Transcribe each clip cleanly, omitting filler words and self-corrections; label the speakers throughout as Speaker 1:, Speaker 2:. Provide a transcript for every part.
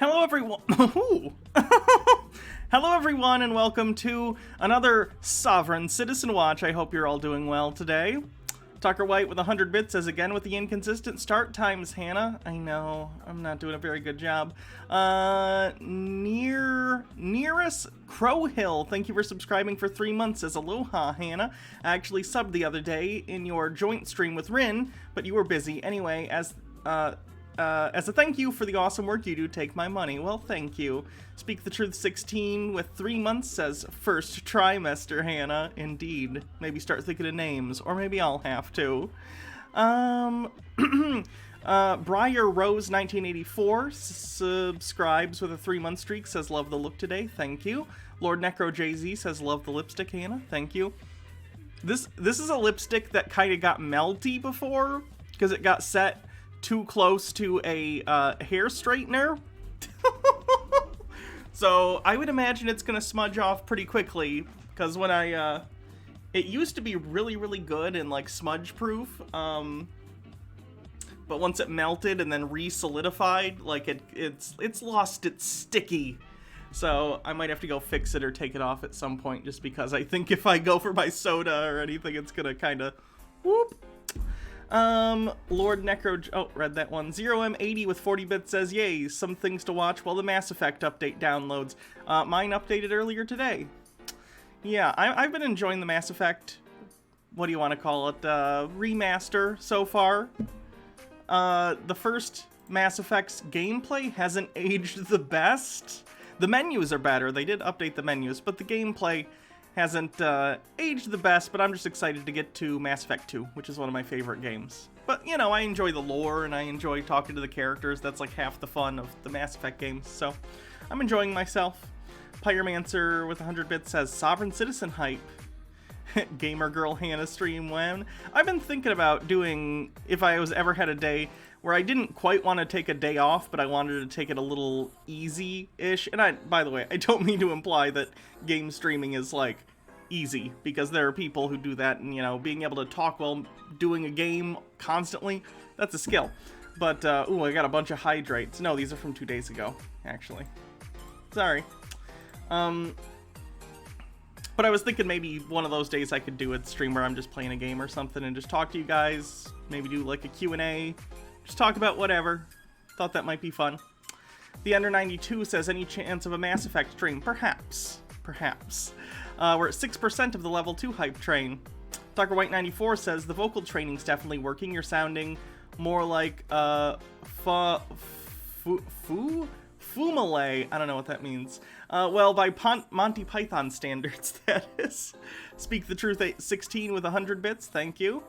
Speaker 1: Hello everyone. Hello everyone and welcome to another Sovereign Citizen Watch. I hope you're all doing well today. Tucker White with 100 bits says again with the inconsistent start times, Hannah. I know, I'm not doing a very good job. Nearest Crowhill, thank you for subscribing for 3 months, says aloha, Hannah. I actually subbed the other day in your joint stream with Rin, but you were busy. Anyway, as a thank you for the awesome work you do, take my money. Well, thank you. Speak the Truth 16 with 3 months says first trimester, Hannah. Indeed. Maybe start thinking of names, or maybe I'll have to. Briar Rose 1984 subscribes with a 3-month streak, says love the look today. Thank you. Lord Necro JZ says love the lipstick, Hannah. Thank you. This is a lipstick that kind of got melty before because it got set too close to a hair straightener. So I would imagine it's gonna smudge off pretty quickly, because when it used to be really good and like smudge proof, but once it melted and then re-solidified, like it's lost its sticky. So I might have to go fix it or take it off at some point, just because I think if I go for my soda or anything, it's gonna kind of whoop. Lord Necro, oh, read that one. 0M80 with 40 bits says, yay, some things to watch while the Mass Effect update downloads. Mine updated earlier today. Yeah, I've been enjoying the Mass Effect, what do you want to call it, remaster so far. The first Mass Effect's gameplay hasn't aged the best. The menus are better, they did update the menus, but the gameplay hasn't aged the best, but I'm just excited to get to Mass Effect 2, which is one of my favorite games. But, you know, I enjoy the lore, and I enjoy talking to the characters. That's like half the fun of the Mass Effect games, so I'm enjoying myself. Pyromancer with 100 bits says, Sovereign Citizen hype. Gamer Girl Hannah stream when? I've been thinking about doing, if I was ever had a day where I didn't quite want to take a day off, but I wanted to take it a little easy-ish. And by the way, I don't mean to imply that game streaming is, like, easy, because there are people who do that, and, you know, being able to talk while doing a game constantly, that's a skill. But, ooh, I got a bunch of hydrates. No, these are from 2 days ago, actually. Sorry. But I was thinking maybe one of those days I could do a stream where I'm just playing a game or something and just talk to you guys, maybe do like a Q&A, just talk about whatever. Thought that might be fun. The Under 92 says, any chance of a Mass Effect stream? Perhaps. Perhaps. We're at 6% of the level 2 hype train. Dr. White 94 says, the vocal training's definitely working. You're sounding more like Fumale. I don't know what that means. Well, by Monty Python standards, that is. Speak the Truth 16 with 100 bits, thank you.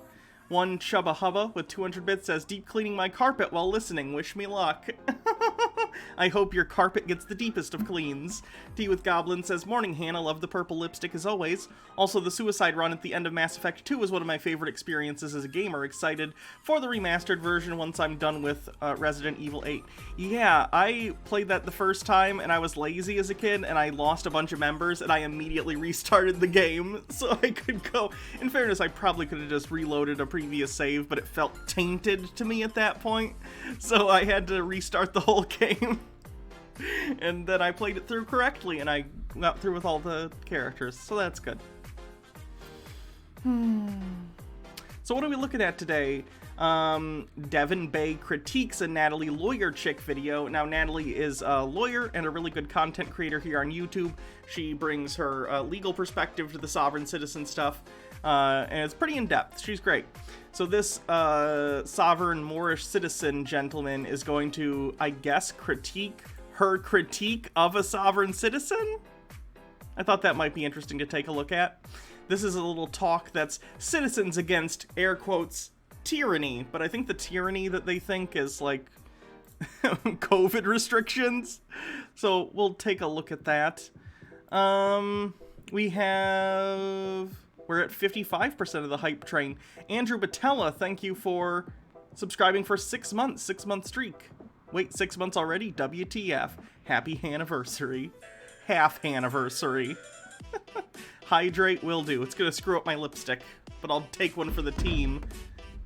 Speaker 1: One Chubba Hubba with 200 bits says, deep cleaning my carpet while listening, wish me luck. I hope your carpet gets the deepest of cleans. Tea with Goblin says, morning Hannah, love the purple lipstick as always. Also, the suicide run at the end of Mass Effect 2 was one of my favorite experiences as a gamer. Excited for the remastered version once I'm done with Resident Evil 8. Yeah, I played that the first time and I was lazy as a kid and I lost a bunch of members and I immediately restarted the game so I could go. In fairness, I probably could have just reloaded a previous save, but it felt tainted to me at that point, so I had to restart the whole game. And then I played it through correctly, and I got through with all the characters, so that's good. So what are we looking at today? Devin Bay critiques a Natalie Lawyer Chick video. Now, Natalie is a lawyer and a really good content creator here on YouTube. She brings her legal perspective to the Sovereign Citizen stuff, and it's pretty in-depth. She's great. So this Sovereign Moorish Citizen gentleman is going to, I guess, critique her critique of a Sovereign Citizen? I thought that might be interesting to take a look at. This is a little talk that's citizens against, air quotes, tyranny, but I think the tyranny that they think is like COVID restrictions. So we'll take a look at that. We're at 55% of the hype train. Andrew Batella, thank you for subscribing for 6 months, 6-month streak. Wait, 6 months already? WTF. Happy anniversary. Half anniversary. Hydrate will do. It's gonna screw up my lipstick, but I'll take one for the team.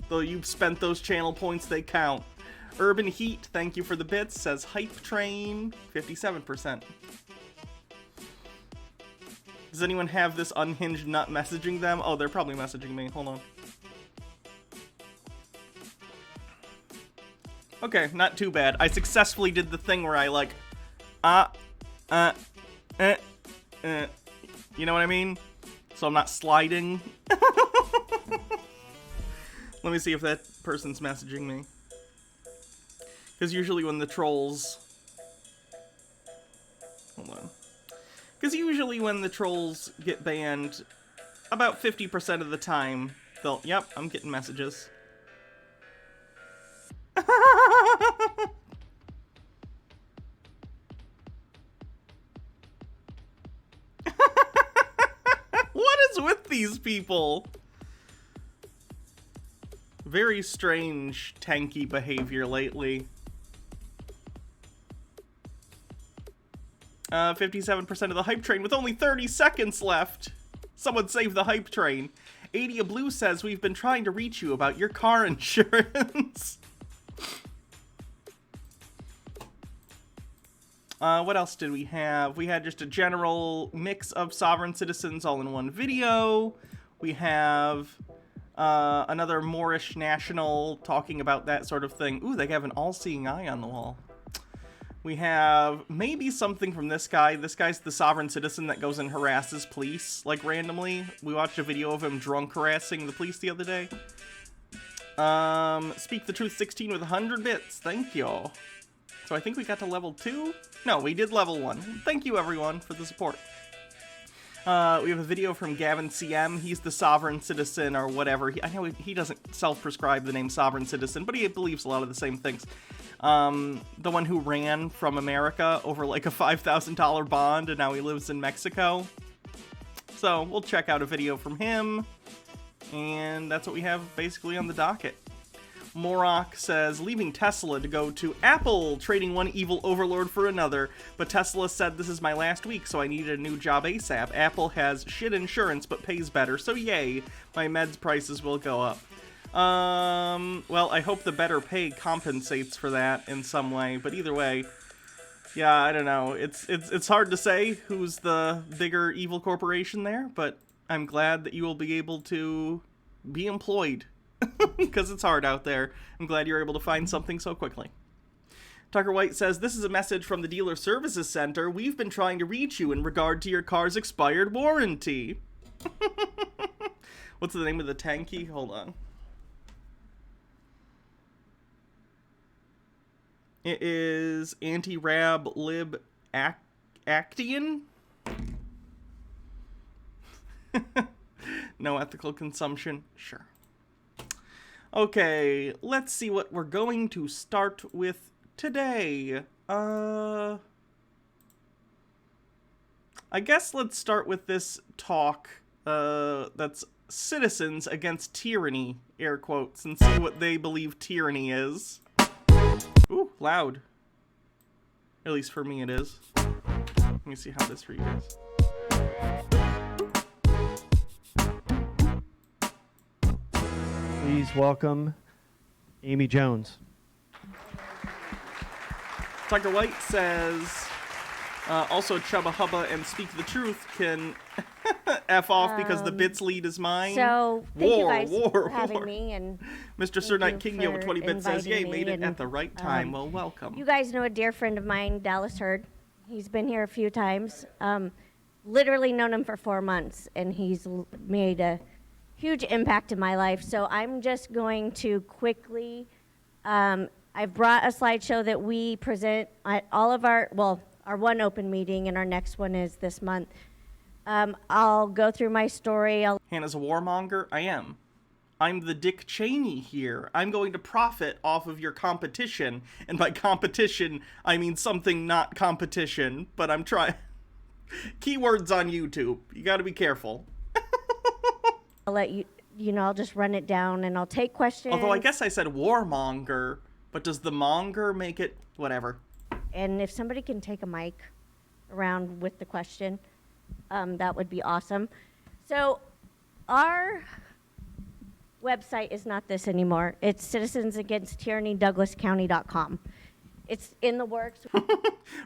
Speaker 1: Though you've spent those channel points, they count. Urban Heat, thank you for the bits, says Hype Train, 57%. Does anyone have this unhinged nut messaging them? Oh, they're probably messaging me. Hold on. Okay, not too bad. I successfully did the thing where I like, you know what I mean? So I'm not sliding. Let me see if that person's messaging me. Because usually when the trolls... Hold on. Because usually when the trolls get banned, about 50% of the time, they'll... Yep, I'm getting messages. What is with these people? Very strange tanky behavior lately. 57% of the hype train with only 30 seconds left. Someone save the hype train. 80 Blue says, we've been trying to reach you about your car insurance. What else did we have? We had just a general mix of sovereign citizens all in one video. We have another Moorish national talking about that sort of thing. Ooh, they have an all-seeing eye on the wall. We have maybe something from this guy. This guy's the sovereign citizen that goes and harasses police, like, randomly. We watched a video of him drunk harassing the police the other day. Speak the Truth 16 with 100 bits. Thank you. So I think we got to level 2? No, we did level 1. Thank you, everyone, for the support. We have a video from Gavin CM. He's the sovereign citizen or whatever. I know he doesn't self-prescribe the name sovereign citizen, but he believes a lot of the same things. The one who ran from America over like a $5,000 bond, and now he lives in Mexico. So we'll check out a video from him, and that's what we have basically on the docket. Morok says, leaving Tesla to go to Apple, trading one evil overlord for another, but Tesla said this is my last week, so I need a new job ASAP. Apple has shit insurance, but pays better, so yay, my meds prices will go up. Well, I hope the better pay compensates for that in some way, but either way, yeah, I don't know. It's hard to say who's the bigger evil corporation there, but I'm glad that you will be able to be employed. Because it's hard out there. I'm glad you're able to find something so quickly. Tucker White says, this is a message from the Dealer Services Center. We've been trying to reach you in regard to your car's expired warranty. What's the name of the tanky? Hold on. It is Anti-Rab Lib Actian? No ethical consumption? Sure. Okay, let's see what we're going to start with today. I guess let's start with this talk that's citizens against tyranny, air quotes, and see what they believe tyranny is. Ooh, loud. At least for me it is. Let me see how this for you guys.
Speaker 2: Please welcome Amy Jones.
Speaker 1: Tucker White says, also Chubba Hubba and Speak the Truth can F off because the bits lead is mine.
Speaker 3: So, thank you guys for having me. And
Speaker 1: Mr. Sir Knight King with 20 bits says, yay, made it at the right time. Well, welcome.
Speaker 3: You guys know a dear friend of mine, Dallas Hurd. He's been here a few times. Literally known him for 4 months, and he's made a huge impact in my life. So I'm just going to quickly, I've brought a slideshow that we present at all of our one open meeting, and our next one is this month. I'll go through my story.
Speaker 1: Hannah's a warmonger? I am. I'm the Dick Cheney here. I'm going to profit off of your competition, and by competition, I mean something not competition, but I'm trying. Keywords on YouTube. You gotta be careful.
Speaker 3: I'll let I'll just run it down and I'll take questions.
Speaker 1: Although I guess I said warmonger, but does the monger make it whatever?
Speaker 3: And if somebody can take a mic around with the question, that would be awesome. So website is not this anymore. It's citizensagainsttyrannydouglascounty.com. It's in the works.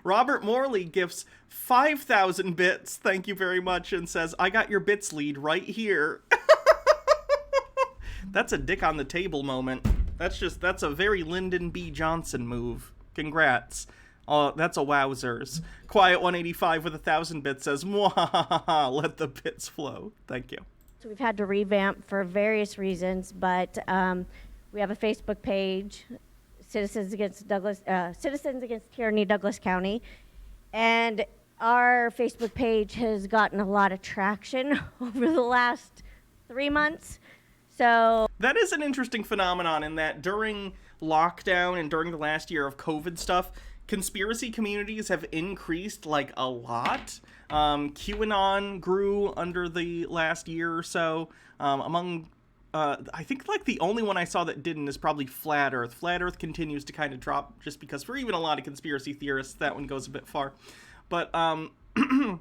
Speaker 1: Robert Morley gifts 5,000 bits, thank you very much, and says, I got your bits lead right here. That's a dick on the table moment. That's a very Lyndon B. Johnson move. Congrats. That's a wowzers. Quiet 185 with 1,000 bits says, Mwahaha, let the bits flow. Thank you.
Speaker 3: So we've had to revamp for various reasons, but we have a Facebook page, Citizens Against Tyranny Douglas County, and our Facebook page has gotten a lot of traction over the last 3 months. So
Speaker 1: that is an interesting phenomenon in that during lockdown and during the last year of COVID stuff, conspiracy communities have increased like a lot. QAnon grew under the last year or so. I think like the only one I saw that didn't is probably Flat Earth. Flat Earth continues to kind of drop just because for even a lot of conspiracy theorists, that one goes a bit far. But the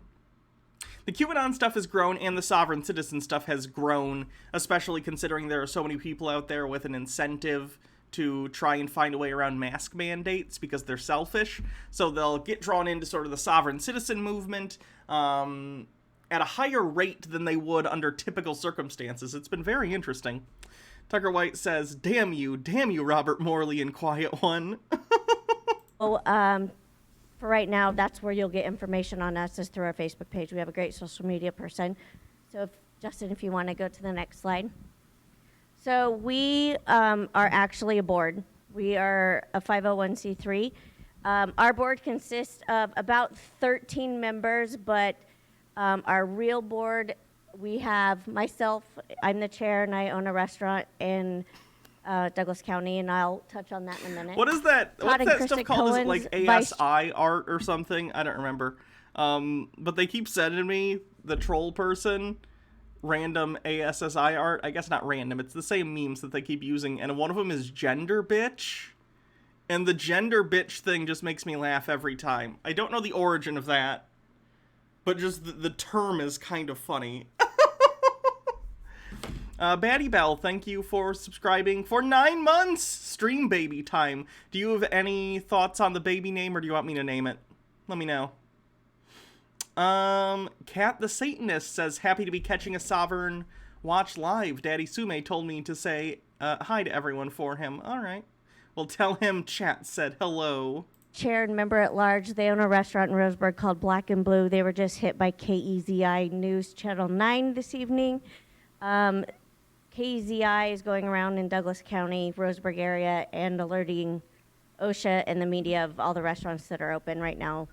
Speaker 1: QAnon stuff has grown and the sovereign citizen stuff has grown, especially considering there are so many people out there with an incentive to try and find a way around mask mandates because they're selfish. So they'll get drawn into sort of the sovereign citizen movement at a higher rate than they would under typical circumstances. It's been very interesting. Tucker White says, damn you, Robert Morley and Quiet One.
Speaker 3: for right now, that's where you'll get information on us is through our Facebook page. We have a great social media person. So Justin, if you want to go to the next slide. So we are actually a board. We are a 501c3. Our board consists of about 13 members, but our real board, we have myself, I'm the chair, and I own a restaurant in Douglas County, and I'll touch on that in a minute.
Speaker 1: What is that? What's that stuff called? Is it like ASI art or something? I don't remember. But they keep sending me the troll person random ASSI art. I guess not random. It's the same memes that they keep using, and one of them is gender bitch. And the gender bitch thing just makes me laugh every time. I don't know the origin of that, but just the term is kind of funny. Batty Bell, thank you for subscribing for 9 months. Stream baby time. Do you have any thoughts on the baby name, or do you want me to name it? Let me know. Cat the Satanist says, happy to be catching a Sovereign Watch live. Daddy Sume told me to say hi to everyone for him. All right. Well, tell him chat said hello.
Speaker 3: Chair and member at large. They own a restaurant in Roseburg called Black and Blue. They were just hit by KEZI News Channel 9 this evening. KEZI is going around in Douglas County, Roseburg area, and alerting OSHA and the media of all the restaurants that are open right now.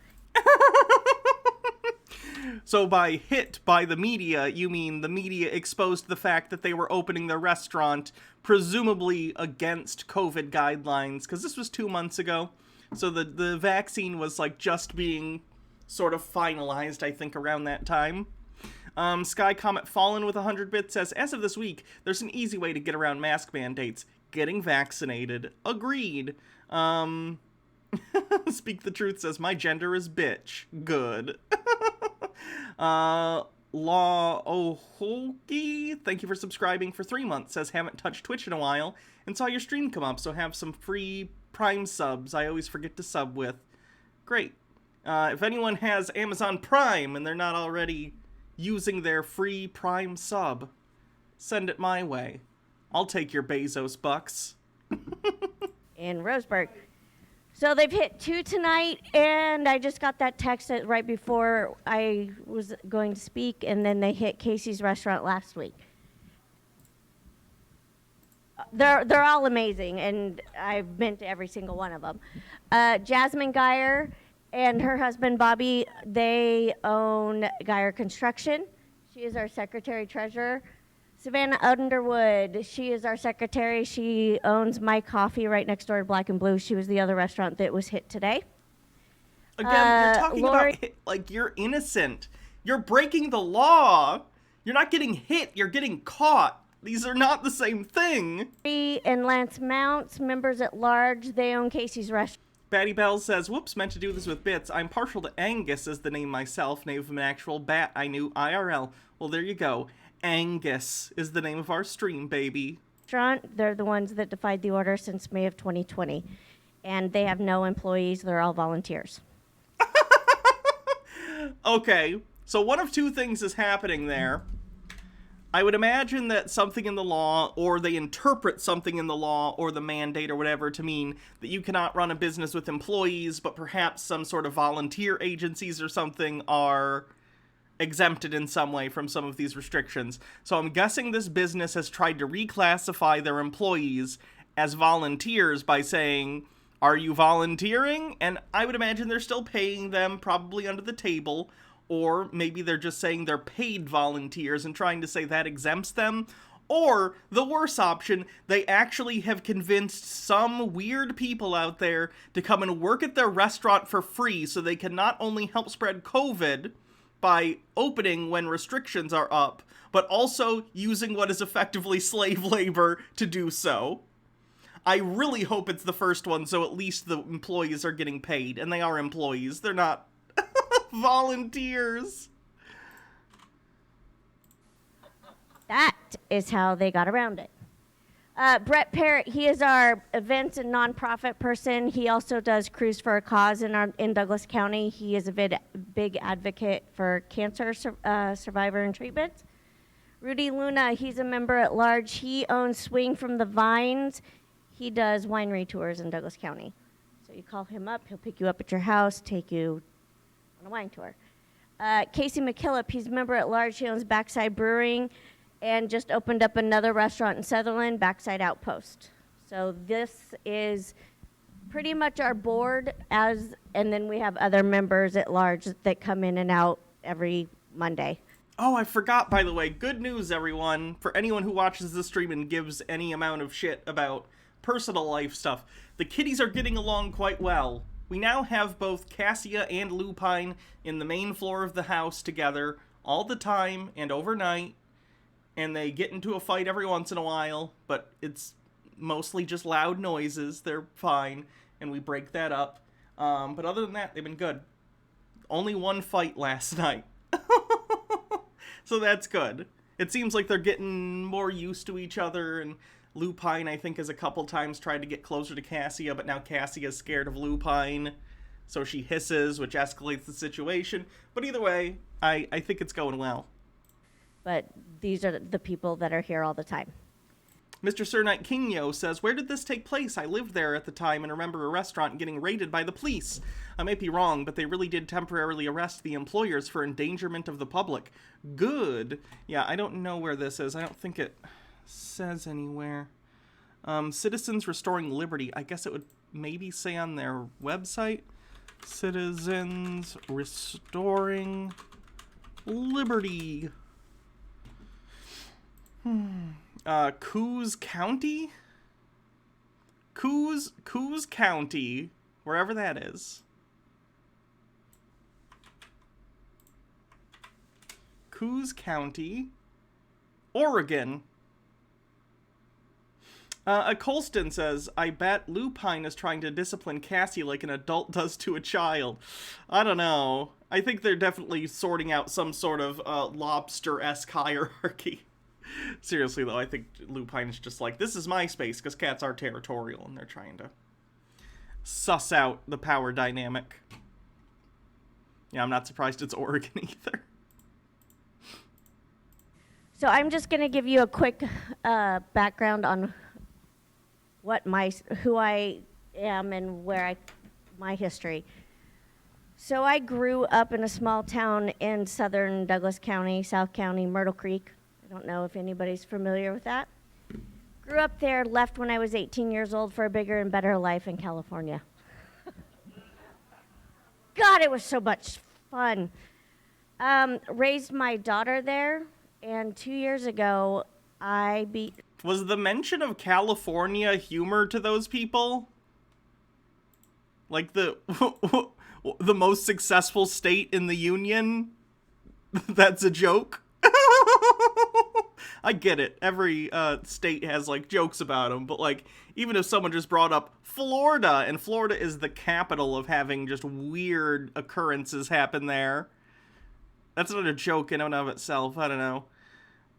Speaker 1: So by hit by the media, you mean the media exposed the fact that they were opening their restaurant, presumably against COVID guidelines, because this was 2 months ago. So the vaccine was like just being sort of finalized, I think, around that time. Sky Comet Fallen with 100 bits says, as of this week, there's an easy way to get around mask mandates. Getting vaccinated. Agreed. Speak the Truth says, my gender is bitch. Good. Law Ohoki, thank you for subscribing for 3 months, says, haven't touched Twitch in a while and saw your stream come up, so have some free Prime subs I always forget to sub with. Great. If anyone has Amazon Prime and they're not already using their free Prime sub, send it my way. I'll take your Bezos bucks.
Speaker 3: In Roseburg. So they've hit 2 tonight, and I just got that text right before I was going to speak, and then they hit Casey's Restaurant last week. They're all amazing, and I've been to every single one of them. Jasmine Geyer and her husband Bobby, they own Geyer Construction. She is our secretary-treasurer. Savannah Underwood, she is our secretary. She owns My Coffee right next door to Black and Blue. She was the other restaurant that was hit today.
Speaker 1: Again, you're talking about, like, you're innocent. You're breaking the law. You're not getting hit, you're getting caught. These are not the same thing.
Speaker 3: And Lance Mounts, members at large, they own Casey's Restaurant.
Speaker 1: Batty Bell says, whoops, meant to do this with bits. I'm partial to Angus as the name myself, name of an actual bat I knew IRL. Well, there you go. Angus is the name of our stream, baby.
Speaker 3: restaurant. They're the ones that defied the order since May of 2020. And they have no employees. They're all volunteers.
Speaker 1: Okay, so one of two things is happening there. I would imagine that something in the law, or they interpret something in the law or the mandate or whatever to mean that you cannot run a business with employees, but perhaps some sort of volunteer agencies or something are exempted in some way from some of these restrictions. So I'm guessing this business has tried to reclassify their employees as volunteers by saying, are you volunteering? And I would imagine they're still paying them, probably under the table. Or maybe they're just saying they're paid volunteers and trying to say that exempts them. Or, the worse option, they actually have convinced some weird people out there to come and work at their restaurant for free so they can not only help spread COVID by opening when restrictions are up, but also using what is effectively slave labor to do so. I really hope it's the first one, so at least the employees are getting paid, and they are employees. They're not volunteers.
Speaker 3: That is how they got around it. Brett Parrott, he is our events and nonprofit person. He also does Cruise for a Cause in Douglas County. He is a big advocate for cancer survivor and treatment. Rudy Luna, he's a member at large. He owns Swing from the Vines. He does winery tours in Douglas County. So you call him up, he'll pick you up at your house, take you on a wine tour. Casey McKillop, he's a member at large. He owns Backside Brewing and just opened up another restaurant in Sutherland, Backside Outpost. So this is pretty much our board, and then we have other members at large that come in and out every Monday.
Speaker 1: Oh, I forgot, by the way. Good news, everyone. For anyone who watches this stream and gives any amount of shit about personal life stuff, the kitties are getting along quite well. We now have both Cassia and Lupine in the main floor of the house together all the time and overnight, and they get into a fight every once in a while, but it's mostly just loud noises. They're fine, and we break that up. But other than that, they've been good. Only one fight last night. So that's good. It seems like they're getting more used to each other, and Lupine, I think, has a couple times tried to get closer to Cassia, but now Cassia's scared of Lupine, so she hisses, which escalates the situation. But either way, I think it's going well.
Speaker 3: But these are the people that are here all the time.
Speaker 1: Mr. Sir Knight Kingyo says, where did this take place? I lived there at the time and remember a restaurant getting raided by the police. I might be wrong, but they really did temporarily arrest the employers for endangerment of the public. Good. Yeah, I don't know where this is. I don't think it says anywhere. Citizens Restoring Liberty. I guess it would maybe say on their website. Citizens Restoring Liberty. Coos County? Coos County, wherever that is. Coos County, Oregon. Colston says, I bet Lupine is trying to discipline Cassie like an adult does to a child. I don't know. I think they're definitely sorting out some sort of lobster-esque hierarchy. Seriously, though, I think Lupine is just like, this is my space, because cats are territorial, and they're trying to suss out the power dynamic. Yeah, I'm not surprised it's Oregon either.
Speaker 3: So I'm just going to give you a quick background on who I am and my history. So I grew up in a small town in southern Douglas County, South County, Myrtle Creek. I don't know if anybody's familiar with that. Grew up there, left when I was 18 years old for a bigger and better life in California. God, it was so much fun. Raised my daughter there, and 2 years ago,
Speaker 1: Was the mention of California humor to those people? Like the most successful state in the union? That's a joke? I get it. Every state has, like, jokes about them, but, like, even if someone just brought up Florida, and Florida is the capital of having just weird occurrences happen there, that's not a joke in and of itself. I don't know.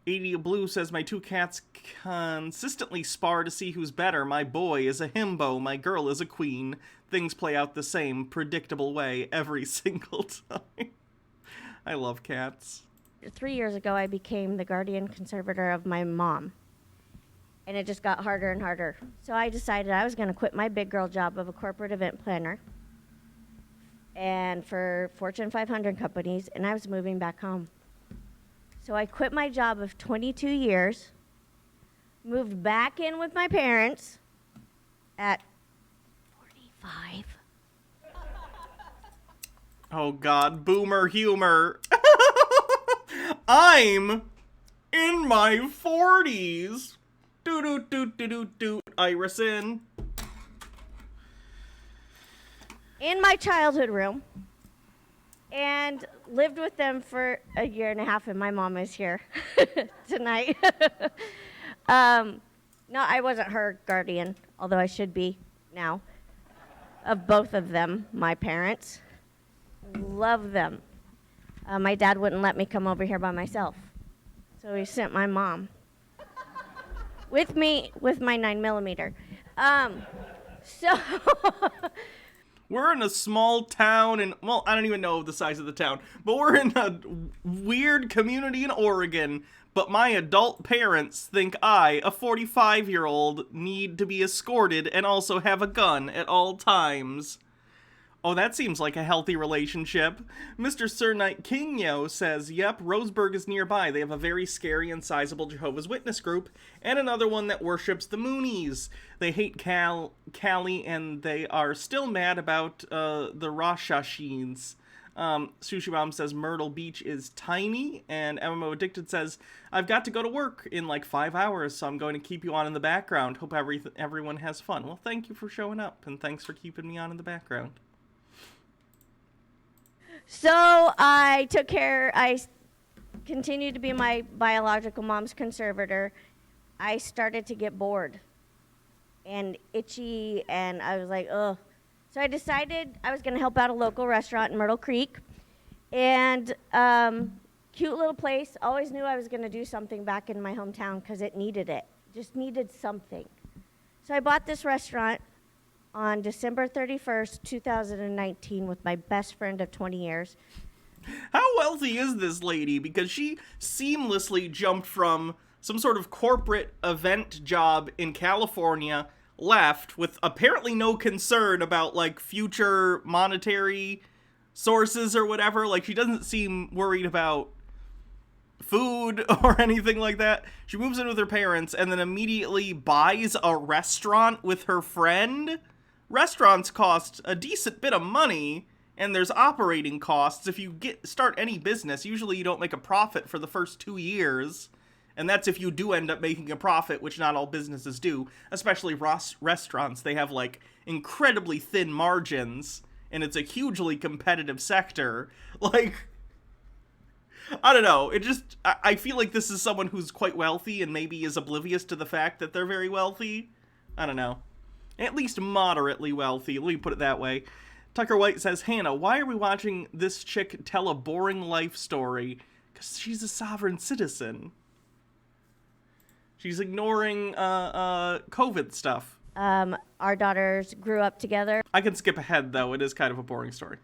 Speaker 1: 80 Blue says, my two cats consistently spar to see who's better. My boy is a himbo, my girl is a queen. Things play out the same predictable way every single time. I love cats.
Speaker 3: 3 years ago, I became the guardian conservator of my mom. And it just got harder and harder. So I decided I was going to quit my big girl job of a corporate event planner and for Fortune 500 companies, and I was moving back home. So I quit my job of 22 years, moved back in with my parents at 45.
Speaker 1: Oh God, boomer humor. I'm in my 40s. Doot, Irison.
Speaker 3: In my childhood room, and lived with them for a year and a half, and my mom is here tonight. No, I wasn't her guardian, although I should be now, of both of them, my parents. Love them. My dad wouldn't let me come over here by myself, so he sent my mom with me with my 9mm. So
Speaker 1: We're in a small town, and, well, I don't even know the size of the town, but we're in a weird community in Oregon, but my adult parents think I, a 45-year-old, need to be escorted and also have a gun at all times. Oh, that seems like a healthy relationship. Mr. Sir Knight Kingyo says, yep, Roseburg is nearby. They have a very scary and sizable Jehovah's Witness group, and another one that worships the Moonies. They hate Cali, and they are still mad about the Rosh Hashins. Sushi Bomb says Myrtle Beach is tiny, and MMO Addicted says, I've got to go to work in like 5 hours, so I'm going to keep you on in the background. Hope everyone has fun. Well, thank you for showing up, and thanks for keeping me on in the background.
Speaker 3: So I continued to be my biological mom's conservator. I started to get bored and itchy, and I was like, ugh. So I decided I was going to help out a local restaurant in Myrtle Creek. And cute little place. Always knew I was going to do something back in my hometown because it needed it. Just needed something. So I bought this restaurant on December 31st, 2019 with my best friend of 20 years.
Speaker 1: How wealthy is this lady? Because she seamlessly jumped from some sort of corporate event job in California, left with apparently no concern about, like, future monetary sources or whatever. Like, she doesn't seem worried about food or anything like that. She moves in with her parents and then immediately buys a restaurant with her friend. Restaurants cost a decent bit of money, and there's operating costs. If you start any business, usually you don't make a profit for the first 2 years, and that's if you do end up making a profit, which not all businesses do, especially restaurants. They have, like, incredibly thin margins, and it's a hugely competitive sector. Like, I don't know, I feel like this is someone who's quite wealthy and maybe is oblivious to the fact that they're very wealthy. I don't know. At least moderately wealthy, let me put it that way. Tucker White says, Hannah, why are we watching this chick tell a boring life story? Because she's a sovereign citizen. She's ignoring COVID stuff.
Speaker 3: Our daughters grew up together.
Speaker 1: I can skip ahead, though. It is kind of a boring story.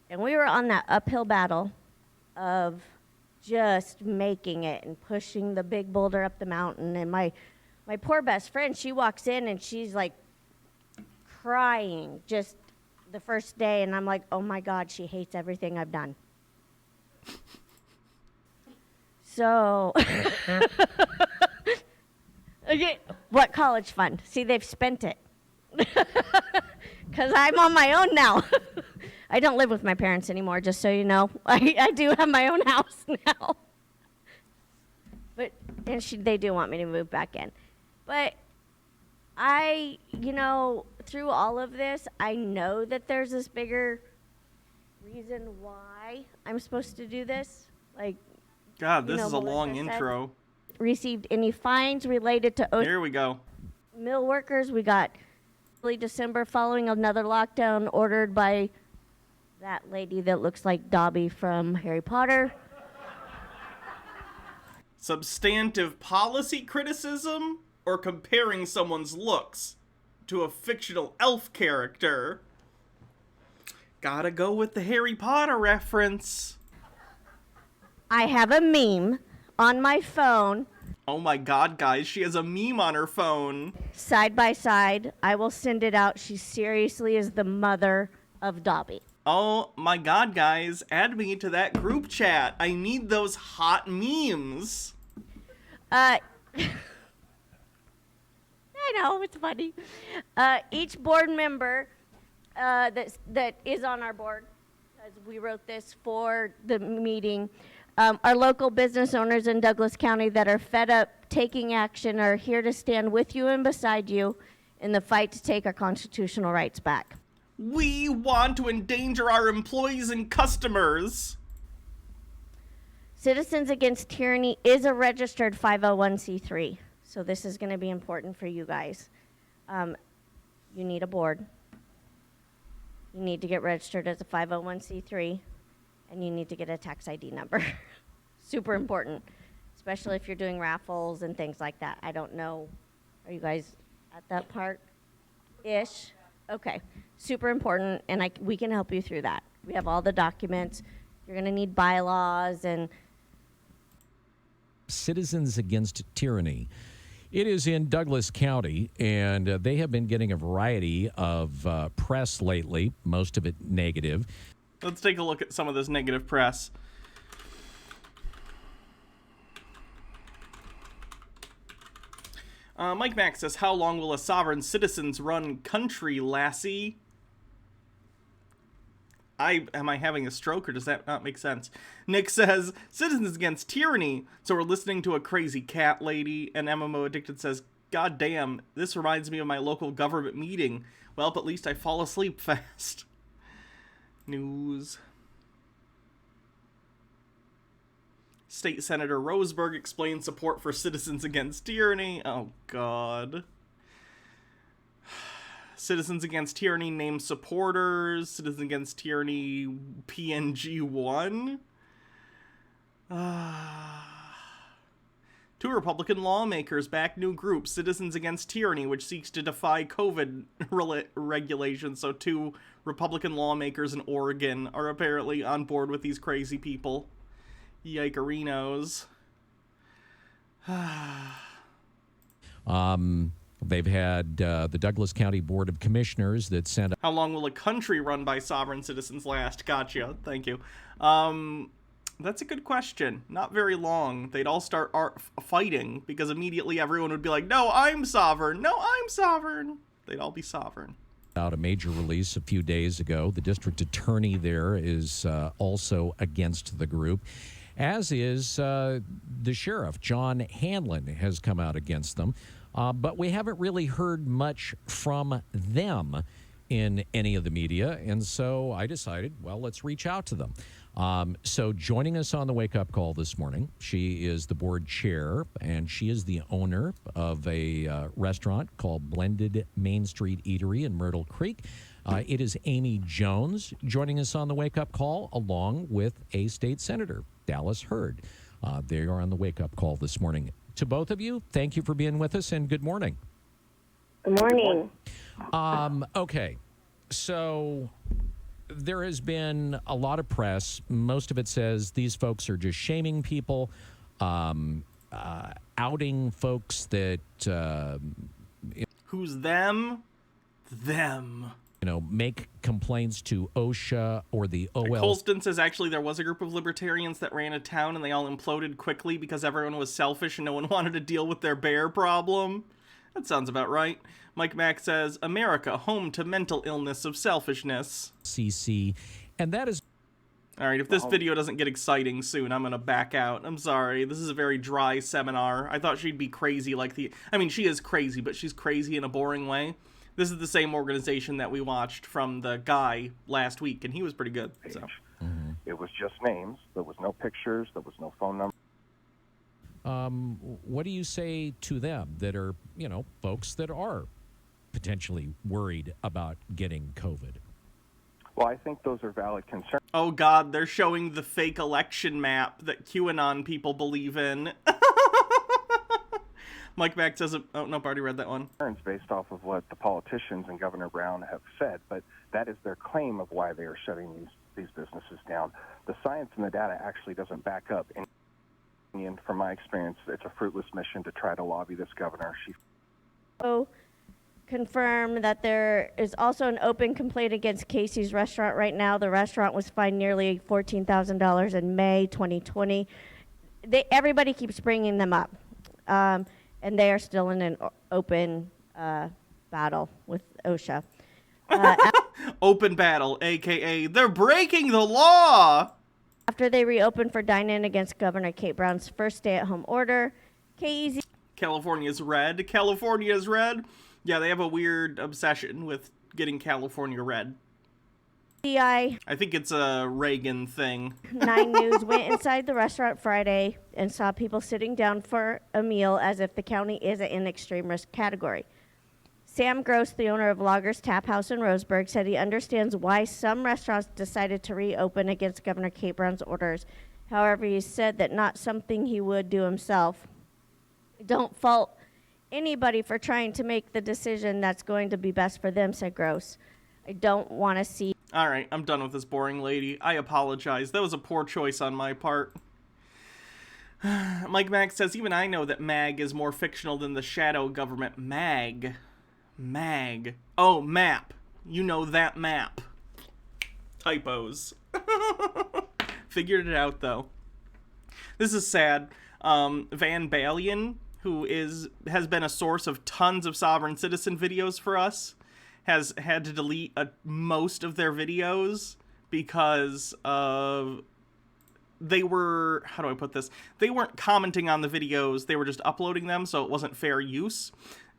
Speaker 3: And we were on that uphill battle of just making it and pushing the big boulder up the mountain. And my poor best friend, she walks in and she's like crying just the first day. And I'm like, oh my God, she hates everything I've done. So, okay, what college fund? See, they've spent it. Because I'm on my own now. I don't live with my parents anymore, just so you know. I do have my own house now. But they do want me to move back in. But through all of this, I know that there's this bigger reason why I'm supposed to do this. Like,
Speaker 1: God, this is a long intro.
Speaker 3: Received any fines related to
Speaker 1: Here we go.
Speaker 3: mill workers. We got early December following another lockdown ordered by that lady that looks like Dobby from Harry Potter.
Speaker 1: Substantive policy criticism or comparing someone's looks to a fictional elf character? Gotta go with the Harry Potter reference.
Speaker 3: I have a meme on my phone.
Speaker 1: Oh my god, guys, she has a meme on her phone.
Speaker 3: Side by side. I will send it out. She seriously is the mother of Dobby.
Speaker 1: Oh my god, guys, add me to that group chat. I need those hot memes.
Speaker 3: I know, it's funny. Each board member that is on our board, as we wrote this for the meeting, our local business owners in Douglas County that are fed up taking action are here to stand with you and beside you in the fight to take our constitutional rights back.
Speaker 1: We want to endanger our employees and customers.
Speaker 3: Citizens Against Tyranny is a registered 501c3, so this is going to be important for you guys. You need a board. You need to get registered as a 501c3, and you need to get a tax ID number. Super important, especially if you're doing raffles and things like that. I don't know. Are you guys at that part-ish? Okay. Super important, and we can help you through that. We have all the documents. You're going to need bylaws and...
Speaker 4: Citizens Against Tyranny. It is in Douglas County, and they have been getting a variety of press lately, most of it negative.
Speaker 1: Let's take a look at some of this negative press. Mike Mack says, how long will a sovereign citizens run country, lassie? Am I having a stroke, or does that not make sense? Nick says, Citizens Against Tyranny, so we're listening to a crazy cat lady. And MMO Addicted says, God damn, this reminds me of my local government meeting. Well, at least I fall asleep fast. News. State Senator Roseburg explains support for Citizens Against Tyranny. Oh, God. Citizens Against Tyranny names supporters. Citizens Against Tyranny PNG 1. Two Republican lawmakers back new group, Citizens Against Tyranny, which seeks to defy COVID regulations. So two Republican lawmakers in Oregon are apparently on board with these crazy people. Yikerinos.
Speaker 4: They've had the Douglas County Board of Commissioners that sent...
Speaker 1: How long will a country run by sovereign citizens last? Gotcha. Thank you. That's a good question. Not very long. They'd all start fighting because immediately everyone would be like, no, I'm sovereign. No, I'm sovereign. They'd all be sovereign.
Speaker 4: Out a major release a few days ago. The district attorney there is also against the group, as is the sheriff. John Hanlon has come out against them. But we haven't really heard much from them in any of the media, and so I decided, well, let's reach out to them. So joining us on the wake-up call this morning, she is the board chair, and she is the owner of a restaurant called Blended Main Street Eatery in Myrtle Creek. It is Amy Jones joining us on the wake-up call, along with a state senator, Dallas Hurd. They are on the wake-up call this morning. To both of you, thank you for being with us, and good morning.
Speaker 3: Good morning.
Speaker 4: Okay, so there has been a lot of press. Most of it says these folks are just shaming people, outing folks that...
Speaker 1: Who's them? Them.
Speaker 4: Make complaints to OSHA or the OL.
Speaker 1: Colston says actually there was a group of libertarians that ran a town and they all imploded quickly because everyone was selfish and no one wanted to deal with their bear problem. That sounds about right. Mike Mack says, America, home to mental illness of selfishness.
Speaker 4: CC, and that is...
Speaker 1: All right, if this video doesn't get exciting soon, I'm going to back out. I'm sorry. This is a very dry seminar. I thought she'd be crazy like the... I mean, she is crazy, but she's crazy in a boring way. This is the same organization that we watched from the guy last week, and he was pretty good. So.
Speaker 5: Mm-hmm. It was just names. There was no pictures. There was no phone number.
Speaker 4: What do you say to them that are, folks that are potentially worried about getting COVID?
Speaker 5: Well, I think those are valid concerns.
Speaker 1: Oh, God, they're showing the fake election map that QAnon people believe in. Mike Mack says, oh, nope, I already read that one.
Speaker 5: Based off of what the politicians and Governor Brown have said, but that is their claim of why they are shutting these businesses down. The science and the data actually doesn't back up. And from my experience, it's a fruitless mission to try to lobby this governor.
Speaker 3: Confirm that there is also an open complaint against Casey's restaurant right now. The restaurant was fined nearly $14,000 in May 2020. Everybody keeps bringing them up, and they are still in an open battle with OSHA.
Speaker 1: Open battle, a.k.a. they're breaking the law!
Speaker 3: After they reopened for dine-in against Governor Kate Brown's first stay-at-home order, KEZ...
Speaker 1: California's red. California's red. Yeah, they have a weird obsession with getting California red. I think it's a Reagan thing.
Speaker 3: 9 News went inside the restaurant Friday and saw people sitting down for a meal as if the county is in extreme risk category. Sam Gross, the owner of Loggers Tap House in Roseburg, said he understands why some restaurants decided to reopen against Governor Kate Brown's orders. However, he said that not something he would do himself. Don't fault anybody for trying to make the decision that's going to be best for them, said Gross. I don't want to see...
Speaker 1: All right, I'm done with this boring lady. I apologize. That was a poor choice on my part. Mike Mack says, even I know that MAG is more fictional than the shadow government. MAG. Oh, map. You know that map. Typos. Figured it out, though. This is sad. Van Balian, who has been a source of tons of Sovereign Citizen videos for us, has had to delete most of their videos because they were, how do I put this? They weren't commenting on the videos, they were just uploading them, so it wasn't fair use.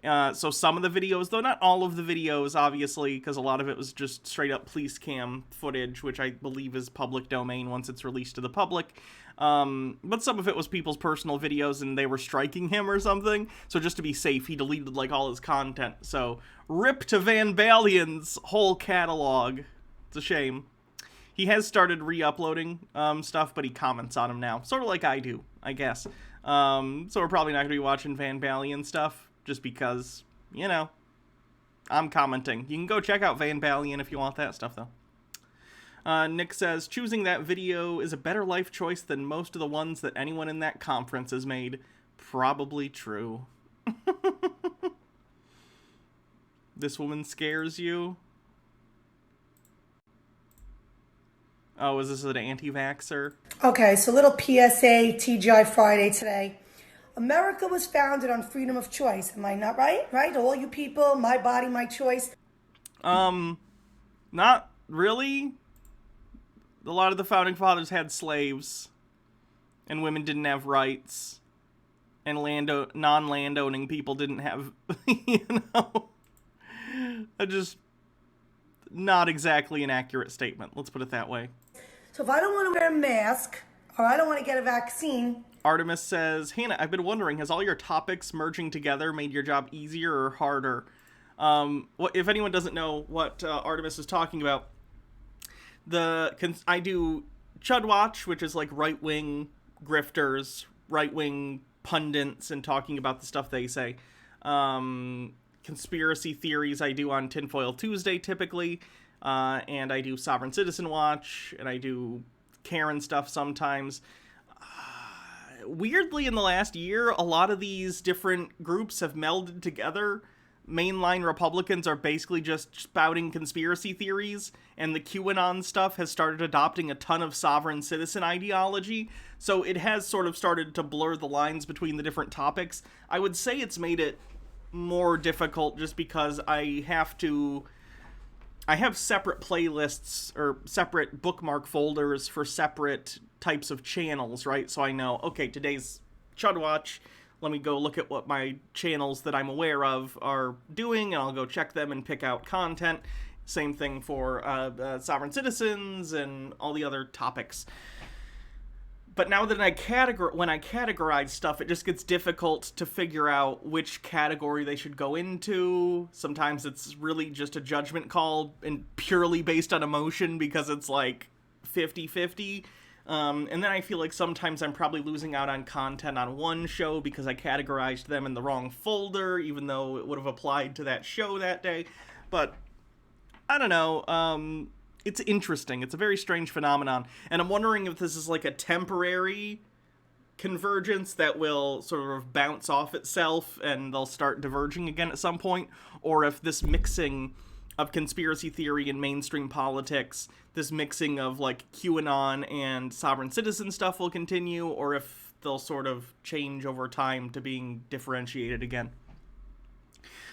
Speaker 1: So some of the videos, though not all of the videos, obviously, because a lot of it was just straight up police cam footage, which I believe is public domain once it's released to the public. But some of it was people's personal videos and they were striking him or something. So just to be safe, he deleted like all his content. So rip to Van Balian's whole catalog. It's a shame. He has started re-uploading stuff, but he comments on them now. Sort of like I do, I guess. So we're probably not going to be watching Van Balian stuff. Just because, you know, I'm commenting. You can go check out Van Balian if you want that stuff, though. Nick says, choosing that video is a better life choice than most of the ones that anyone in that conference has made. Probably true. This woman scares you? Oh, is this an anti-vaxxer?
Speaker 6: Okay, so little PSA TGI Friday today. America was founded on freedom of choice. Am I not right? Right? All you people, my body, my choice.
Speaker 1: Not really. A lot of the founding fathers had slaves, and women didn't have rights, and non-landowning people didn't have, you know, just not exactly an accurate statement. Let's put it that way.
Speaker 6: So if I don't want to wear a mask, or I don't want to get a vaccine...
Speaker 1: Artemis says, Hannah, I've been wondering, has all your topics merging together made your job easier or harder? If anyone doesn't know what Artemis is talking about, I do Chud Watch, which is like right-wing grifters, right-wing pundits, and talking about the stuff they say. Conspiracy theories I do on Tinfoil Tuesday, typically. And I do Sovereign Citizen Watch, and I do Karen stuff sometimes. Weirdly, in the last year, a lot of these different groups have melded together. Mainline Republicans are basically just spouting conspiracy theories, and the QAnon stuff has started adopting a ton of sovereign citizen ideology, so it has sort of started to blur the lines between the different topics. I would say it's made it more difficult just because I have separate playlists or separate bookmark folders for separate types of channels, right? So I know, okay, today's Chud Watch, let me go look at what my channels that I'm aware of are doing, and I'll go check them and pick out content. Same thing for Sovereign Citizens and all the other topics. But now that when I categorize stuff, it just gets difficult to figure out which category they should go into. Sometimes it's really just a judgment call and purely based on emotion because it's like 50-50. And then I feel like sometimes I'm probably losing out on content on one show because I categorized them in the wrong folder, even though it would have applied to that show that day. But I don't know. It's interesting. It's a very strange phenomenon. And I'm wondering if this is like a temporary convergence that will sort of bounce off itself and they'll start diverging again at some point, or if this mixing of conspiracy theory and mainstream politics, this mixing of like QAnon and sovereign citizen stuff will continue, or if they'll sort of change over time to being differentiated again.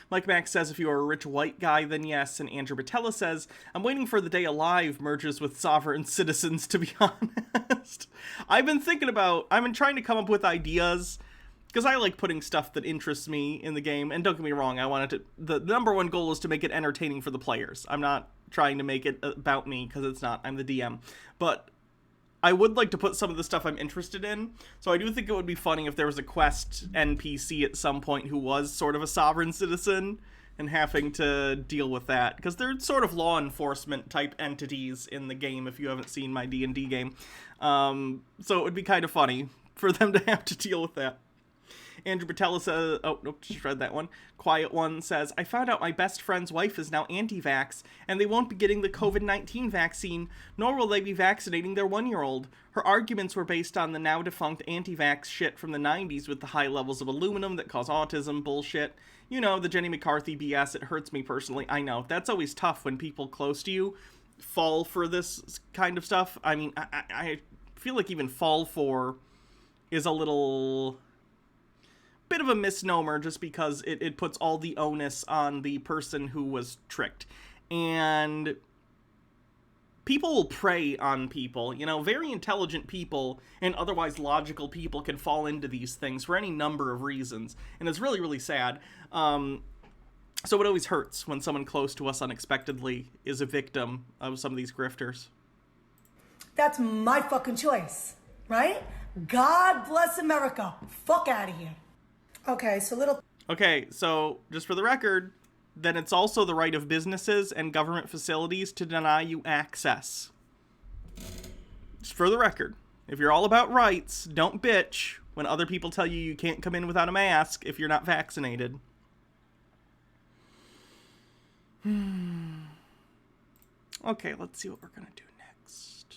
Speaker 1: Mike Max says, if you are a rich white guy, then yes. And Andrew Batella says, I'm waiting for the day Alive merges with sovereign citizens, to be honest. I've been trying to come up with ideas, because I like putting stuff that interests me in the game. And don't get me wrong, the number one goal is to make it entertaining for the players. I'm not trying to make it about me, because it's not. I'm the DM. But I would like to put some of the stuff I'm interested in, so I do think it would be funny if there was a quest NPC at some point who was sort of a sovereign citizen and having to deal with that, because they're sort of law enforcement type entities in the game if you haven't seen my D&D game. So it would be kind of funny for them to have to deal with that. Andrew Patella says, oh, nope, just read that one. Quiet One says, I found out my best friend's wife is now anti-vax, and they won't be getting the COVID-19 vaccine, nor will they be vaccinating their 1-year-old. Her arguments were based on the now-defunct anti-vax shit from the 90s with the high levels of aluminum that cause autism bullshit. You know, the Jenny McCarthy BS. It hurts me personally. I know. That's always tough when people close to you fall for this kind of stuff. I mean, I feel like even fall for is a little bit of a misnomer, just because it puts all the onus on the person who was tricked. And people will prey on people. You know, very intelligent people and otherwise logical people can fall into these things for any number of reasons. And it's really, really sad. So it always hurts when someone close to us unexpectedly is a victim of some of these grifters.
Speaker 6: That's my fucking choice, right? God bless America. Fuck out of here. Okay, so just for the record, then it's also the right of businesses and government facilities to deny you access. Just for the record, if you're all about rights, don't bitch when other people tell you you can't come in without a mask if you're not vaccinated. Okay, let's see what we're gonna do next.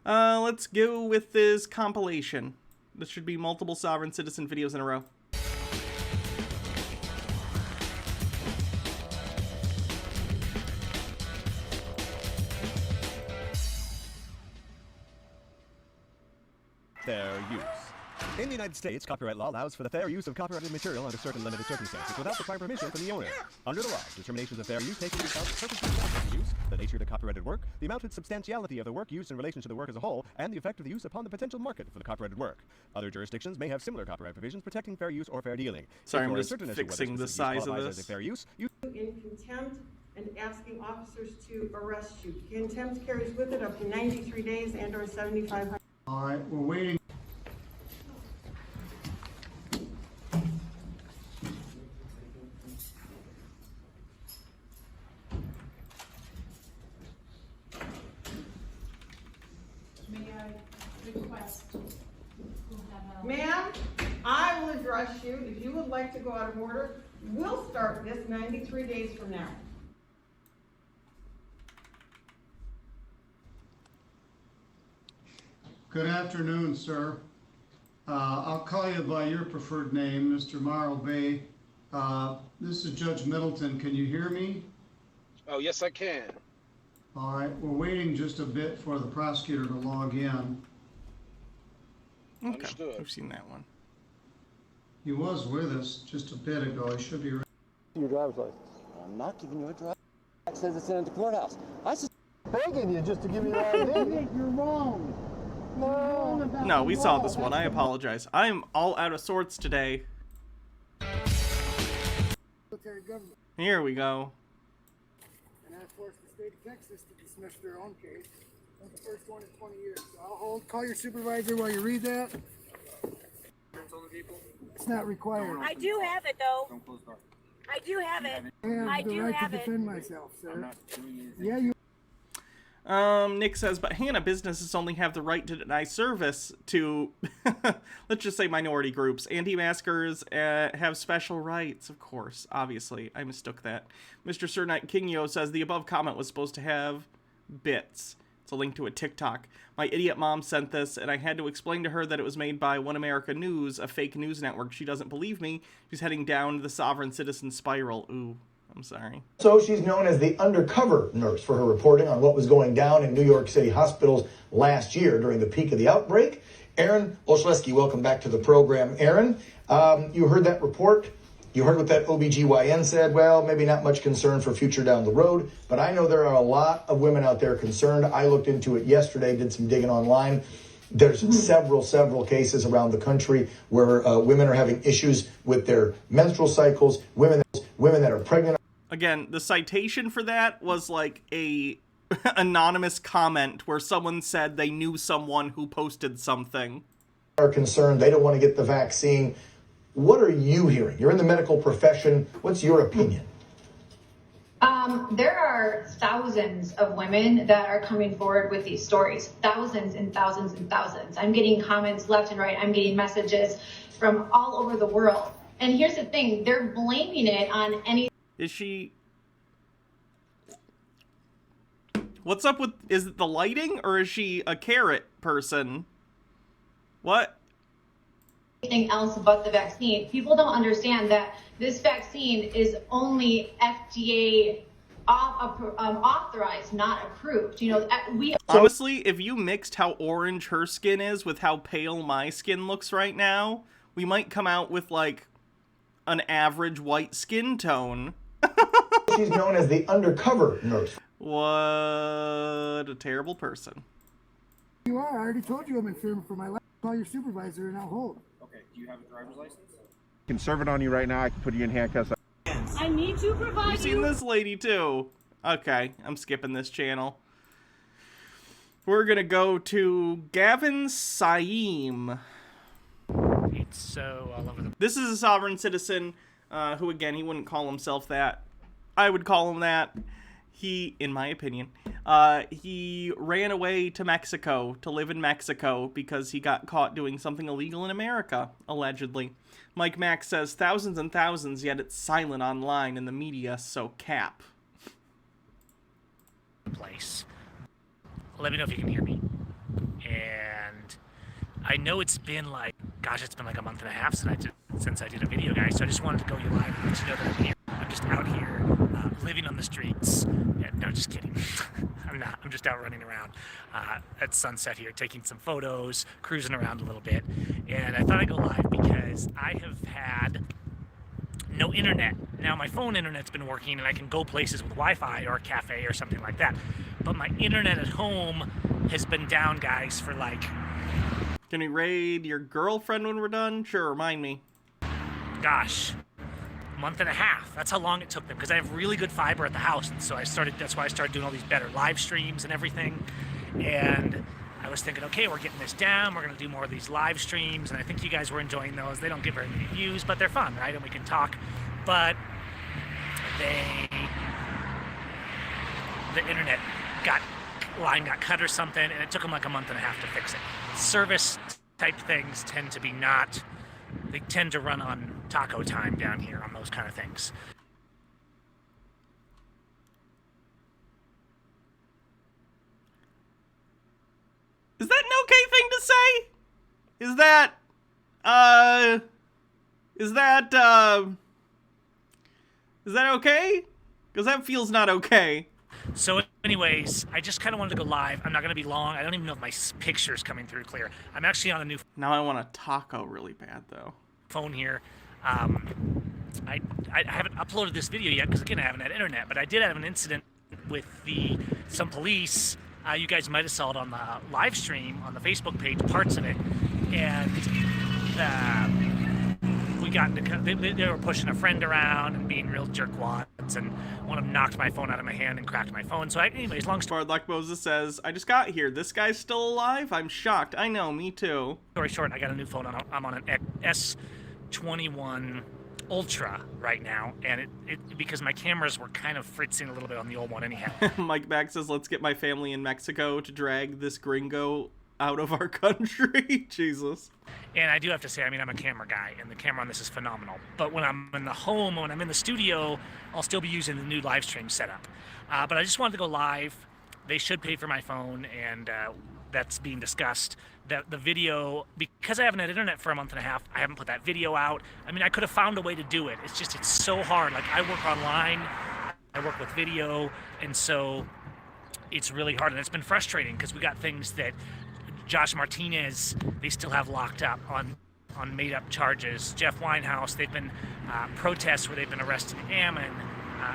Speaker 6: Let's go with this compilation. This should be multiple sovereign citizen videos in a row.
Speaker 7: Fair use. In the United States, copyright law allows for the fair use of copyrighted material under certain limited circumstances without requiring permission from the owner. Under the law, determinations of fair use take into account the purpose of the use, the nature of the copyrighted work, the amount and substantiality of the work used in relation to the work as a whole, and the effect of the use upon the potential market for the copyrighted work. Other jurisdictions may have similar copyright provisions protecting fair use or fair dealing.
Speaker 1: Sorry, I'm just fixing the size of this.
Speaker 7: Fair use,
Speaker 8: in contempt and asking officers to arrest you. Contempt carries with it up to 93 days and or $7,500.
Speaker 9: All right, we're waiting.
Speaker 8: Ma'am, I will address you. If you would like to go out of order, we'll start this 93 days from now.
Speaker 9: Good afternoon, sir. I'll call you by your preferred name, Mr. Marl Bay. This is Judge Middleton. Can you hear me?
Speaker 10: Oh, yes, I can.
Speaker 9: All right, we're waiting just a bit for the prosecutor to log in.
Speaker 1: Okay,
Speaker 10: Understood.
Speaker 1: I've seen that one.
Speaker 9: He was with us just a bit ago. He should be ready.
Speaker 11: Your driver's license. I'm not giving you a driver's license. It says it's in at the courthouse. I just begging you just to give me the ID. You're wrong.
Speaker 1: No, we saw this one. I apologize. I am all out of sorts today. Here we go.
Speaker 12: And I forced the state of Texas to dismiss their own case. That's the first one in 20 years. So call your supervisor while you read that. It's not required.
Speaker 13: I do have it, though. I do have it.
Speaker 12: I have
Speaker 13: I
Speaker 12: the
Speaker 13: do
Speaker 12: right
Speaker 13: have
Speaker 12: to
Speaker 13: it.
Speaker 12: defend myself, sir. Yeah, you.
Speaker 1: Nick says, but Hannah, businesses only have the right to deny service to, let's just say, minority groups. Anti-maskers have special rights, of course. Obviously, I mistook that. Mr. Sir Knight Kingyo says the above comment was supposed to have bits. It's a link to a TikTok. My idiot mom sent this, and I had to explain to her that it was made by One America News, a fake news network. She doesn't believe me. She's heading down the sovereign citizen spiral. Ooh. I'm sorry.
Speaker 13: So she's known as the undercover nurse for her reporting on what was going down in New York City hospitals last year during the peak of the outbreak. Erin Olszewski, welcome back to the program. Erin, you heard that report. You heard what that OBGYN said. Well, maybe not much concern for future down the road, but I know there are a lot of women out there concerned. I looked into it yesterday, did some digging online. There's several cases around the country where women are having issues with their menstrual cycles, women that are pregnant.
Speaker 1: Again, the citation for that was like a anonymous comment where someone said they knew someone who posted something.
Speaker 13: Are concerned, they don't want to get the vaccine. What are you hearing? You're in the medical profession. What's your opinion?
Speaker 14: There are thousands of women that are coming forward with these stories. Thousands and thousands and thousands. I'm getting comments left and right. I'm getting messages from all over the world. And here's the thing. They're blaming it on any...
Speaker 1: Is she... What's up with... Is it the lighting, or is she a carrot person? What?
Speaker 14: Anything else but the vaccine. People don't understand that this vaccine is only FDA authorized, not approved. You know, we...
Speaker 1: Honestly, if you mixed how orange her skin is with how pale my skin looks right now, we might come out with, like, an average white skin tone.
Speaker 13: She's known as the undercover nurse.
Speaker 1: What a terrible person.
Speaker 12: You are. I already told you I'm in firm for my life. Call your supervisor and I'll hold.
Speaker 15: Okay. Do you have a driver's license?
Speaker 7: I can serve it on you right now. I can put you in handcuffs.
Speaker 16: I need to provide
Speaker 1: You've seen this lady too. Okay, I'm skipping this channel. We're gonna go to Gavin Saeem.
Speaker 15: It's so all over the...
Speaker 1: This is a sovereign citizen who, again, he wouldn't call himself that. I would call him that. He, in my opinion, he ran away to Mexico to live in Mexico because he got caught doing something illegal in America, allegedly. Mike Mack says thousands and thousands, yet it's silent online in the media, so cap.
Speaker 15: Place. Let me know if you can hear me. And I know it's been like, gosh, it's been like a month and a half since I did a video, guys. So I just wanted to go live and let you know that I'm here. I'm just out here living on the streets. Yeah, no, just kidding. I'm not. I'm just out running around at sunset here, taking some photos, cruising around a little bit. And I thought I'd go live because I have had no internet. Now my phone internet's been working and I can go places with Wi-Fi or a cafe or something like that. But my internet at home has been down, guys, for like...
Speaker 1: Can we raid your girlfriend when we're done? Sure, remind me.
Speaker 15: Gosh, month and a half. That's how long it took them because I have really good fiber at the house. And so that's why I started doing all these better live streams and everything. And I was thinking, okay, we're getting this down. We're going to do more of these live streams. And I think you guys were enjoying those. They don't get very many views, but they're fun, right? And we can talk. But the internet line got cut or something, and it took them like a month and a half to fix it. Service type things tend to be they tend to run on taco time down here on those kind of things.
Speaker 1: Is that an okay thing to say? Is that okay? Because that feels not okay.
Speaker 15: So anyways, I just kind of wanted to go live. I'm not going to be long. I don't even know if my picture's coming through clear. I'm actually on a new...
Speaker 1: Now I want a taco really bad, though.
Speaker 15: ...phone here. I haven't uploaded this video yet because, again, I haven't had internet. But I did have an incident with some police. You guys might have saw it on the live stream on the Facebook page, parts of it. And we got into... They were pushing a friend around and being real jerkwads. And one of them knocked my phone out of my hand and cracked my phone. So anyways, long story...
Speaker 1: Like Moses says, I just got here. This guy's still alive? I'm shocked. I know, me too.
Speaker 15: Story short, I got a new phone. I'm on an S21 Ultra right now, and it because my cameras were kind of fritzing a little bit on the old one anyhow.
Speaker 1: Mike Back says, let's get my family in Mexico to drag this gringo out of our country. Jesus.
Speaker 15: And I do have to say, I mean, I'm a camera guy, and the camera on this is phenomenal. But when I'm in the home, when I'm in the studio, I'll still be using the new live stream setup. But I just wanted to go live. They should pay for my phone, and that's being discussed. The video, because I haven't had internet for a month and a half, I haven't put that video out. I mean, I could have found a way to do it. It's just, it's so hard. Like, I work online, I work with video, and so it's really hard. And it's been frustrating because we got things that Josh Martinez, they still have locked up on made-up charges. Jeff Winehouse, they've been protests where they've been arresting Ammon.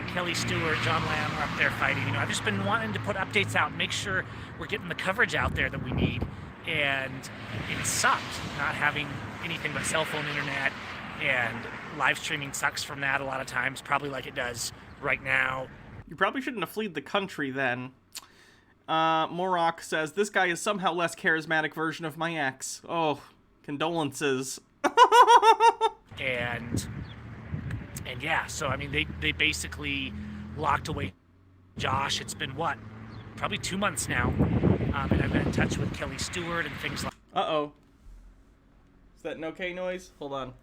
Speaker 15: Kelly Stewart, John Lamb are up there fighting. You know, I've just been wanting to put updates out, make sure we're getting the coverage out there that we need. And it sucked not having anything but cell phone internet, and live streaming sucks from that a lot of times, probably like it does right now.
Speaker 1: You probably shouldn't have fled the country then. Morok says, this guy is somehow less charismatic version of my ex. Oh, condolences.
Speaker 15: And yeah, so I mean, they basically locked away Josh. It's been what? Probably 2 months now. And I've been in touch with Kelly Stewart and things like that.
Speaker 1: Uh-oh. Is that an okay noise? Hold on.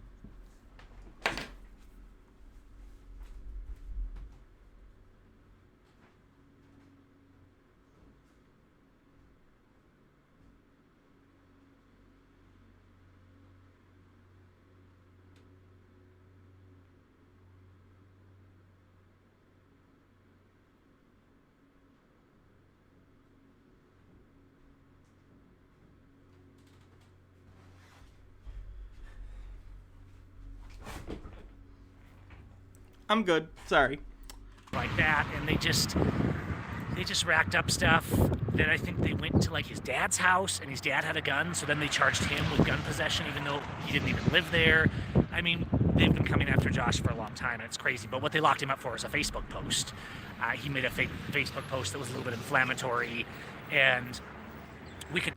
Speaker 1: I'm good. Sorry.
Speaker 15: Like that, and they just racked up stuff. Then I think they went to like his dad's house, and his dad had a gun, so then they charged him with gun possession, even though he didn't even live there. I mean, they've been coming after Josh for a long time, and it's crazy. But what they locked him up for is a Facebook post. He made a fake Facebook post that was a little bit inflammatory, and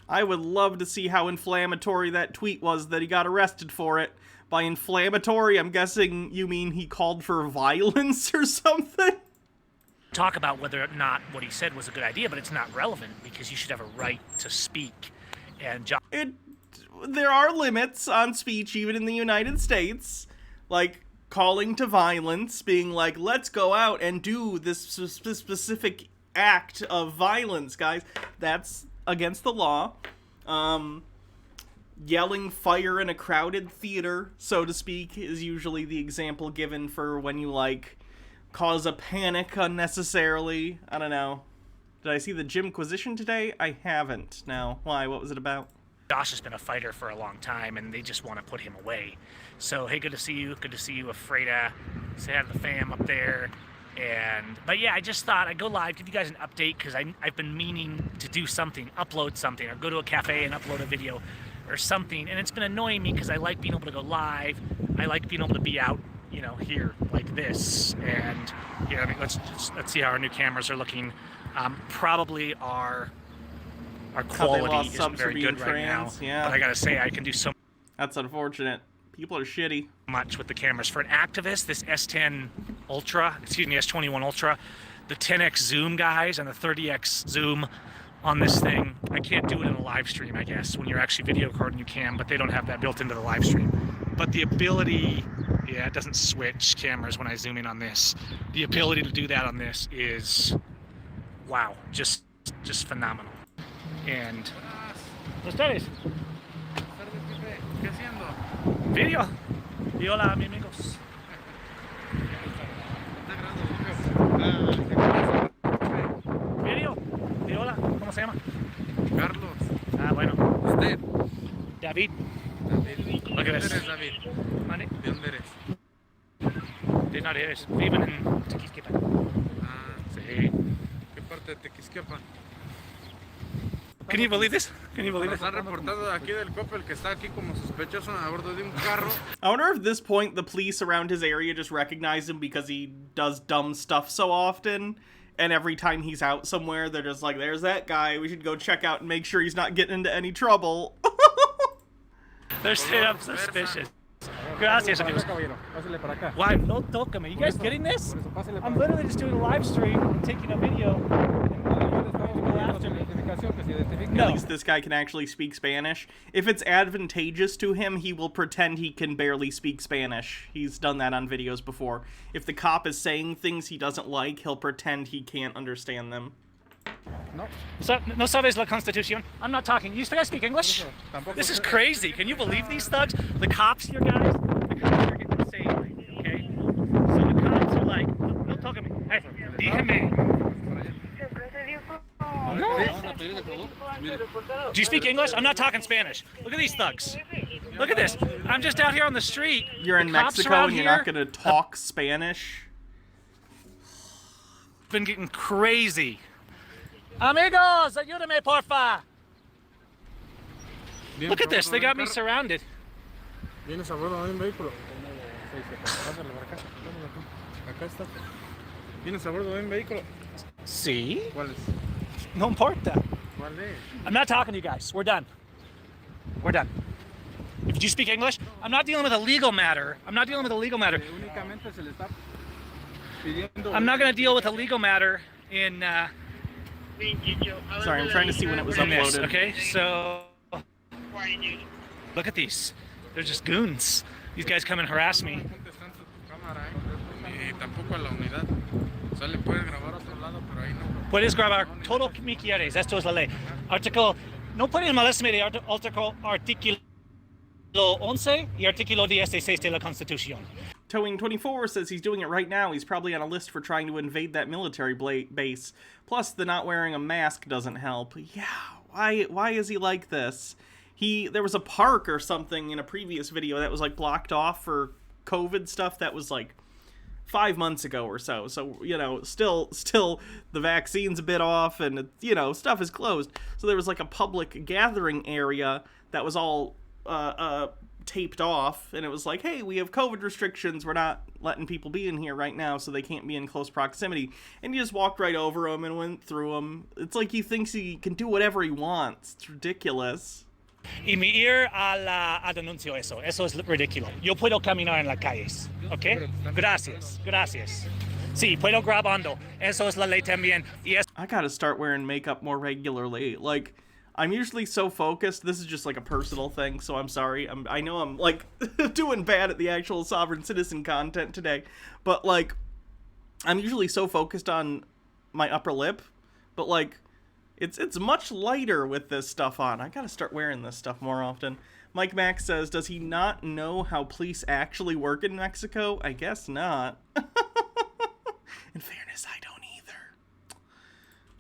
Speaker 1: I would love to see how inflammatory that tweet was that he got arrested for it. By inflammatory, I'm guessing you mean he called for violence or something?
Speaker 15: Talk about whether or not what he said was a good idea, but it's not relevant because you should have a right to speak. And
Speaker 1: there are limits on speech, even in the United States. Like, calling to violence, being like, let's go out and do this specific act of violence, guys. That's against the law. Yelling fire in a crowded theater, so to speak, is usually the example given for when you, like, cause a panic unnecessarily. I don't know. Did I see the Gymquisition today? I haven't. No. Why? What was it about?
Speaker 15: Josh has been a fighter for a long time, and they just want to put him away. So, hey, good to see you. Good to see you, Afreda. Say hi to the fam up there. But yeah, I just thought I'd go live, give you guys an update, because I've been meaning to do something, upload something, or go to a cafe and upload a video or something. And it's been annoying me because I like being able to go live. I like being able to be out, you know, here like this. And, you know, I mean, let's see how our new cameras are looking. Probably our quality isn't very good right now.
Speaker 1: Yeah.
Speaker 15: But I gotta say, I can do so
Speaker 1: That's unfortunate. People are shitty.
Speaker 15: Much with the cameras. For an activist, this S10 Ultra, excuse me, S21 Ultra, the 10x zoom, guys, and the 30x zoom on this thing, I can't do it in a live stream, I guess. When you're actually video recording, you can, but they don't have that built into the live stream. But the ability, yeah, it doesn't switch cameras when I zoom in on this. The ability to do that on this is, wow, just phenomenal. And, buenas tardes.
Speaker 17: ¿Qué haciendo?
Speaker 15: Video. Y hola, mis amigos. Video. Y hola, ¿cómo se llama?
Speaker 17: Carlos.
Speaker 15: Ah, bueno.
Speaker 17: ¿Usted?
Speaker 15: David.
Speaker 17: David.
Speaker 15: ¿Lo que
Speaker 17: ¿De
Speaker 15: ves?
Speaker 17: dónde eres, David?
Speaker 15: ¿Vale?
Speaker 17: ¿De dónde eres?
Speaker 15: ¿De dónde eres? Viven en Tequisquiapan.
Speaker 17: Ah,
Speaker 15: sí.
Speaker 17: ¿Qué parte de Tequisquiapan?
Speaker 15: Can you believe this? Can you believe
Speaker 17: Nos
Speaker 15: this?
Speaker 17: han reportado aquí del Coppel que está aquí como sospechoso a bordo de un carro.
Speaker 1: I wonder if at this point the police around his area just recognize him because he does dumb stuff so often, and every time he's out somewhere, they're just like, there's that guy, we should go check out and make sure he's not getting into any trouble.
Speaker 15: They're straight up suspicious. Gracias, amigos. Why? No tócame. You guys getting this? I'm literally just doing a live stream and taking a video.
Speaker 1: At least this guy can actually speak Spanish. If it's advantageous to him, he will pretend he can barely speak Spanish. He's done that on videos before. If the cop is saying things he doesn't like, he'll pretend he can't understand them.
Speaker 15: No. No sabes la Constitución? I'm not talking. You guys speak English? This is crazy. Can you believe these thugs? The cops here, guys? The cops are getting insane, okay? So the cops are like, no talk to me. Hey, dígame. Do you speak English? I'm not talking Spanish. Look at these thugs. Look at this. I'm just out here on the street.
Speaker 1: You're in Mexico and you're not going to talk Spanish?
Speaker 15: Been getting crazy. Amigos, ayúdame, porfa. Look at this. They got me surrounded.
Speaker 17: ¿Vienes a bordo de un vehículo? Acá está. ¿Vienes a bordo de un vehículo?
Speaker 15: Sí.
Speaker 17: ¿Cuál es?
Speaker 15: No importa.
Speaker 17: ¿Cuál es?
Speaker 15: I'm not talking to you guys. We're done. We're done. If you speak English, I'm not dealing with a legal matter. I'm not dealing with a legal matter.
Speaker 17: Únicamente se le está pidiendo.
Speaker 15: I'm not going to deal with a legal matter in.
Speaker 1: Sorry, I'm trying to see when it was uploaded.
Speaker 15: Okay, so look at these. They're just goons. These guys come and harass me. Puedes grabar todo que quieres. Esto es la ley. Artículo. No pueden molestarme de artículo 11 y artículo 16 de la Constitución.
Speaker 1: Towing24 says he's doing it right now. He's probably on a list for trying to invade that military base. Plus, the not wearing a mask doesn't help. Yeah, why is he like this? There was a park or something in a previous video that was like blocked off for COVID stuff that was like 5 months ago or so. So, you know, still the vaccine's a bit off and, you know, stuff is closed. So there was like a public gathering area that was all taped off, and it was like, hey, we have COVID restrictions, we're not letting people be in here right now, so they can't be in close proximity. And he just walked right over them and went through them. It's like he thinks he can do whatever he wants. It's ridiculous.
Speaker 15: Y me ir a denuncio eso. Eso es ridículo. Yo puedo caminar en las calles, ¿ok? Gracias, gracias. Sí, puedo grabando. Eso es la ley también.
Speaker 1: I gotta start wearing makeup more regularly. Like, I'm usually so focused. This is just like a personal thing, so I'm sorry. I know I'm like doing bad at the actual Sovereign Citizen content today, but like I'm usually so focused on my upper lip, but like it's much lighter with this stuff on. I gotta start wearing this stuff more often. Mike Max says, does he not know how police actually work in Mexico? I guess not. In fairness, I don't.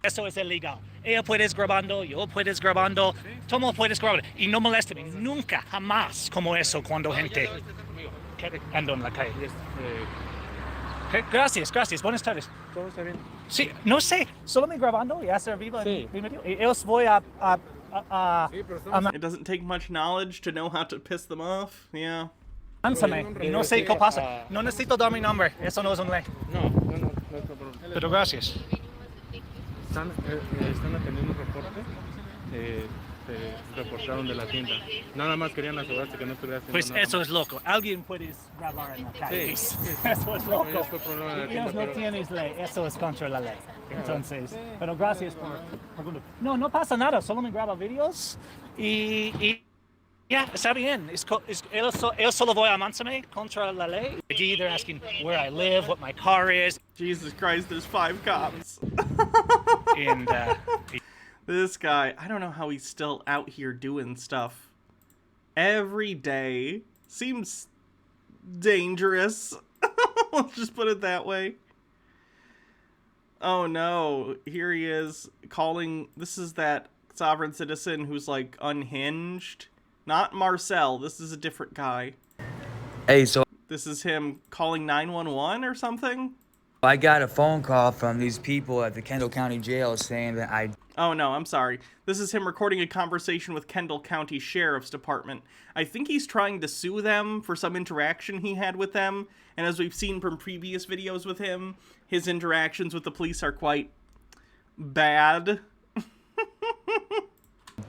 Speaker 15: Eso es ilegal. Ella puedes grabando, yo puedes grabando, todo puedes grabando. Y no molésteme, nunca, jamás como eso cuando gente ando en la calle. Gracias, gracias, buenas tardes.
Speaker 17: Todo está bien.
Speaker 15: Sí, no sé, solo me grabando y hacer vivo. Sí. Ellos voy a
Speaker 1: It doesn't take much knowledge to know how to piss them off, yeah.
Speaker 15: Ánsame, y no sé qué pasa. No necesito dar mi nombre, eso no es un ley.
Speaker 17: No es problema.
Speaker 15: Pero gracias.
Speaker 17: Están atendiendo un reporte, te reportaron de la tienda. Nada más querían asegurarse que no estuvieras haciendo
Speaker 15: pues
Speaker 17: nada.
Speaker 15: eso es loco. Alguien puede grabar en la calle.
Speaker 17: Sí.
Speaker 15: Eso es loco.
Speaker 17: Es tu problema de la
Speaker 15: Ellos
Speaker 17: tienda,
Speaker 15: no tienes ley. Eso es contra la ley. Entonces, pero gracias por... No pasa nada. Solo me graba videos y ya, está bien. Ellos solo voy a mantenerme contra la ley. They're asking where I live, what my car is.
Speaker 1: Jesus Christ, there's 5 cops.
Speaker 15: And
Speaker 1: this guy, I don't know how he's still out here doing stuff every day. Seems dangerous. Let's just put it that way. Oh no, here he is calling. This is that Sovereign Citizen who's like unhinged. Not Marcel, this is a different guy.
Speaker 18: Hey, so
Speaker 1: this is him calling 911 or something?
Speaker 18: I got a phone call from these people at the Kendall County Jail saying that
Speaker 1: Oh no, I'm sorry. This is him recording a conversation with Kendall County Sheriff's Department. I think he's trying to sue them for some interaction he had with them, and as we've seen from previous videos with him, his interactions with the police are quite bad.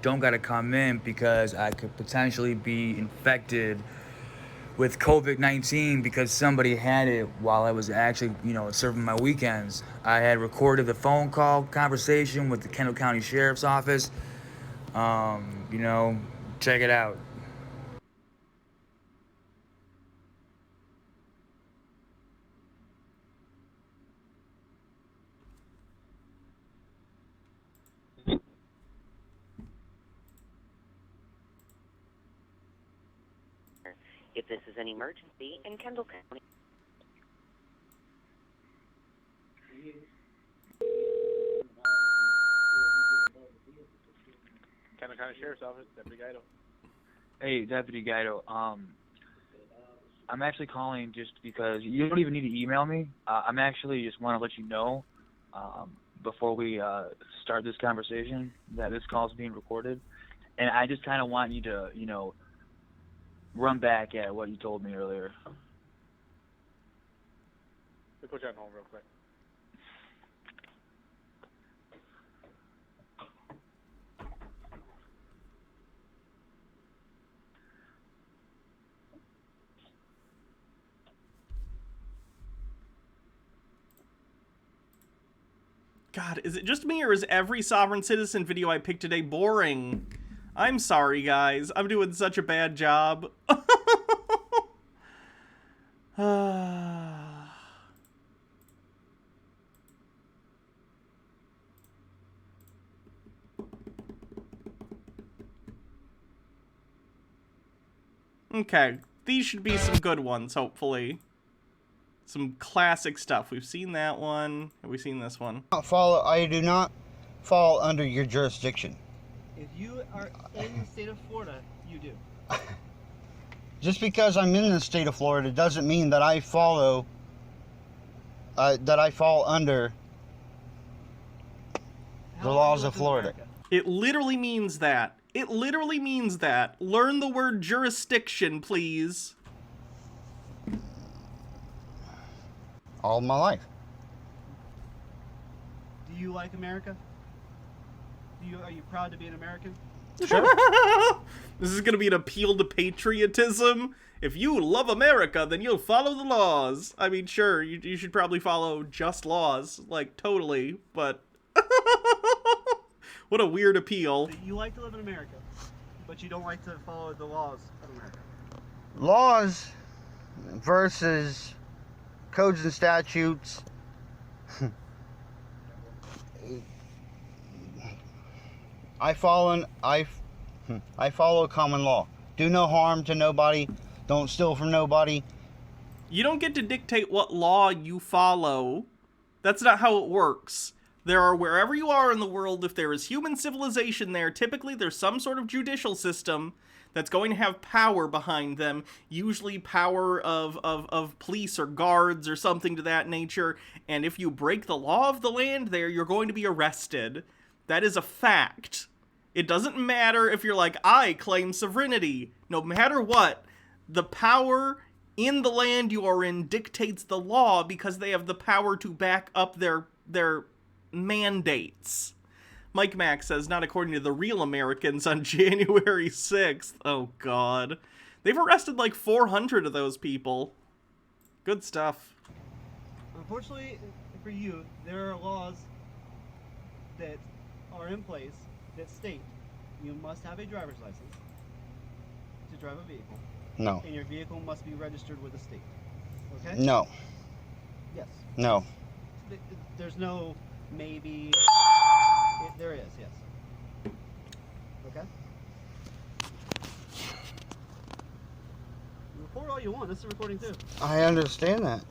Speaker 18: don't gotta come in because I could potentially be infected with COVID-19 because somebody had it while I was actually, serving my weekends. I had recorded the phone call conversation with the Kendall County Sheriff's Office. Check it out.
Speaker 19: If this is an emergency in Kendall County.
Speaker 17: Kendall County Sheriff's Office, Deputy Guido.
Speaker 20: Hey, Deputy Guido. I'm actually calling just because you don't even need to email me. I'm actually just want to let you know before we start this conversation that this call is being recorded, and I just kind of want you to, run back at what you told me earlier.
Speaker 17: We'll put you on hold real quick.
Speaker 1: God, is it just me, or is every Sovereign Citizen video I picked today boring? I'm sorry, guys. I'm doing such a bad job. Okay, these should be some good ones, hopefully. Some classic stuff. We've seen that one. Have we seen this one?
Speaker 21: I do not fall under your jurisdiction.
Speaker 2: If you are in the state of Florida, you do.
Speaker 21: Just because I'm in the state of Florida doesn't mean that I fall under the laws of Florida.
Speaker 1: It literally means that. It literally means that. Learn the word jurisdiction, please.
Speaker 21: All my life.
Speaker 2: Do you like America? Are you proud to be an American?
Speaker 21: Sure.
Speaker 1: This is going to be an appeal to patriotism. If you love America, then you'll follow the laws. I mean, sure, you should probably follow just laws, like, totally, but... What a weird appeal.
Speaker 2: You like to live in America, but you don't like to follow the laws of America.
Speaker 21: Laws versus codes and statutes. I follow common law. Do no harm to nobody. Don't steal from nobody.
Speaker 1: You don't get to dictate what law you follow. That's not how it works. There are, wherever you are in the world, if there is human civilization there, typically there's some sort of judicial system that's going to have power behind them, usually power of police or guards or something to that nature, and if you break the law of the land there, you're going to be arrested. That is a fact. It doesn't matter if you're like, I claim sovereignty. No matter what, the power in the land you are in dictates the law because they have the power to back up their mandates. Mike Mack says, not according to the real Americans on January 6th. Oh, God. They've arrested like 400 of those people. Good stuff.
Speaker 2: Unfortunately for you, there are laws that are in place that state you must have a driver's license to drive a vehicle.
Speaker 21: No.
Speaker 2: And your vehicle must be registered with the state. Okay?
Speaker 21: No.
Speaker 2: Yes.
Speaker 21: No.
Speaker 2: There's no maybe. There is, yes. Okay? Record all you want. This is recording too.
Speaker 21: I understand that.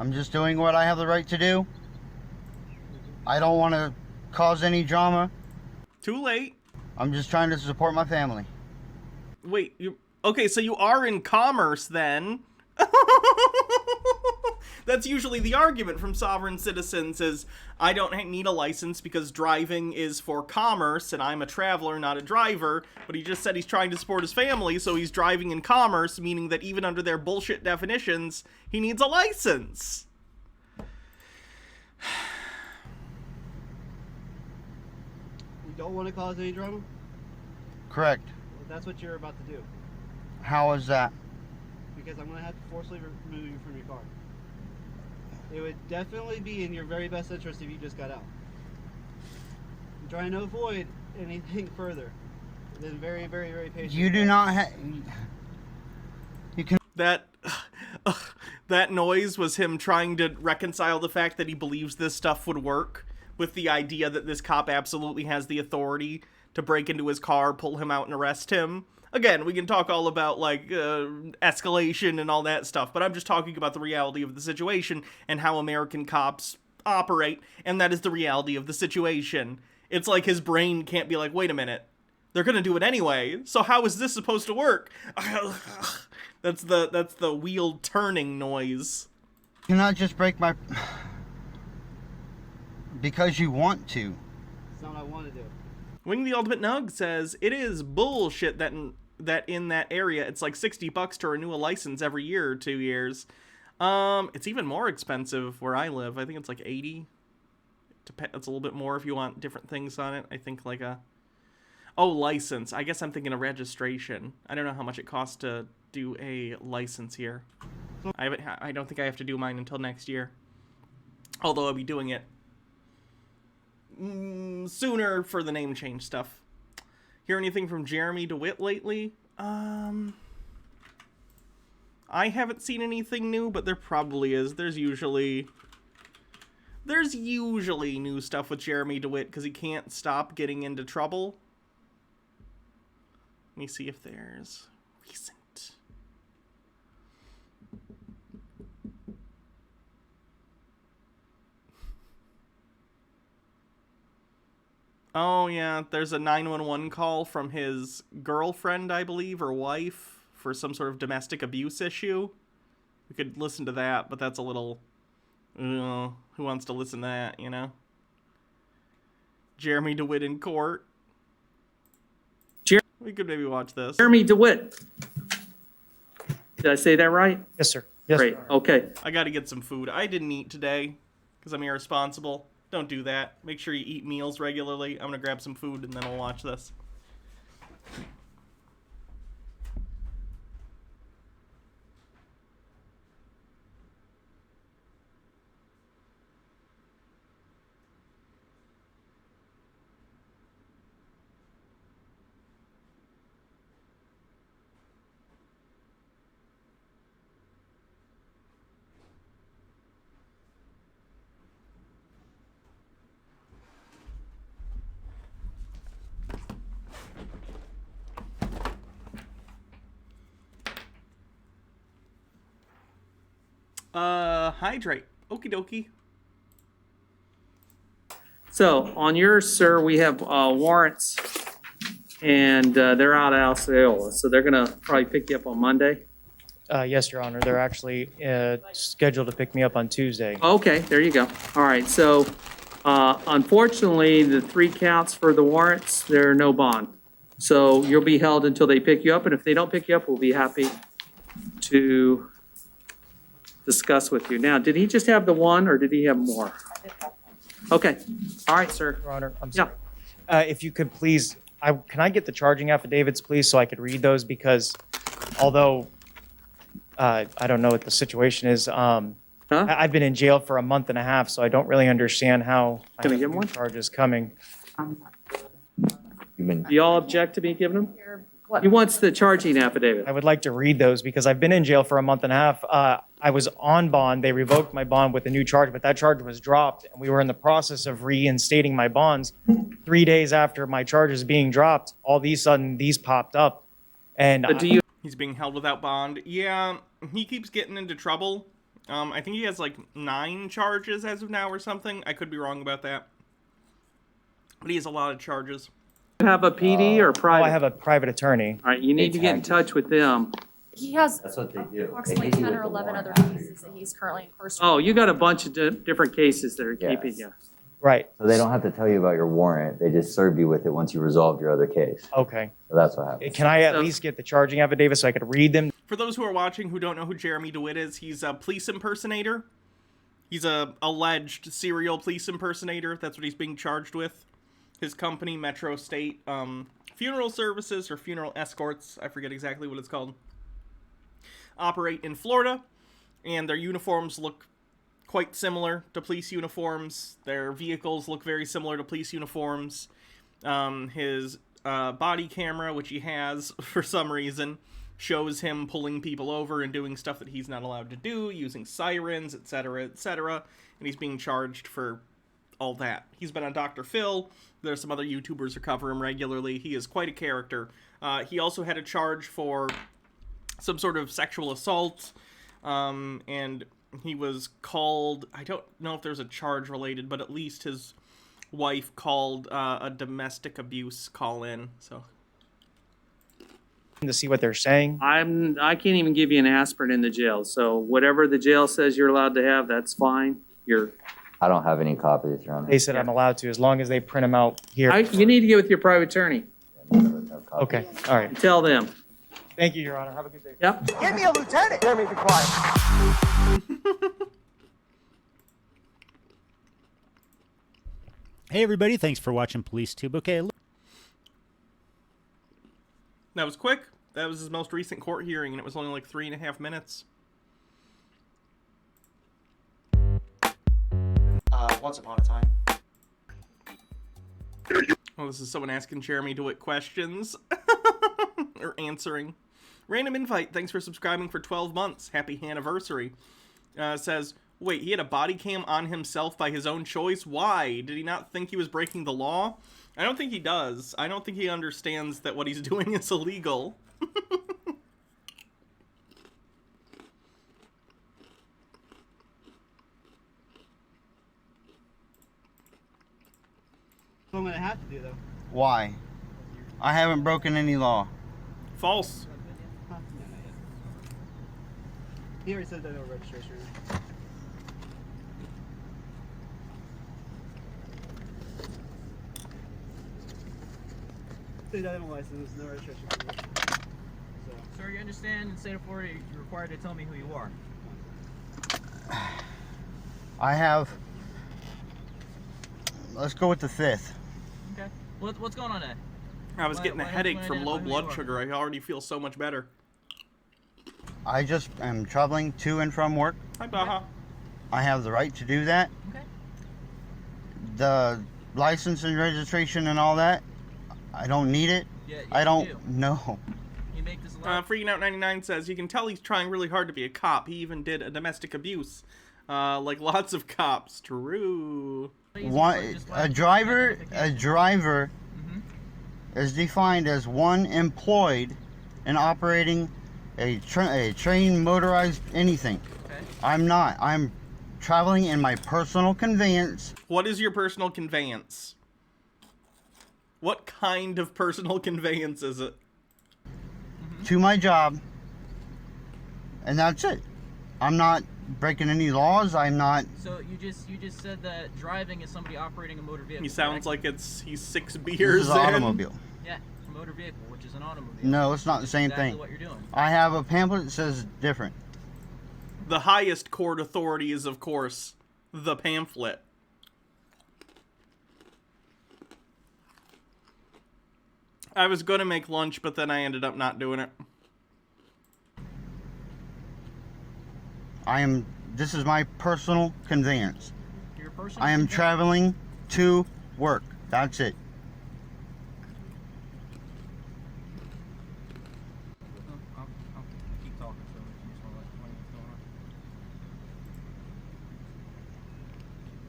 Speaker 21: I'm just doing what I have the right to do. I don't want to cause any drama.
Speaker 1: Too late.
Speaker 21: I'm just trying to support my family.
Speaker 1: Wait, okay, so you are in commerce then. That's usually the argument from sovereign citizens is, I don't need a license because driving is for commerce and I'm a traveler, not a driver. But he just said he's trying to support his family, so he's driving in commerce, meaning that even under their bullshit definitions, he needs a license.
Speaker 2: You don't want to cause any drama?
Speaker 21: Correct.
Speaker 2: Well, that's what you're about to do.
Speaker 21: How is that?
Speaker 2: Because I'm going to have to forcibly remove you from your car. It would definitely be in your very best interest if you just got out. I'm trying to avoid anything further. Then very, very, very patient.
Speaker 21: You do not have... You can...
Speaker 1: That noise was him trying to reconcile the fact that he believes this stuff would work with the idea that this cop absolutely has the authority to break into his car, pull him out, and arrest him. Again, we can talk all about, like, escalation and all that stuff, but I'm just talking about the reality of the situation and how American cops operate, and that is the reality of the situation. It's like his brain can't be like, wait a minute, they're gonna do it anyway, so how is this supposed to work? That's the wheel turning noise.
Speaker 21: You cannot just break my... Because you want to.
Speaker 2: That's not what I want to do.
Speaker 1: Wing the Ultimate Nug says, it is bullshit that in that area it's like $60 to renew a license every year or 2 years. It's even more expensive where I live. I think it's like 80. It's a little bit more if you want different things on it. I think like a... Oh, license. I guess I'm thinking a registration. I don't know how much it costs to do a license here. I don't think I have to do mine until next year. Although I'll be doing it sooner for the name change stuff. Hear anything from Jeremy DeWitt lately? I haven't seen anything new, but there probably is. There's usually new stuff with Jeremy DeWitt because he can't stop getting into trouble. Let me see if there's recent. Oh, yeah, there's a 911 call from his girlfriend, I believe, or wife, for some sort of domestic abuse issue. We could listen to that, but that's a little... who wants to listen to that, you know? Jeremy DeWitt in court. We could maybe watch this.
Speaker 4: Jeremy DeWitt. Did I say that right?
Speaker 22: Yes, sir. Yes,
Speaker 4: Great.
Speaker 22: sir.
Speaker 4: Okay.
Speaker 1: I gotta get some food. I didn't eat today because I'm irresponsible. Don't do that. Make sure you eat meals regularly. I'm gonna grab some food and then we'll watch this. Hydrate. Okie dokie.
Speaker 4: So on yours, sir, we have warrants, and they're out of Osceola, so they're gonna probably pick you up on Monday.
Speaker 22: Yes, Your Honor. They're actually scheduled to pick me up on Tuesday.
Speaker 4: Okay, there you go. All right, so unfortunately, the 3 counts for the warrants, there are no bond. So you'll be held until they pick you up, and if they don't pick you up, we'll be happy to discuss with you. Now, did he just have the one, or did he have more? Okay. All right, sir.
Speaker 22: Your Honor, I'm sorry. If you could please, can I get the charging affidavits, please, so I could read those? Because although I don't know what the situation is, I've been in jail for a month and a half, so I don't really understand how I have new charges coming.
Speaker 4: Do y'all object to me giving them? He wants the charging affidavit.
Speaker 22: I would like to read those because I've been in jail for a month and a half. I was on bond. They revoked my bond with a new charge, but that charge was dropped, and we were in the process of reinstating my bonds. 3 days after my charges being dropped, all of a sudden these popped up. And
Speaker 1: He's being held without bond. Yeah, he keeps getting into trouble. I think he has like 9 charges as of now or something. I could be wrong about that. But he has a lot of charges.
Speaker 4: You have a PD or private?
Speaker 22: I have a private attorney.
Speaker 4: All right, you need to get in touch with them
Speaker 3: He has
Speaker 5: That's what they do.
Speaker 3: approximately
Speaker 5: They hit you
Speaker 3: 10
Speaker 5: with
Speaker 3: or
Speaker 5: the
Speaker 3: 11
Speaker 5: warrant
Speaker 3: other
Speaker 5: after you
Speaker 3: cases that he's currently incarcerated.
Speaker 4: Oh, you got a bunch of different cases that are keeping you.
Speaker 22: Right.
Speaker 5: So they don't have to tell you about your warrant. They just served you with it once you resolved your other case.
Speaker 22: Okay.
Speaker 5: So that's what happened.
Speaker 22: Can I at least get the charging affidavit so I could read them?
Speaker 1: For those who are watching who don't know who Jeremy DeWitt is, he's a police impersonator. He's a alleged serial police impersonator. That's what he's being charged with. His company, Metro State Funeral Services or Funeral Escorts, I forget exactly what it's called, operate in Florida, and their uniforms look quite similar to police uniforms. Their vehicles look very similar to police uniforms. His body camera, which he has for some reason, shows him pulling people over and doing stuff that he's not allowed to do, using sirens, etc., etc., and he's being charged for all that. He's been on Dr. Phil. There's some other YouTubers who cover him regularly. He is quite a character. He also had a charge for some sort of sexual assault, and he was called, I don't know if there's a charge related, but at least his wife called a domestic abuse call in, so.
Speaker 22: To see what they're saying.
Speaker 4: I can't even give you an aspirin in the jail. So whatever the jail says you're allowed to have, that's fine.
Speaker 5: I don't have any copies, Your Honor.
Speaker 22: They said I'm allowed to as long as they print them out here.
Speaker 4: You need to get with your private attorney.
Speaker 22: Okay. All right.
Speaker 4: Tell them.
Speaker 22: Thank you, Your Honor. Have a good day.
Speaker 4: Yep.
Speaker 21: Give me a lieutenant. Jeremy, be quiet.
Speaker 23: Hey everybody, thanks for watching Police Tube. Okay,
Speaker 1: That was quick. That was his most recent court hearing, and it was only like 3.5 minutes.
Speaker 22: Once upon a time.
Speaker 1: Well, this is someone asking Jeremy DeWitt questions. Or answering. Random invite. Thanks for subscribing for 12 months. Happy anniversary. Says, wait, he had a body cam on himself by his own choice? Why? Did he not think he was breaking the law? I don't think he does. I don't think he understands that what he's doing is illegal.
Speaker 2: What I'm gonna have to do though.
Speaker 21: Why? I haven't broken any law.
Speaker 1: False.
Speaker 2: Huh? No, not yet. He already said that no registration. State item license, no registration. So.
Speaker 24: Sir, you understand in the state of Florida you're required to tell me who you are.
Speaker 21: I have. Let's go with the 5th.
Speaker 24: Okay. What's going on there?
Speaker 1: I was getting a headache from low blood sugar. I already feel so much better.
Speaker 21: I just am traveling to and from work.
Speaker 1: Hi, Baja.
Speaker 21: I have the right to do that.
Speaker 24: Okay.
Speaker 21: The license and registration and all that, I don't need it.
Speaker 24: Yeah,
Speaker 21: I don't know.
Speaker 24: You make this
Speaker 1: Freaking Out 99 says, you can tell he's trying really hard to be a cop. He even did a domestic abuse. Like lots of cops. True.
Speaker 21: A driver is defined as one employed in operating a train, motorized, anything.
Speaker 24: Okay.
Speaker 21: I'm not. I'm traveling in my personal conveyance.
Speaker 1: What is your personal conveyance? What kind of personal conveyance is it?
Speaker 21: To my job, and that's it. I'm not breaking any laws. I'm not.
Speaker 24: So you just said that driving is somebody operating a motor vehicle.
Speaker 1: He sounds
Speaker 24: correct?
Speaker 1: like he's 6 beers
Speaker 21: This is an
Speaker 1: in.
Speaker 21: automobile.
Speaker 24: Yeah, a motor vehicle, which is an automobile.
Speaker 21: No, it's not the same
Speaker 24: exactly
Speaker 21: thing.
Speaker 24: What you're doing.
Speaker 21: I have a pamphlet that says different.
Speaker 1: The highest court authority is, of course, the pamphlet. I was going to make lunch, but then I ended up not doing it.
Speaker 21: This is my personal conveyance.
Speaker 24: Your personal
Speaker 21: I am
Speaker 24: conveyance?
Speaker 21: traveling to work. That's it.
Speaker 24: I'll keep talking. So you just wanna let me know what's going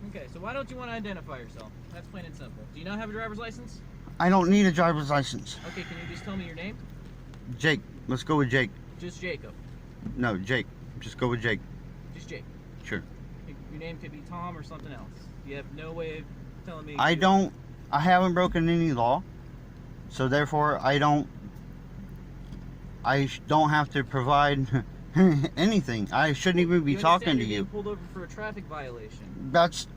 Speaker 24: on. Okay, so why don't you want to identify yourself? That's plain and simple. Do you not have a driver's license?
Speaker 21: I don't need a driver's license.
Speaker 24: Okay, can you just tell me your name?
Speaker 21: Jake. Let's go with Jake.
Speaker 24: Just Jacob.
Speaker 21: No, Jake. Just go with Jake.
Speaker 24: Just Jake.
Speaker 21: Sure.
Speaker 24: Your name could be Tom or something else. You have no way of telling me.
Speaker 21: I haven't broken any law, so therefore I don't don't have to provide anything. I shouldn't even be talking to
Speaker 24: You're
Speaker 21: you.
Speaker 24: being pulled over for a traffic violation.
Speaker 21: That's.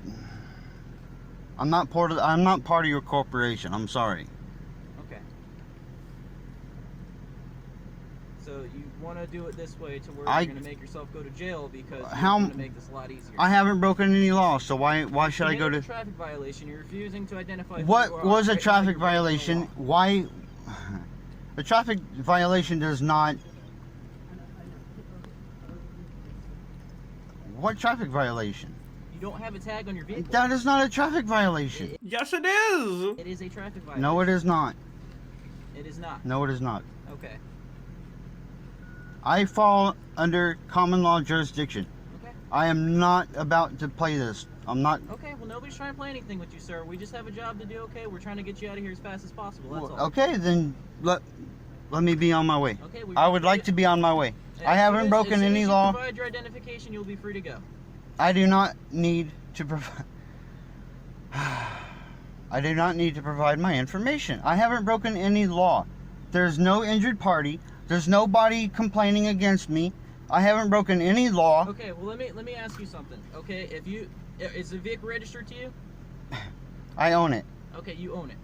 Speaker 21: I'm not part of your corporation. I'm sorry.
Speaker 24: Okay. So you want to do it this way to where you're going to make yourself go to jail because you're going to make this a lot easier.
Speaker 21: I haven't broken any laws, so why should I go to?
Speaker 24: A traffic violation. You're refusing to identify.
Speaker 21: What was a traffic violation? Why? A traffic violation does not. What traffic violation?
Speaker 24: You don't have a tag on your vehicle.
Speaker 21: That is not a traffic violation.
Speaker 1: Yes, it is.
Speaker 24: It is a traffic violation.
Speaker 21: No, it is not.
Speaker 24: It is not.
Speaker 21: No, it is not.
Speaker 24: Okay.
Speaker 21: I fall under common law jurisdiction.
Speaker 24: Okay.
Speaker 21: I am not about to play this. I'm not.
Speaker 24: Okay, well, nobody's trying to play anything with you, sir. We just have a job to do, okay? We're trying to get you out of here as fast as possible, that's all.
Speaker 21: Okay, then let me be on my way.
Speaker 24: Okay,
Speaker 21: I would like to be on my way. I haven't broken any law.
Speaker 24: If you provide your identification, you'll be free to go.
Speaker 21: I do not need to provide. I do not need to provide my information. I haven't broken any law. There's no injured party. There's nobody complaining against me. I haven't broken any law.
Speaker 24: Okay, well let me ask you something. Okay, is the vehicle registered to you?
Speaker 21: I own it.
Speaker 24: Okay, you own it.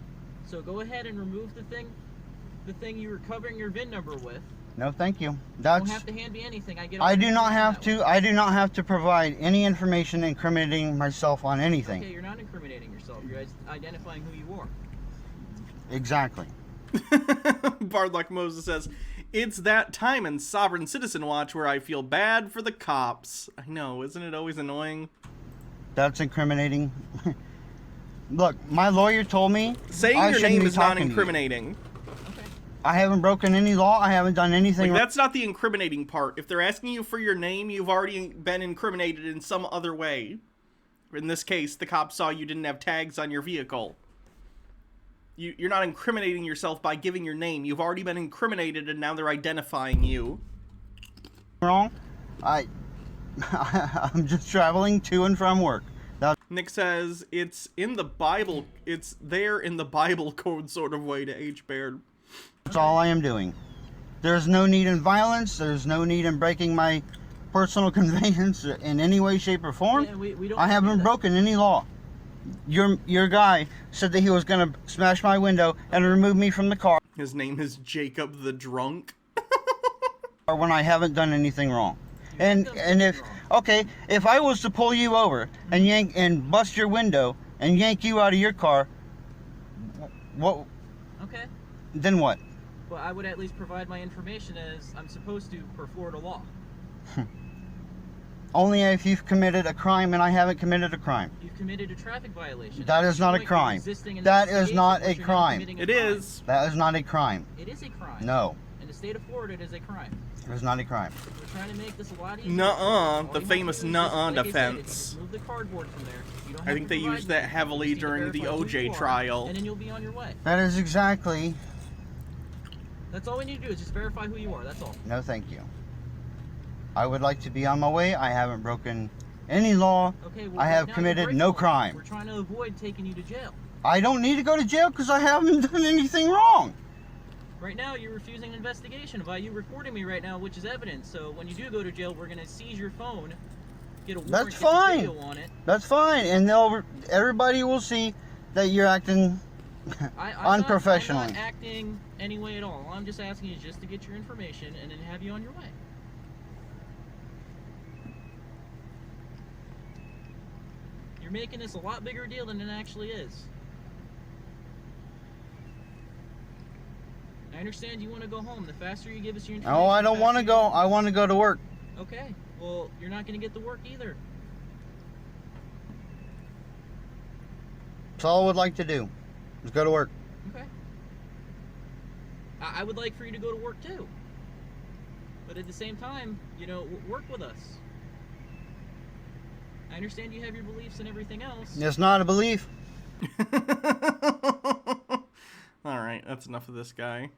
Speaker 24: So go ahead and remove the thing you were covering your VIN number with.
Speaker 21: No, thank you.
Speaker 24: You
Speaker 21: That's.
Speaker 24: don't have to hand me anything.
Speaker 21: I do not have to. I do not have to provide any information incriminating myself on anything.
Speaker 24: Okay, you're not incriminating yourself. You're identifying who you are.
Speaker 21: Exactly.
Speaker 1: Bardluck Moses says, "It's that time in Sovereign Citizen Watch where I feel bad for the cops." I know, isn't it always annoying?
Speaker 21: That's incriminating. Look, my lawyer told me
Speaker 1: saying your name is not incriminating.
Speaker 21: I haven't broken any law. I haven't done anything.
Speaker 1: Like, that's not the incriminating part. If they're asking you for your name, you've already been incriminated in some other way. In this case, the cops saw you didn't have tags on your vehicle. You're not incriminating yourself by giving your name. You've already been incriminated, and now they're identifying you.
Speaker 21: Wrong. I'm just traveling to and from work.
Speaker 1: Nick says, it's in the Bible. It's there in the Bible code sort of way to H. Baird.
Speaker 21: That's all I am doing. There's no need in violence. There's no need in breaking my personal conveyance in any way, shape, or form.
Speaker 24: Yeah, we don't
Speaker 21: I haven't broken any law. Your guy said that he was going to smash my window and remove me from the car.
Speaker 1: His name is Jacob the Drunk.
Speaker 21: When I haven't done anything wrong. And if I was to pull you over and yank and bust your window and yank you out of your car, what?
Speaker 24: Okay.
Speaker 21: Then what?
Speaker 24: Well, I would at least provide my information as I'm supposed to per Florida law.
Speaker 21: Only if you've committed a crime and I haven't committed a crime.
Speaker 24: You've committed a traffic violation.
Speaker 21: That is not a crime. That is not a crime.
Speaker 1: It is.
Speaker 21: That is not a crime.
Speaker 24: It is a crime.
Speaker 21: No.
Speaker 24: In the state of Florida, it is a crime.
Speaker 21: It is not a crime.
Speaker 24: We're trying to make this a lot easier.
Speaker 1: Nuh-uh. The famous nuh-uh
Speaker 24: like
Speaker 1: defense.
Speaker 24: Said, move the cardboard from there. You don't
Speaker 1: I think they used that heavily during the OJ trial.
Speaker 24: And then you'll be on your way.
Speaker 21: That is exactly.
Speaker 24: That's all we need to do is just verify who you are. That's all.
Speaker 21: No, thank you. I would like to be on my way. I haven't broken any law.
Speaker 24: Okay, well,
Speaker 21: I have committed no crime.
Speaker 24: We're trying to avoid taking you to jail.
Speaker 21: I don't need to go to jail because I haven't done anything wrong.
Speaker 24: Right now, you're refusing an investigation by you recording me right now, which is evidence. So when you do go to jail, we're going to seize your phone, get a warrant,
Speaker 21: That's
Speaker 24: get
Speaker 21: fine.
Speaker 24: the video on it.
Speaker 21: That's fine, and everybody will see that you're acting unprofessionally.
Speaker 24: I'm not acting any way at all. All I'm just asking is just to get your information and then have you on your way. You're making this a lot bigger deal than it actually is. I understand you want to go home. The faster you give us your information.
Speaker 21: Oh, I don't want to go. I want to go to work.
Speaker 24: Okay. Well, you're not going to get to work either.
Speaker 21: That's all I would like to do. Is go to work.
Speaker 24: Okay. I would like for you to go to work too. But at the same time, work with us. I understand you have your beliefs and everything else.
Speaker 21: It's not a belief.
Speaker 1: Alright, that's enough of this guy.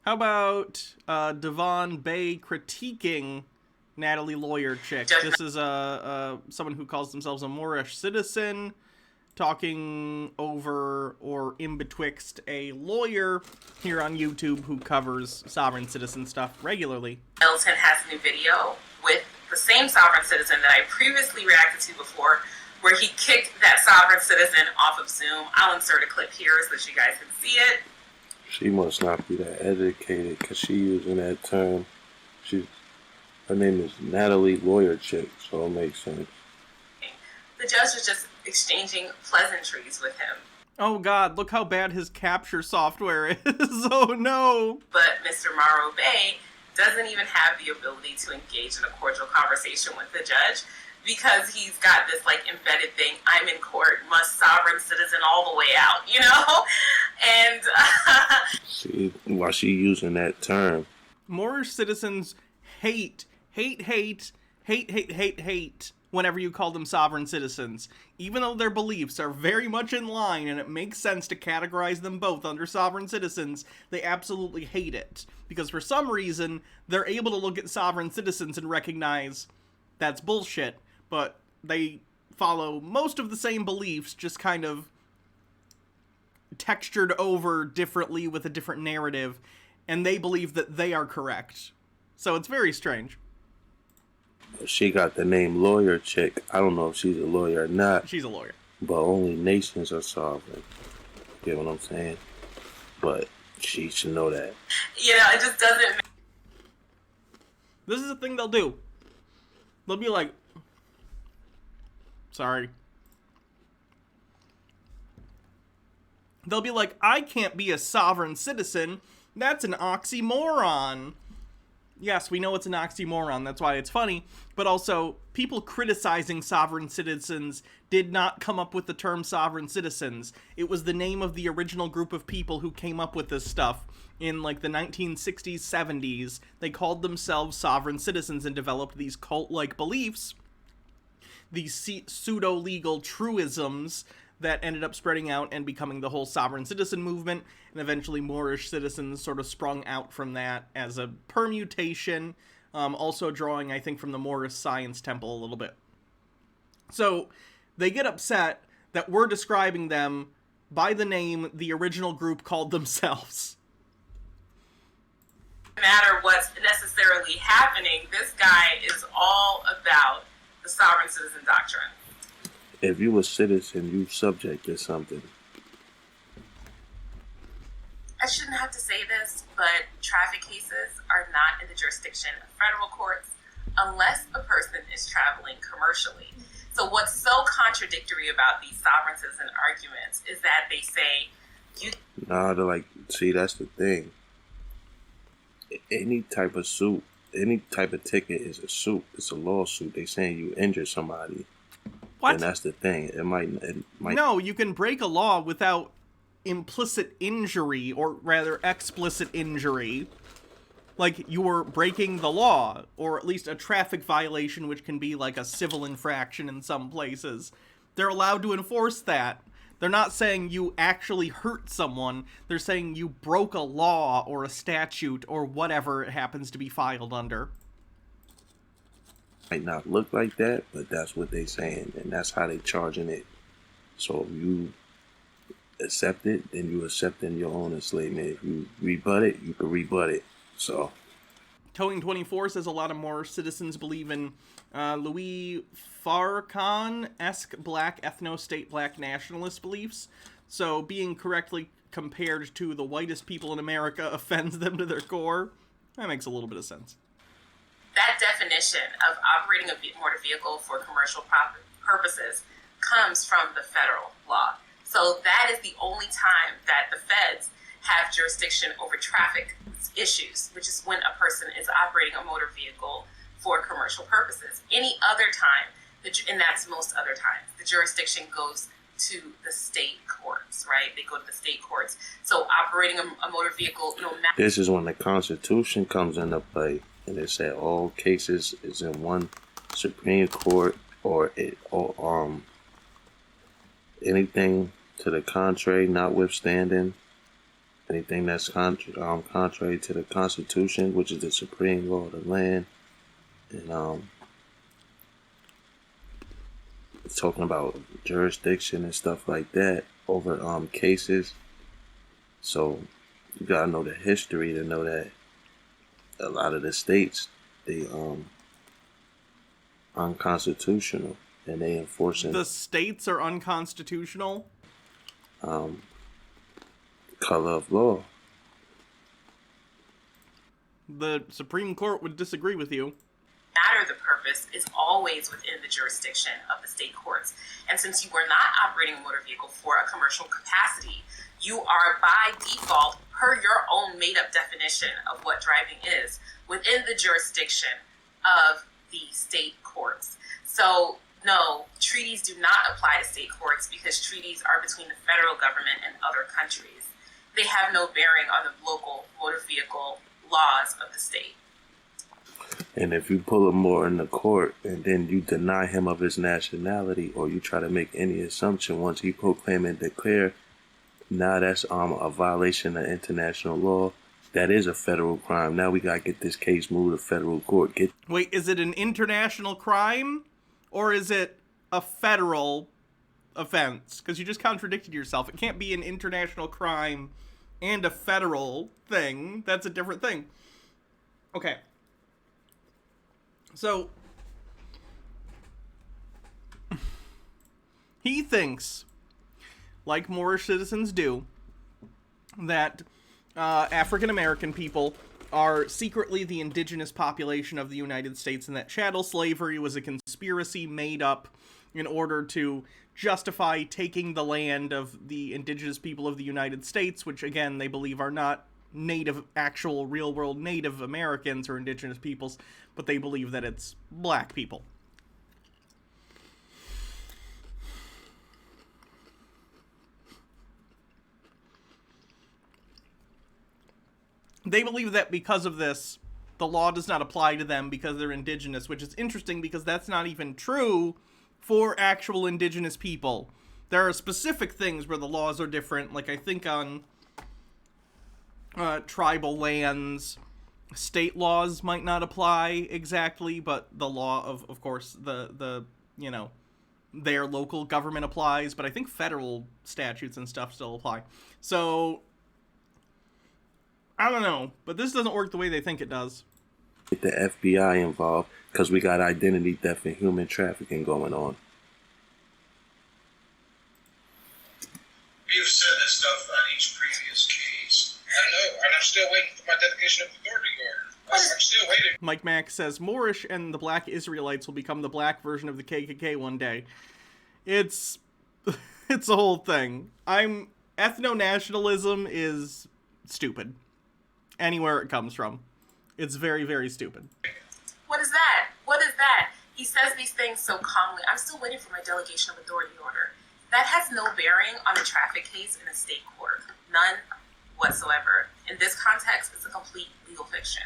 Speaker 1: How about Devon Bay critiquing Natalie Lawyer chick? This is someone who calls themselves a Moorish citizen. talking over or in betwixt a lawyer here on YouTube who covers sovereign citizen stuff regularly.
Speaker 3: Middleton has a new video with the same sovereign citizen that I previously reacted to before, where he kicked that sovereign citizen off of Zoom. I'll insert a clip here so that you guys can see it.
Speaker 6: She must not be that educated because she using that term. Her name is Natalie Lawyer Chick, so it makes sense.
Speaker 3: The judge was just exchanging pleasantries with him.
Speaker 1: Oh god, look how bad his capture software is. Oh no!
Speaker 3: But Mr. Morrow Bay doesn't even have the ability to engage in a cordial conversation with the judge because he's got this like embedded thing, I'm in court, must sovereign citizen all the way out, you know? And
Speaker 6: See, why she using that term?
Speaker 1: Moorish citizens hate whenever you call them sovereign citizens. Even though their beliefs are very much in line and it makes sense to categorize them both under sovereign citizens, they absolutely hate it. Because for some reason, they're able to look at sovereign citizens and recognize that's bullshit, but they follow most of the same beliefs, just kind of textured over differently with a different narrative, and they believe that they are correct. So it's very strange.
Speaker 6: She got the name Lawyer Chick. I don't know if she's a lawyer or not.
Speaker 1: She's a lawyer.
Speaker 6: But only nations are sovereign. Get what I'm saying? But she should know that.
Speaker 3: you know, it just doesn't.
Speaker 1: This is the thing they'll do. They'll be like, sorry. They'll be like, I can't be a sovereign citizen. That's an oxymoron. Yes, we know it's an oxymoron. That's why it's funny. But also, people criticizing sovereign citizens did not come up with the term sovereign citizens. It was the name of the original group of people who came up with this stuff in like the 1960s, 70s. They called themselves sovereign citizens and developed these cult-like beliefs, these pseudo-legal truisms that ended up spreading out and becoming the whole sovereign citizen movement, and eventually Moorish citizens sort of sprung out from that as a permutation, also drawing, I think, from the Moorish Science Temple a little bit. So they get upset that we're describing them by the name the original group called themselves.
Speaker 3: No matter what's necessarily happening, this guy is all about the sovereign citizen doctrine.
Speaker 6: If you a citizen, you subject to something.
Speaker 3: I shouldn't have to say this, but traffic cases are not in the jurisdiction of federal courts unless a person is traveling commercially. So what's so contradictory about these sovereign citizen arguments is that they say you...
Speaker 6: Nah, they're like, see, that's the thing. Any type of suit, any type of ticket is a suit. It's a lawsuit. They saying you injured somebody.
Speaker 1: What?
Speaker 6: And that's the thing. It might.
Speaker 1: No, you can break a law without implicit injury, or rather explicit injury. Like, you were breaking the law, or at least a traffic violation, which can be like a civil infraction in some places. They're allowed to enforce that. They're not saying you actually hurt someone. They're saying you broke a law or a statute or whatever it happens to be filed under.
Speaker 6: Might not look like that, but that's what they saying, and that's how they charging it. So if you accept it, then you accepting your own enslavement. If you rebut it, you can rebut it. So
Speaker 1: Towing 24 says a lot of more citizens believe in Louis Farrakhan-esque black ethno-state black nationalist beliefs. So being correctly compared to the whitest people in America offends them to their core. That makes a little bit of sense.
Speaker 3: That definition of operating a motor vehicle for commercial purposes comes from the federal law. So that is the only time that the feds have jurisdiction over traffic issues, which is when a person is operating a motor vehicle for commercial purposes. Any other time, and that's most other times, the jurisdiction goes to the state courts, right? They go to the state courts. So operating a motor vehicle, no matter...
Speaker 6: this is when the Constitution comes into play. And it said all cases is in one Supreme Court, or anything to the contrary, notwithstanding anything that's contrary to the Constitution, which is the supreme law of the land, and talking about jurisdiction and stuff like that over cases. So you gotta know the history to know that a lot of the states, they unconstitutional and they enforcing
Speaker 1: The states are unconstitutional?
Speaker 6: color of law.
Speaker 1: The Supreme Court would disagree with you.
Speaker 3: Matter the purpose is always within the jurisdiction of the state courts. And since you were not operating a motor vehicle for a commercial capacity, you are by default, per your own made-up definition of what driving is, within the jurisdiction of the state courts. So no, treaties do not apply to state courts because treaties are between the federal government and other countries. They have no bearing on the local motor vehicle laws of the state.
Speaker 6: And if you pull him more in the court and then you deny him of his nationality or you try to make any assumption once he proclaim and declare, now that's a violation of international law. That is a federal crime. Now we gotta get this case moved to federal court.
Speaker 1: Wait, is it an international crime? Or is it a federal offense? Because you just contradicted yourself. It can't be an international crime and a federal thing. That's a different thing. Okay. So, he thinks, like Moorish citizens do, that African American people are secretly the indigenous population of the United States and that chattel slavery was a conspiracy made up in order to justify taking the land of the indigenous people of the United States, which again they believe are not native, actual real-world Native Americans or indigenous peoples, but they believe that it's black people. They believe that because of this, the law does not apply to them because they're indigenous, which is interesting because that's not even true for actual indigenous people. There are specific things where the laws are different, like I think on tribal lands, state laws might not apply exactly, but the law of course, the you know, their local government applies, but I think federal statutes and stuff still apply. So, I don't know, but this doesn't work the way they think it does.
Speaker 6: Get the FBI involved because we got identity theft and human trafficking going on.
Speaker 8: You've said this stuff on each previous case. I know, and I'm still waiting for my dedication of authority order. I'm still waiting.
Speaker 1: Mike Mack says, Moorish and the black Israelites will become the black version of the KKK one day. It's a whole thing. Ethno-nationalism is stupid. Anywhere it comes from. It's very, very stupid.
Speaker 3: What is that? What is that? He says these things so calmly. I'm still waiting for my delegation of authority order. That has no bearing on a traffic case in a state court. None whatsoever. In this context, it's a complete legal fiction.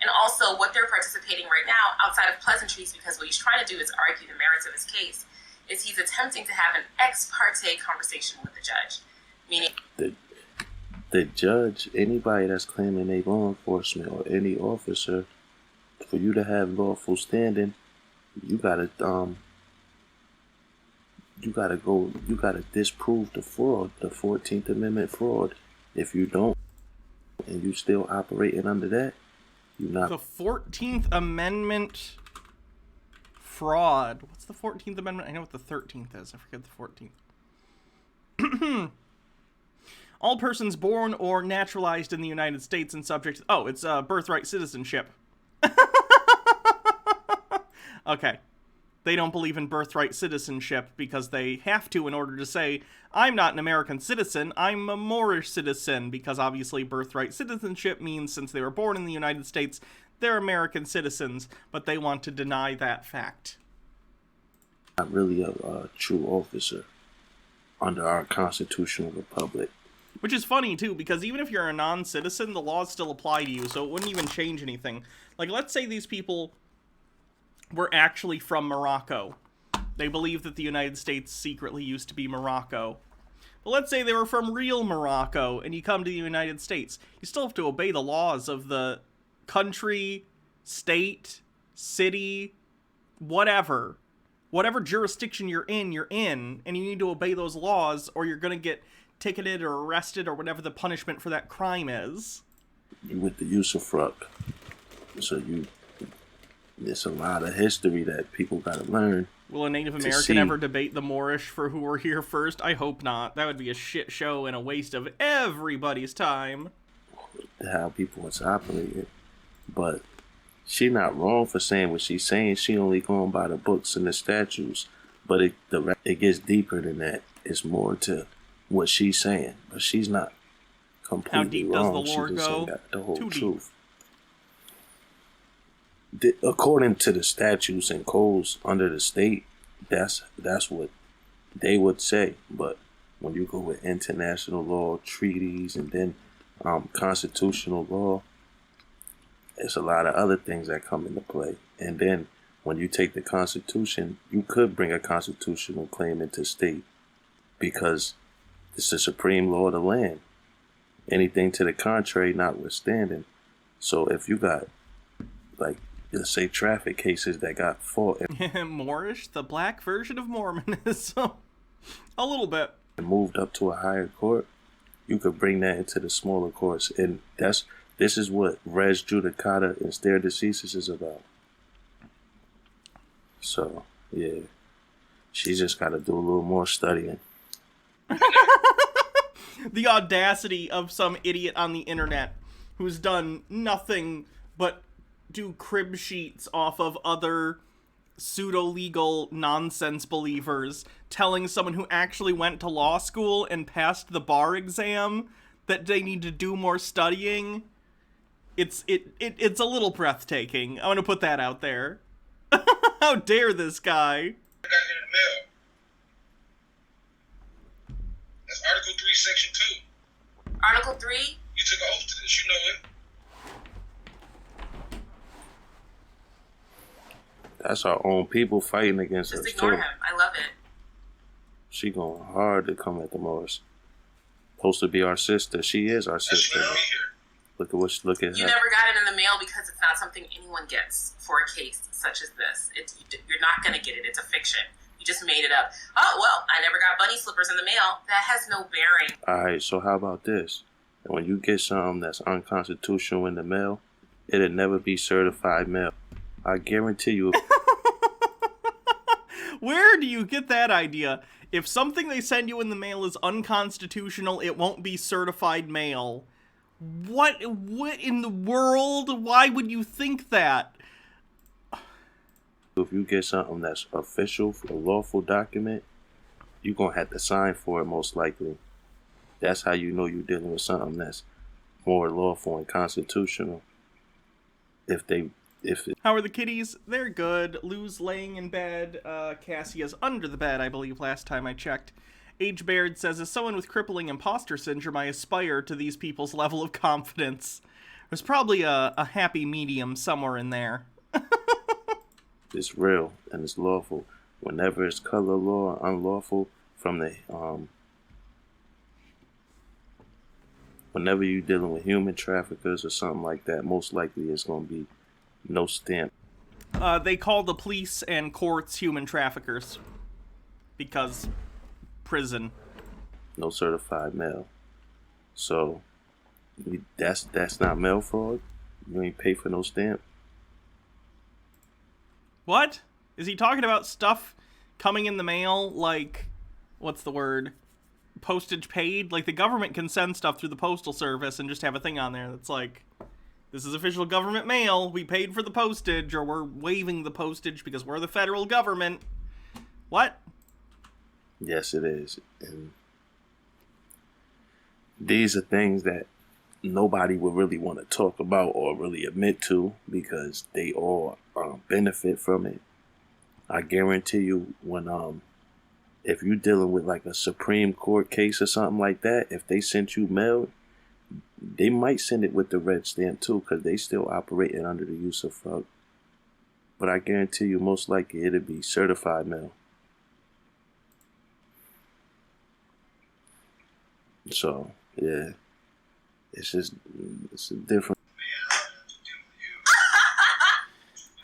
Speaker 3: And also, what they're participating right now, outside of pleasantries, because what he's trying to do is argue the merits of his case, is he's attempting to have an ex parte conversation with the judge. Meaning...
Speaker 6: The judge, anybody that's claiming they law enforcement or any officer, for you to have lawful standing, you gotta disprove the fraud, the 14th Amendment fraud. If you don't, and you still operating under that, you're not.
Speaker 1: The 14th Amendment fraud. What's the 14th Amendment? I know what the 13th is. I forget the 14th. All persons born or naturalized in the United States and subject to... Oh, it's birthright citizenship. Okay. They don't believe in birthright citizenship because they have to in order to say, I'm not an American citizen, I'm a Moorish citizen, because obviously birthright citizenship means since they were born in the United States, they're American citizens, but they want to deny that fact.
Speaker 6: Not really a true officer under our constitutional republic.
Speaker 1: Which is funny, too, because even if you're a non-citizen, the laws still apply to you, so it wouldn't even change anything. Like, let's say these people were actually from Morocco. They believe that the United States secretly used to be Morocco. But let's say they were from real Morocco, and you come to the United States. You still have to obey the laws of the country, state, city, whatever, whatever jurisdiction you're in, and you need to obey those laws, or you're gonna get ticketed or arrested or whatever the punishment for that crime is.
Speaker 6: With the use of usufruct. So there's a lot of history that people gotta learn.
Speaker 1: Will a Native American ever debate the Moorish for who were here first? I hope not. That would be a shit show and a waste of everybody's time.
Speaker 6: How people was operating. But she not wrong for saying what she's saying. She only going by the books and the statutes. But it gets deeper than that. It's more to what she's saying. But she's not completely
Speaker 1: How deep
Speaker 6: wrong.
Speaker 1: does the lore
Speaker 6: she just
Speaker 1: go?
Speaker 6: ain't got the whole
Speaker 1: Too
Speaker 6: truth. According to the statutes and codes under the state, that's what they would say. But when you go with international law, treaties, and then constitutional law, there's a lot of other things that come into play. And then when you take the Constitution, you could bring a constitutional claim into state because it's the supreme law of the land. Anything to the contrary notwithstanding. So if you got, like, let's say traffic cases that got fought
Speaker 1: Moorish, the black version of Mormonism. A little bit.
Speaker 6: And moved up to a higher court, you could bring that into the smaller courts. And this is what res judicata and stare decisis is about. So, yeah. She just got to do a little more studying.
Speaker 1: The audacity of some idiot on the internet who's done nothing but do crib sheets off of other pseudo-legal nonsense believers telling someone who actually went to law school and passed the bar exam that they need to do more studying. It's a little breathtaking. I want to put that out there. How dare this guy?
Speaker 8: That's Article 3, Section 2.
Speaker 3: Article 3?
Speaker 8: You took an oath to this, you know it.
Speaker 6: That's our own people fighting against us,
Speaker 3: Just ignore
Speaker 6: too.
Speaker 3: him. I love it.
Speaker 6: She going hard to come at the Morris. Supposed to be our sister. She is our sister. Look at
Speaker 3: You
Speaker 6: her.
Speaker 3: never got it in the mail because it's not something anyone gets for a case such as this. You're not going to get it. It's a fiction. You just made it up. Oh, well, I never got bunny slippers in the mail. That has no bearing.
Speaker 6: Alright, so how about this? When you get something that's unconstitutional in the mail, it'll never be certified mail. I guarantee you.
Speaker 1: Where do you get that idea? If something they send you in the mail is unconstitutional, it won't be certified mail. What in the world? Why would you think that?
Speaker 6: If you get something that's official, a lawful document, you're going to have to sign for it most likely. That's how you know you're dealing with something that's more lawful and constitutional.
Speaker 1: How are the kitties? They're good. Lou's laying in bed. Cassia's under the bed, I believe, last time I checked. H. Baird says, as someone with crippling imposter syndrome, I aspire to these people's level of confidence. There's probably a happy medium somewhere in there.
Speaker 6: It's real and it's lawful. Whenever it's color law or unlawful, from the whenever you're dealing with human traffickers or something like that, most likely it's going to be no stamp.
Speaker 1: They call the police and courts human traffickers because prison.
Speaker 6: No certified mail. So that's not mail fraud. You ain't pay for no stamp.
Speaker 1: What? Is he talking about stuff coming in the mail like, what's the word? Postage paid? Like the government can send stuff through the postal service and just have a thing on there that's like, this is official government mail. We paid for the postage, or we're waiving the postage because we're the federal government. What?
Speaker 6: Yes, it is. And these are things that nobody would really want to talk about or really admit to because they all benefit from it. I guarantee you when if you're dealing with like a Supreme Court case or something like that, if they sent you mail, they might send it with the red stamp too because they still operating under the use of usufruct. But I guarantee you most likely it'll be certified mail. So, yeah. It's a different.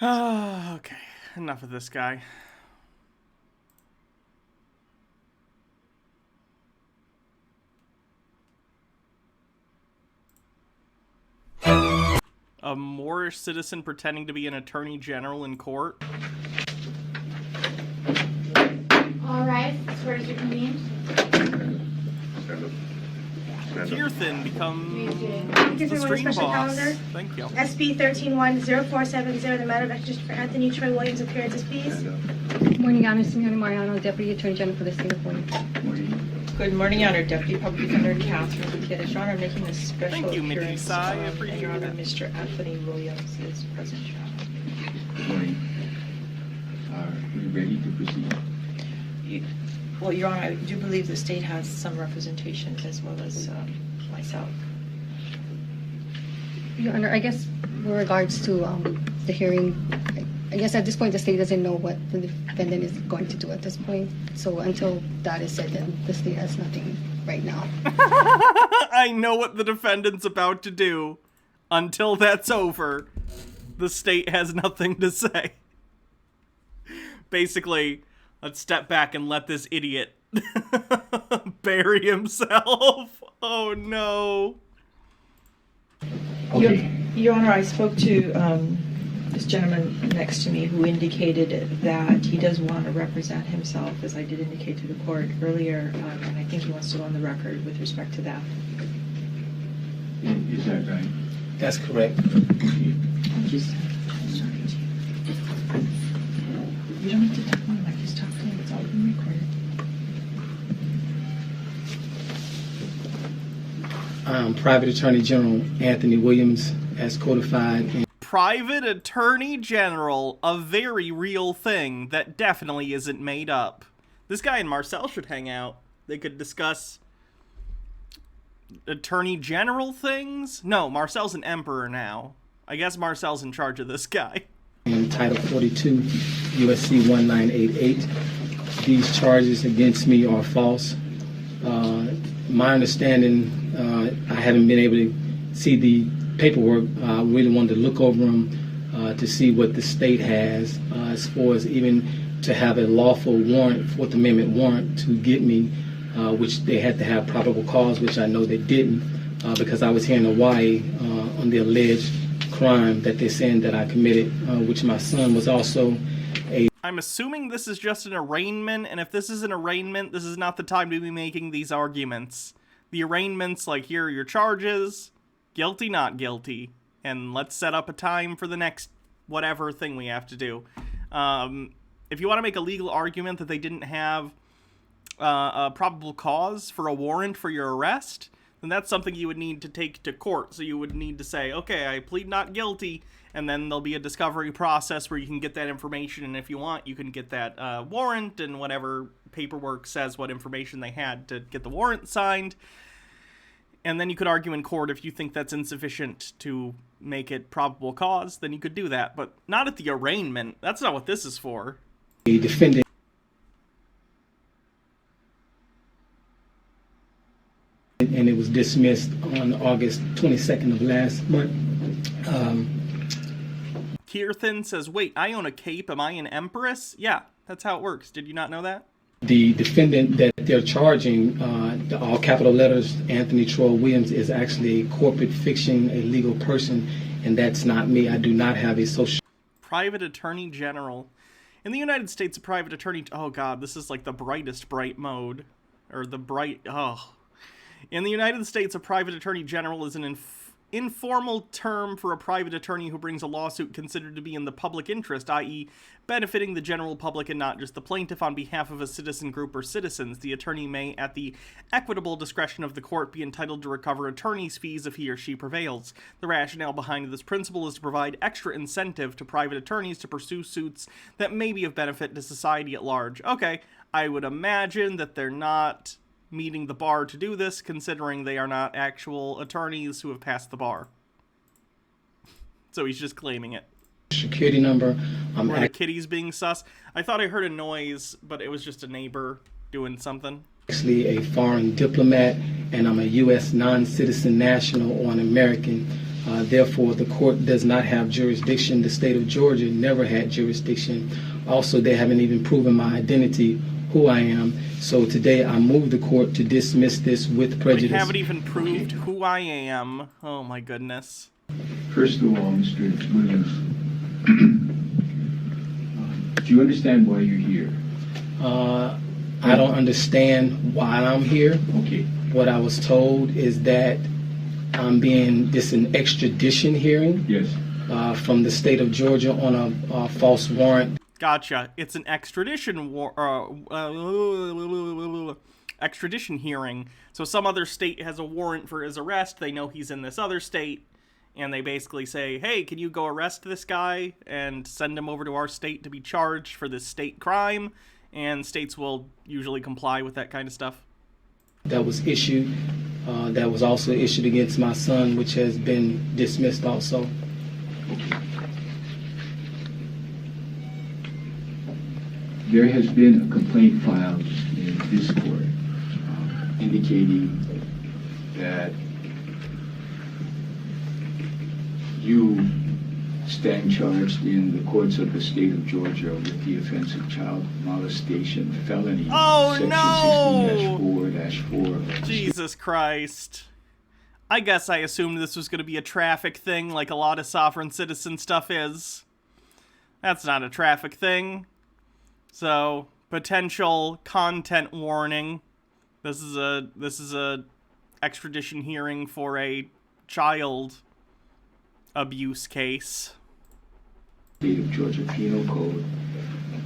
Speaker 1: Oh, okay. Enough of this guy. A Moorish citizen pretending to be an attorney general in court.
Speaker 9: All right, where is your convened?
Speaker 1: Kirthan becomes
Speaker 9: Thank you
Speaker 1: the
Speaker 9: for the
Speaker 1: stream
Speaker 9: special
Speaker 1: boss.
Speaker 9: calendar.
Speaker 1: Thank you.
Speaker 9: SB 13-10470, the matter of extradition for Anthony Troy Williams appearances, please.
Speaker 10: Good morning, Your Honor. Simeone Mariano, Deputy Attorney General for the State of Florida.
Speaker 11: Good morning, Your Honor. Deputy Public Defender Catherine Gutierrez. Your Honor, making a special
Speaker 1: Thank you, Mickey
Speaker 11: appearance.
Speaker 1: Sai. I
Speaker 11: And
Speaker 1: appreciate
Speaker 11: Your Honor,
Speaker 1: it.
Speaker 11: Mr. Anthony Williams is present, Your Honor.
Speaker 14: Good morning. Are we ready to proceed?
Speaker 11: Well, Your Honor, I do believe the state has some representation as well as myself.
Speaker 10: Your Honor, I guess with regards to the hearing, I guess at this point the state doesn't know what the defendant is going to do at this point. So until that is said, then the state has nothing right now.
Speaker 1: I know what the defendant's about to do. Until that's over, the state has nothing to say. Basically, let's step back and let this idiot bury himself. Oh no.
Speaker 11: Your Honor, I spoke to this gentleman next to me who indicated that he does want to represent himself, as I did indicate to the court earlier, and I think he wants to go on the record with respect to that.
Speaker 14: Is that right?
Speaker 25: That's correct.
Speaker 11: Just, you don't need to talk more, like just talk to him. It's all being recorded.
Speaker 25: Private Attorney General Anthony Williams, as codified in
Speaker 1: Private Attorney General, a very real thing that definitely isn't made up. This guy and Marcel should hang out. They could discuss Attorney General things? No, Marcel's an emperor now. I guess Marcel's in charge of this guy.
Speaker 25: in Title 42, USC 1988. These charges against me are false. My understanding, I haven't been able to see the paperwork. I really wanted to look over them to see what the state has as far as even to have a lawful warrant, Fourth Amendment warrant to get me, which they had to have probable cause, which I know they didn't, because I was here in Hawaii on the alleged crime that they're saying that I committed, which my son was also a...
Speaker 1: I'm assuming this is just an arraignment, and if this is an arraignment, this is not the time to be making these arguments. The arraignment's like, here are your charges, guilty, not guilty, and let's set up a time for the next whatever thing we have to do. If you want to make a legal argument that they didn't have a probable cause for a warrant for your arrest, then that's something you would need to take to court. So you would need to say, okay, I plead not guilty, and then there'll be a discovery process where you can get that information, and if you want, you can get that warrant and whatever paperwork says what information they had to get the warrant signed. And then you could argue in court if you think that's insufficient to make it probable cause, then you could do that. But not at the arraignment. That's not what this is for.
Speaker 25: The defendant and it was dismissed on August 22nd of last month.
Speaker 1: Kirthan says, wait, I own a cape. Am I an empress? Yeah, that's how it works. Did you not know that?
Speaker 25: The defendant that they're charging, the all capital letters, Anthony Troy Williams, is actually a corporate fiction, a legal person, and that's not me. I do not have a social...
Speaker 1: Private Attorney General. In the United States, a private attorney... Oh, God, this is like the brightest bright mode. Or the bright... Oh. In the United States, a private attorney general is an informal term for a private attorney who brings a lawsuit considered to be in the public interest, i.e. benefiting the general public and not just the plaintiff on behalf of a citizen group or citizens. The attorney may, at the equitable discretion of the court, be entitled to recover attorney's fees if he or she prevails. The rationale behind this principle is to provide extra incentive to private attorneys to pursue suits that may be of benefit to society at large. Okay, I would imagine that they're not meeting the bar to do this, considering they are not actual attorneys who have passed the bar. So he's just claiming it.
Speaker 25: Security number.
Speaker 1: Or the kitty's being sus. I thought I heard a noise, but it was just a neighbor doing something.
Speaker 25: Actually a foreign diplomat, and I'm a U.S. non-citizen national or an American. Therefore, the court does not have jurisdiction. The state of Georgia never had jurisdiction. Also, they haven't even proven my identity, who I am. So today I move the court to dismiss this with prejudice.
Speaker 1: We haven't even proved who I am. Oh my goodness.
Speaker 14: First of all, Mr. Williams, do you understand why you're here?
Speaker 25: I don't understand why I'm here.
Speaker 14: Okay.
Speaker 25: What I was told is that this an extradition hearing.
Speaker 14: Yes.
Speaker 25: From the state of Georgia on a false warrant.
Speaker 1: Gotcha. It's an extradition extradition hearing. So some other state has a warrant for his arrest. They know he's in this other state, and they basically say, hey, can you go arrest this guy and send him over to our state to be charged for this state crime? And states will usually comply with that kind of stuff.
Speaker 25: That was issued. That was also issued against my son, which has been dismissed also.
Speaker 14: There has been a complaint filed in this court indicating that you stand charged in the courts of the state of Georgia with the offense of child molestation felony.
Speaker 1: Oh,
Speaker 14: section
Speaker 1: no!
Speaker 14: 16-4-4.
Speaker 1: Jesus Christ. I guess I assumed this was going to be a traffic thing like a lot of sovereign citizen stuff is. That's not a traffic thing. So, potential content warning. This is a extradition hearing for a child abuse case.
Speaker 14: State of Georgia Penal Code,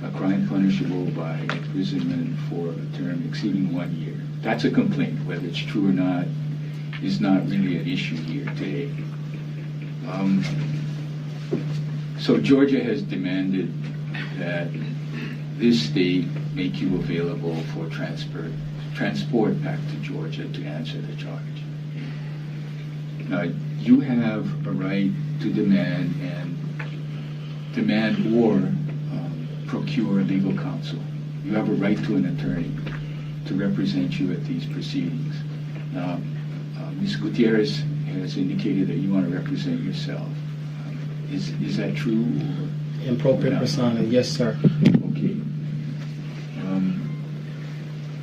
Speaker 14: a crime punishable by imprisonment for a term exceeding 1 year. That's a complaint. Whether it's true or not is not really an issue here today. So Georgia has demanded that this state make you available for transport back to Georgia to answer the charge. Now, you have a right to demand or procure legal counsel. You have a right to an attorney to represent you at these proceedings. Now, Ms. Gutierrez has indicated that you want to represent yourself. Is that true?
Speaker 25: Improper persona, yes, sir.
Speaker 14: Okay.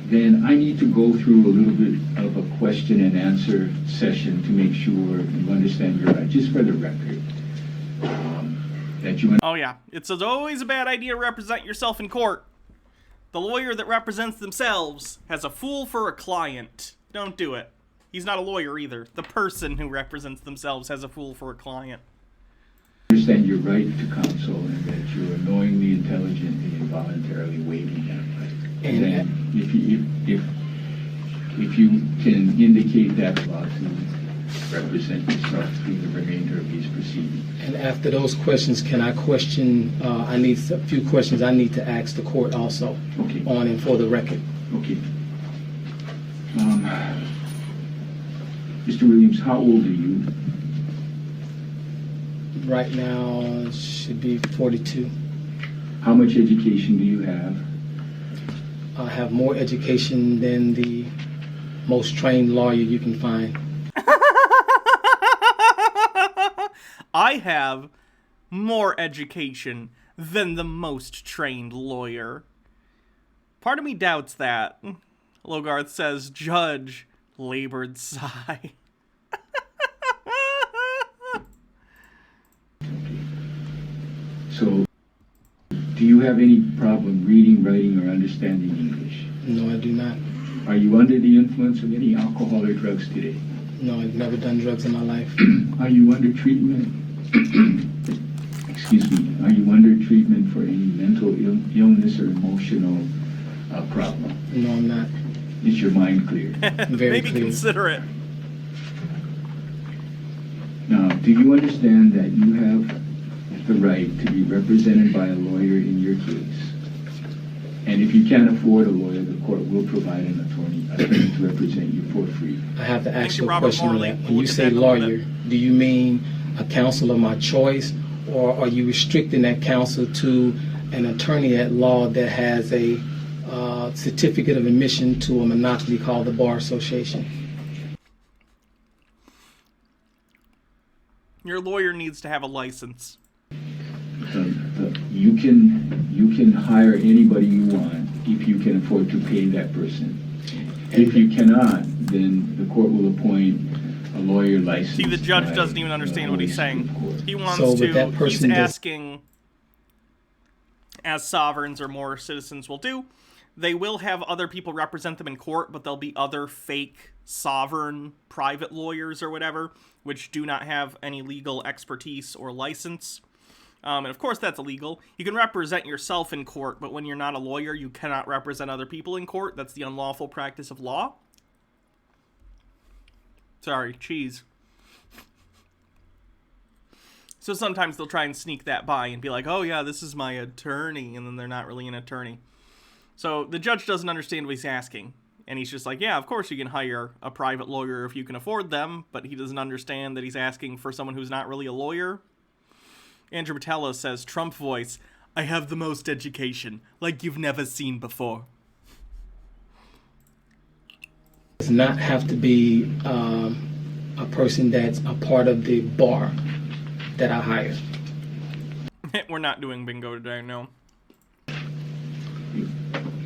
Speaker 14: Then I need to go through a little bit of a question and answer session to make sure you understand your right, just for the record. That you.
Speaker 1: Oh yeah, it's always a bad idea to represent yourself in court. The lawyer that represents themselves has a fool for a client. Don't do it. He's not a lawyer either. The person who represents themselves has a fool for a client.
Speaker 14: Understand your right to counsel and that you're knowingly, intelligently, and voluntarily waiving that right. And then if you can indicate that law to represent yourself through the remainder of these proceedings.
Speaker 25: And after those questions, can I question, I need a few questions I need to ask the court also.
Speaker 14: Okay.
Speaker 25: On and for the record.
Speaker 14: Okay. Mr. Williams, how old are you?
Speaker 25: Right now, it should be 42.
Speaker 14: How much education do you have?
Speaker 25: I have more education than the most trained lawyer you can find.
Speaker 1: I have more education than the most trained lawyer. Part of me doubts that. Logarth says, Judge, labored sigh.
Speaker 14: So, do you have any problem reading, writing, or understanding English?
Speaker 25: No, I do not.
Speaker 14: Are you under the influence of any alcohol or drugs today?
Speaker 25: No, I've never done drugs in my life.
Speaker 14: Are you under treatment? Excuse me. Are you under treatment for any mental illness or emotional problem?
Speaker 25: No, I'm not.
Speaker 14: Is your mind clear?
Speaker 25: Very
Speaker 1: Maybe
Speaker 25: clear.
Speaker 1: consider it.
Speaker 14: Now, do you understand that you have the right to be represented by a lawyer in your case? And if you can't afford a lawyer, the court will provide an attorney to represent you for free.
Speaker 25: I have to ask you a
Speaker 1: Robert
Speaker 25: question.
Speaker 1: Morley.
Speaker 25: When you say lawyer, do you mean a counsel of my choice, or are you restricting that counsel to an attorney at law that has a certificate of admission to a monopoly called the Bar Association?
Speaker 1: Your lawyer needs to have a license.
Speaker 14: You can hire anybody you want if you can afford to pay that person. If you cannot, then the court will appoint a lawyer licensed.
Speaker 1: See, the judge
Speaker 14: by
Speaker 1: doesn't even understand what he's saying. He wants
Speaker 25: So, but
Speaker 1: to.
Speaker 25: that
Speaker 1: He's
Speaker 25: person does-
Speaker 1: asking, as sovereigns or more citizens will do, they will have other people represent them in court, but there'll be other fake sovereign private lawyers or whatever, which do not have any legal expertise or license. And of course that's illegal. You can represent yourself in court, but when you're not a lawyer, you cannot represent other people in court. That's the unlawful practice of law. Sorry, cheese. So sometimes they'll try and sneak that by and be like, oh yeah, this is my attorney, and then they're not really an attorney. So the judge doesn't understand what he's asking. And he's just like, yeah, of course you can hire a private lawyer if you can afford them, but he doesn't understand that he's asking for someone who's not really a lawyer. Andrew Botello says, Trump voice, I have the most education, like you've never seen before.
Speaker 25: Does not have to be a person that's a part of the bar that I hire.
Speaker 1: We're not doing bingo today, no.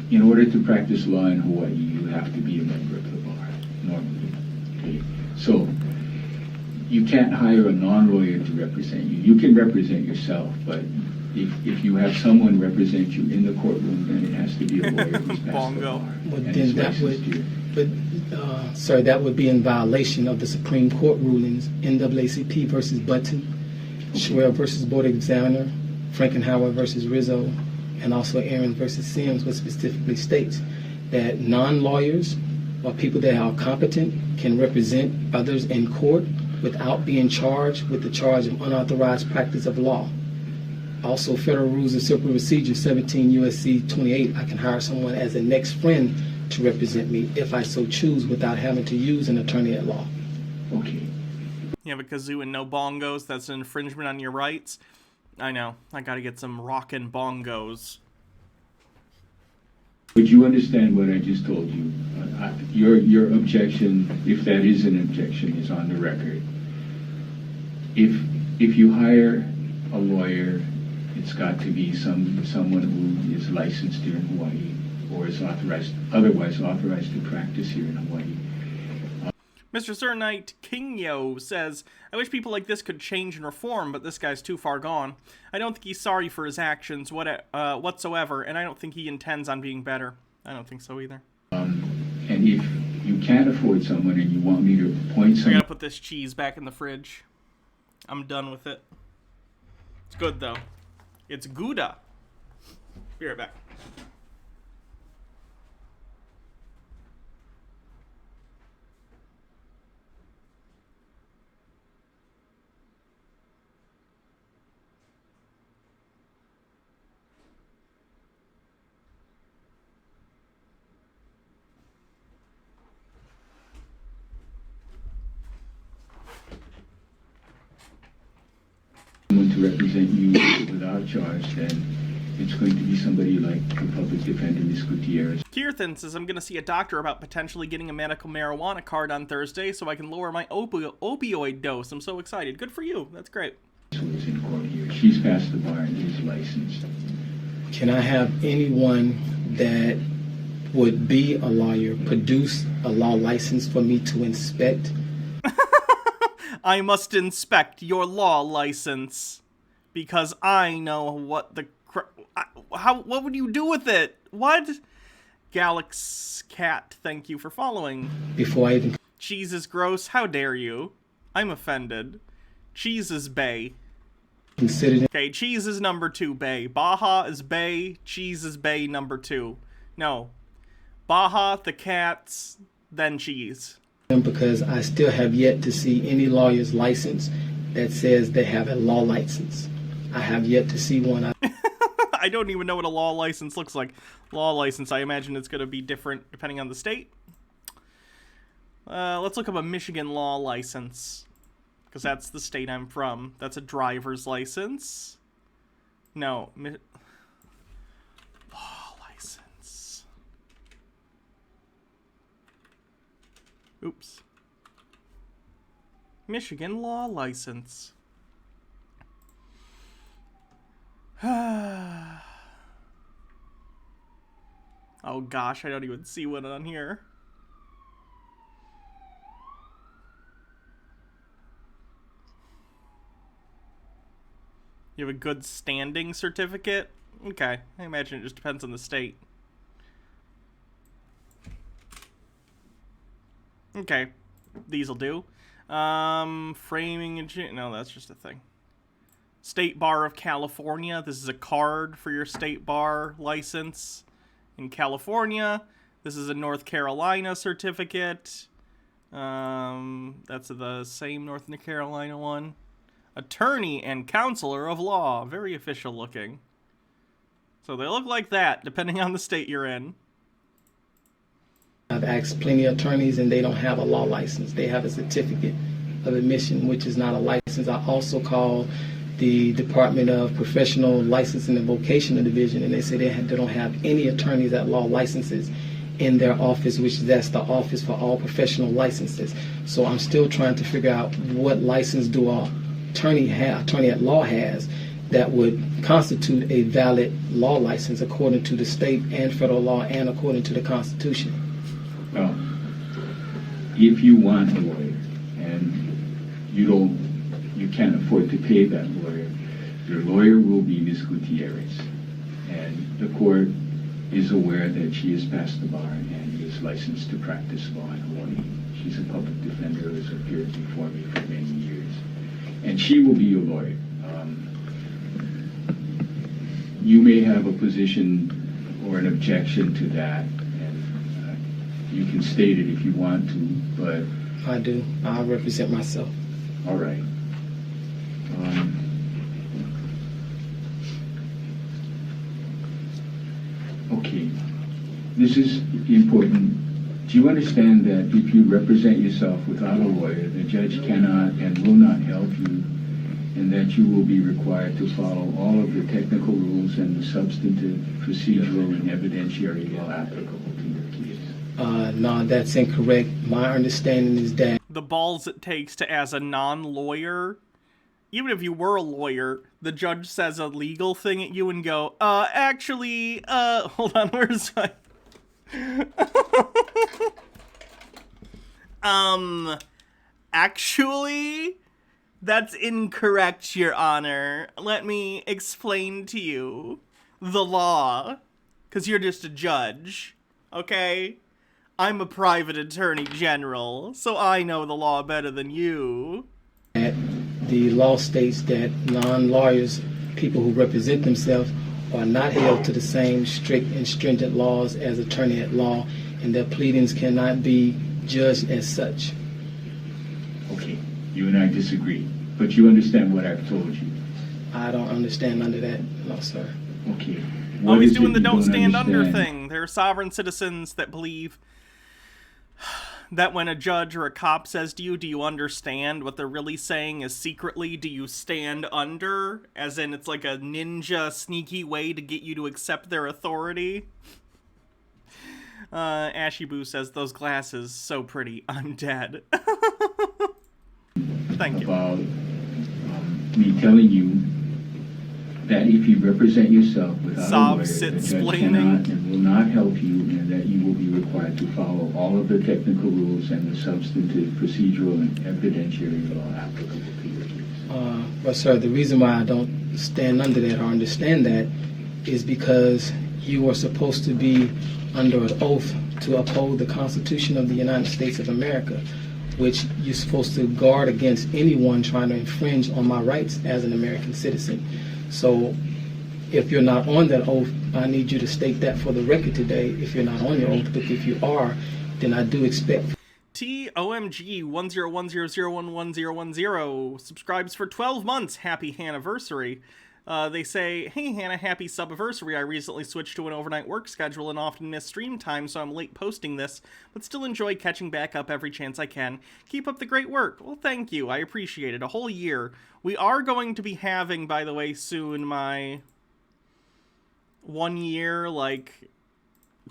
Speaker 14: In order to practice law in Hawaii, you have to be a member of the bar, normally. Okay? So, you can't hire a non-lawyer to represent you. You can represent yourself, but if you have someone represent you in the courtroom, then it has to be a lawyer who's passed the bar.
Speaker 25: Well, then that would, sir, that would be in violation of the Supreme Court rulings, NAACP versus Button, Schwell versus Board Examiner, Frankenhauer versus Rizzo, and also Aaron versus Sims, which specifically states that non-lawyers or people that are competent can represent others in court without being charged with the charge of unauthorized practice of law. Also, Federal Rules of Civil Procedure 17 U.S.C. 28, I can hire someone as a next friend to represent me if I so choose without having to use an attorney at law.
Speaker 14: Okay.
Speaker 1: You have a kazoo and no bongos, that's an infringement on your rights. I know, I gotta get some rockin' bongos.
Speaker 14: But you understand what I just told you. Your objection, if that is an objection, is on the record. If you hire a lawyer, it's got to be someone who is licensed here in Hawaii or is otherwise authorized to practice here in Hawaii.
Speaker 1: Mr. Sir Knight Kingyo says, I wish people like this could change and reform, but this guy's too far gone. I don't think he's sorry for his actions whatsoever, and I don't think he intends on being better. I don't think so either.
Speaker 14: And if you can't afford someone and you want me to appoint someone...
Speaker 1: I gotta put this cheese back in the fridge. I'm done with it. It's good, though. It's Gouda. Be right back.
Speaker 14: to represent you without charge, then it's going to be somebody like the public defender, Ms. Gutierrez.
Speaker 1: Kirthan says, I'm going to see a doctor about potentially getting a medical marijuana card on Thursday so I can lower my opioid dose. I'm so excited. Good for you. That's great.
Speaker 14: Who's in court here. She's passed the bar and is licensed.
Speaker 25: Can I have anyone that would be a lawyer produce a law license for me to inspect?
Speaker 1: I must inspect your law license because I know what the what would you do with it? What? Galax Cat, thank you for following.
Speaker 25: Before I even...
Speaker 1: Cheese is gross. How dare you? I'm offended. Cheese is bae.
Speaker 25: Considered...
Speaker 1: Okay, cheese is number 2, bae. Baja is bae. Cheese is bae number 2. No. Baja, the cats, then cheese.
Speaker 25: Because I still have yet to see any lawyer's license that says they have a law license. I have yet to see one.
Speaker 1: I don't even know what a law license looks like. Law license, I imagine it's going to be different depending on the state. Let's look up a Michigan law license. Because that's the state I'm from. That's a driver's license. No. Law license. Oops. Michigan law license. Oh gosh, I don't even see one on here. You have a good standing certificate? Okay, I imagine it just depends on the state. Okay, these'll do. Framing and no, that's just a thing. State Bar of California. This is a card for your state bar license in California. This is a North Carolina certificate. That's the same North Carolina one. Attorney and Counselor of Law. Very official looking. So they look like that, depending on the state you're in.
Speaker 25: I've asked plenty of attorneys, and they don't have a law license. They have a certificate of admission, which is not a license. I also called the Department of Professional Licensing and Vocational Division, and they say they don't have any attorneys at law licenses in their office, that's the office for all professional licenses. So I'm still trying to figure out what license do attorney at law has that would constitute a valid law license according to the state and federal law and according to the Constitution.
Speaker 14: Well, if you want a lawyer and you can't afford to pay that lawyer, your lawyer will be Ms. Gutierrez. And the court is aware that she has passed the bar and is licensed to practice law in Hawaii. She's a public defender who has appeared before me for many years. And she will be your lawyer. You may have a position or an objection to that, and you can state it if you want to, but...
Speaker 25: I do. I'll represent myself.
Speaker 14: All right. Okay. This is important. Do you understand that if you represent yourself without a lawyer, the judge cannot and will not help you, and that you will be required to follow all of the technical rules and the substantive, procedural, and evidentiary law applicable to your case?
Speaker 25: No, that's incorrect. My understanding is that
Speaker 1: the balls it takes to, as a non-lawyer, even if you were a lawyer, the judge says a legal thing at you and go, actually, hold on, where's my... Actually, that's incorrect, Your Honor. Let me explain to you the law, because you're just a judge, okay? I'm a private attorney general, so I know the law better than you.
Speaker 25: the law states that non-lawyers, people who represent themselves, are not held to the same strict and stringent laws as attorney at law, and their pleadings cannot be judged as such.
Speaker 14: Okay, you and I disagree, but you understand what I've told you.
Speaker 25: I don't understand under that, no, sir.
Speaker 14: Okay.
Speaker 1: Always doing the don't stand under thing. There are sovereign citizens that believe that when a judge or a cop says to you, do you understand, what they're really saying is secretly, do you stand under? As in, it's like a ninja sneaky way to get you to accept their authority. Ashy Boo says, those glasses, so pretty, I'm dead. Thank you.
Speaker 14: About me telling you that if you represent yourself without a lawyer, the judge cannot and will not help you, and that you will be required to follow all of the technical rules and the substantive, procedural, and evidentiary law applicable to your case.
Speaker 25: But sir, the reason why I don't stand under that or understand that is because you are supposed to be under an oath to uphold the Constitution of the United States of America, which you're supposed to guard against anyone trying to infringe on my rights as an American citizen. So if you're not on that oath, I need you to state that for the record today if you're not on your oath. But if you are, then I do expect...
Speaker 1: TOMG 10100111010 subscribes for 12 months. Happy anniversary. They say, hey Hannah, happy subiversary. I recently switched to an overnight work schedule and often miss stream time, so I'm late posting this, but still enjoy catching back up every chance I can. Keep up the great work. Well, thank you. I appreciate it. A whole year. We are going to be having, by the way, soon my 1 year,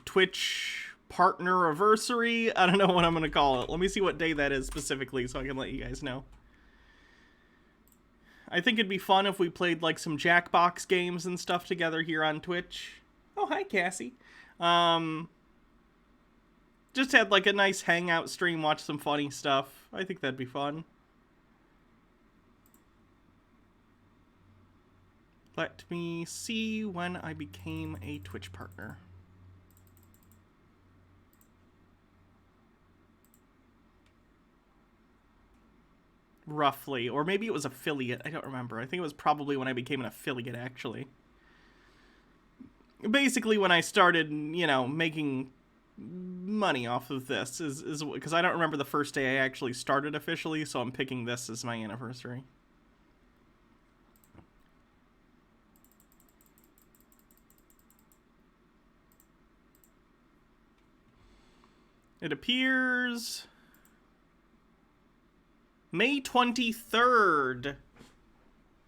Speaker 1: Twitch partner anniversary. I don't know what I'm going to call it. Let me see what day that is specifically so I can let you guys know. I think it'd be fun if we played, some Jackbox games and stuff together here on Twitch. Oh, hi, Cassie. Just had, a nice hangout stream, watch some funny stuff. I think that'd be fun. Let me see when I became a Twitch partner. Roughly. Or maybe it was affiliate. I don't remember. I think it was probably when I became an affiliate, actually. Basically, when I started, you know, making money off of this is because I don't remember the first day I actually started officially, so I'm picking this as my anniversary. It appears May 23rd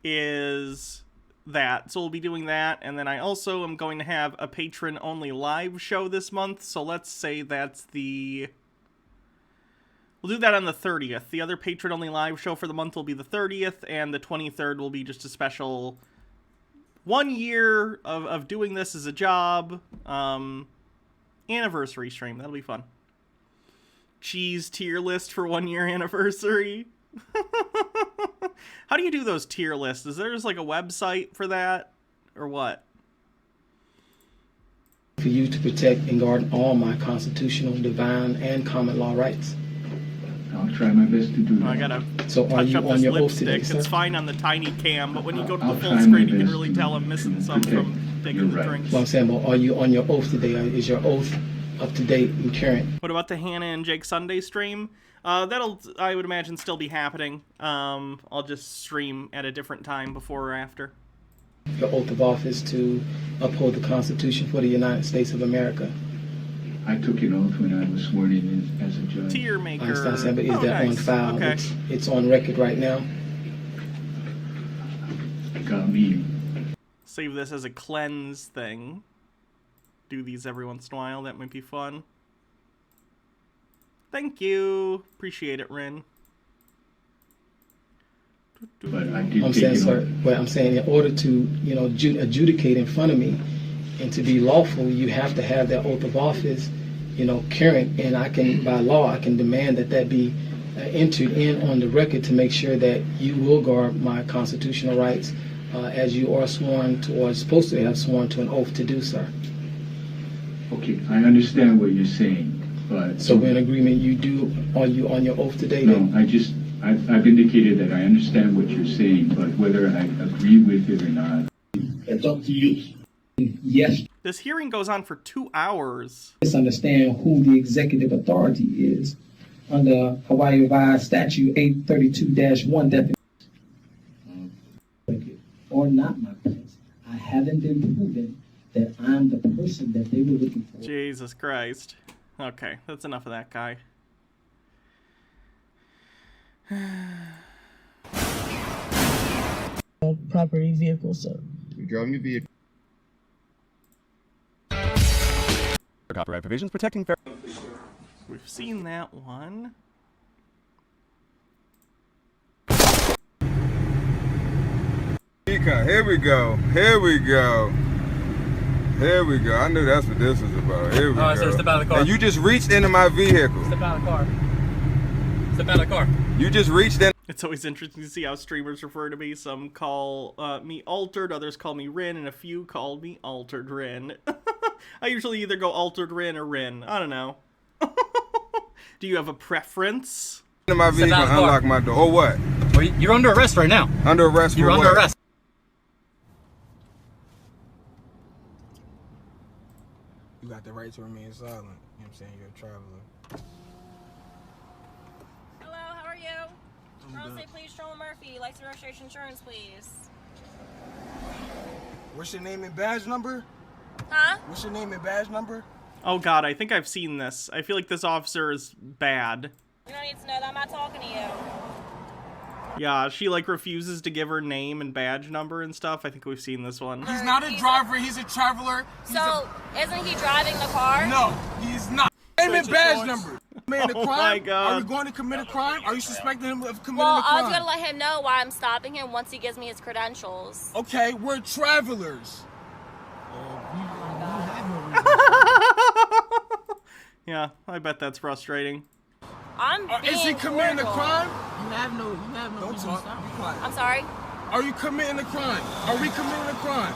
Speaker 1: is that, so we'll be doing that, and then I also am going to have a patron-only live show this month, so let's say that's the... We'll do that on the 30th. The other patron-only live show for the month will be the 30th, and the 23rd will be just a special 1 year of doing this as a job anniversary stream. That'll be fun. Cheese tier list for 1 year anniversary. How do you do those tier lists? Is there just like a website for that or what?
Speaker 25: For you to protect and guard all my constitutional, divine, and common law rights.
Speaker 14: I'll try my best to do that.
Speaker 1: I gotta
Speaker 25: So are
Speaker 1: touch
Speaker 25: you
Speaker 1: up
Speaker 25: on
Speaker 1: this
Speaker 25: your oath today,
Speaker 1: lipstick.
Speaker 25: sir?
Speaker 1: It's fine on the tiny cam, but when you go to the
Speaker 14: I'll
Speaker 1: full
Speaker 14: try my
Speaker 1: screen, you can
Speaker 14: best
Speaker 1: really
Speaker 14: to
Speaker 1: tell I'm missing some from taking the drinks.
Speaker 25: Well, I'm saying, well, are you on your oath today? Is your oath up to date and current?
Speaker 1: What about the Hannah and Jake Sunday stream? That'll, I would imagine, still be happening. I'll just stream at a different time before or after.
Speaker 25: Your oath of office to uphold the Constitution for the United States of America.
Speaker 14: I took an oath when I was sworn in as a judge.
Speaker 1: Tier maker.
Speaker 25: I understand, but is that on file?
Speaker 1: Okay.
Speaker 25: It's on record right now.
Speaker 14: Got me.
Speaker 1: Save this as a cleanse thing. Do these every once in a while. That might be fun. Thank you. Appreciate it, Rin.
Speaker 14: But I did
Speaker 25: I'm
Speaker 14: take
Speaker 25: saying,
Speaker 14: it
Speaker 25: sir,
Speaker 14: oath.
Speaker 25: well, I'm saying in order to, you know, adjudicate in front of me and to be lawful, you have to have that oath of office, you know, current. And I can, by law, I can demand that that be entered in on the record to make sure that you will guard my constitutional rights as you are sworn to, or supposed to have sworn to an oath to do, sir.
Speaker 14: Okay, I understand what you're saying, but...
Speaker 25: So we're in agreement, you do, are you on your oath today?
Speaker 14: No, I've indicated that I understand what you're saying, but whether I agree with it or not...
Speaker 25: It's up to you. Yes.
Speaker 1: This hearing goes on for 2 hours.
Speaker 25: Misunderstand who the executive authority is under Hawaii Revised Statute 832-1 definition. Or not, my friends. I haven't been proven that I'm the person that they were looking for.
Speaker 1: Jesus Christ. Okay, that's enough of that guy.
Speaker 7: Property vehicle, sir.
Speaker 12: You're driving a vehicle.
Speaker 13: Copyright provisions protecting fair.
Speaker 1: We've seen that one.
Speaker 15: Here we go. Here we go. Here we go. I knew that's what this was about. Here we go.
Speaker 24: Sir, step out of the car.
Speaker 15: And you just reached into my vehicle.
Speaker 24: Step out of the car. Step out of the car.
Speaker 15: You just reached in.
Speaker 1: It's always interesting to see how streamers refer to me. Some call me Altered, others call me Rin, and a few call me Altered Rin. I usually either go Altered Rin or Rin. I don't know. Do you have a preference?
Speaker 15: Into my vehicle and unlock my door. Or what?
Speaker 24: Well, you're under arrest right now.
Speaker 15: Under arrest for
Speaker 24: You're
Speaker 15: what?
Speaker 24: under arrest.
Speaker 16: You got the right to remain silent. You know what I'm saying? You're a traveler.
Speaker 26: Hello, how are you? Girls say please, Troma Murphy. License, registration, insurance, please.
Speaker 16: What's your name and badge number?
Speaker 26: Huh?
Speaker 16: What's your name and badge number?
Speaker 1: Oh god, I think I've seen this. I feel like this officer is bad.
Speaker 26: You don't need to know that. I'm not talking to you.
Speaker 1: Yeah, she like refuses to give her name and badge number and stuff. I think we've seen this one.
Speaker 16: He's not a driver. He's a traveler.
Speaker 26: So, isn't he driving the car?
Speaker 16: No, he's not. Name and badge number. Man, a
Speaker 1: Oh
Speaker 16: crime?
Speaker 1: my God.
Speaker 16: Are you going to commit a crime? Are you suspecting him of committing
Speaker 26: Well,
Speaker 16: a crime?
Speaker 26: I was gonna let him know why I'm stopping him once he gives me his credentials.
Speaker 16: Okay, we're travelers.
Speaker 1: Yeah, I bet that's frustrating.
Speaker 26: I'm being
Speaker 16: Is he committing a
Speaker 26: cordial.
Speaker 16: crime?
Speaker 7: You have no
Speaker 16: Don't
Speaker 7: reason to
Speaker 16: talk.
Speaker 7: stop.
Speaker 16: Be quiet.
Speaker 26: I'm sorry?
Speaker 16: Are you committing a crime? Are we committing a crime?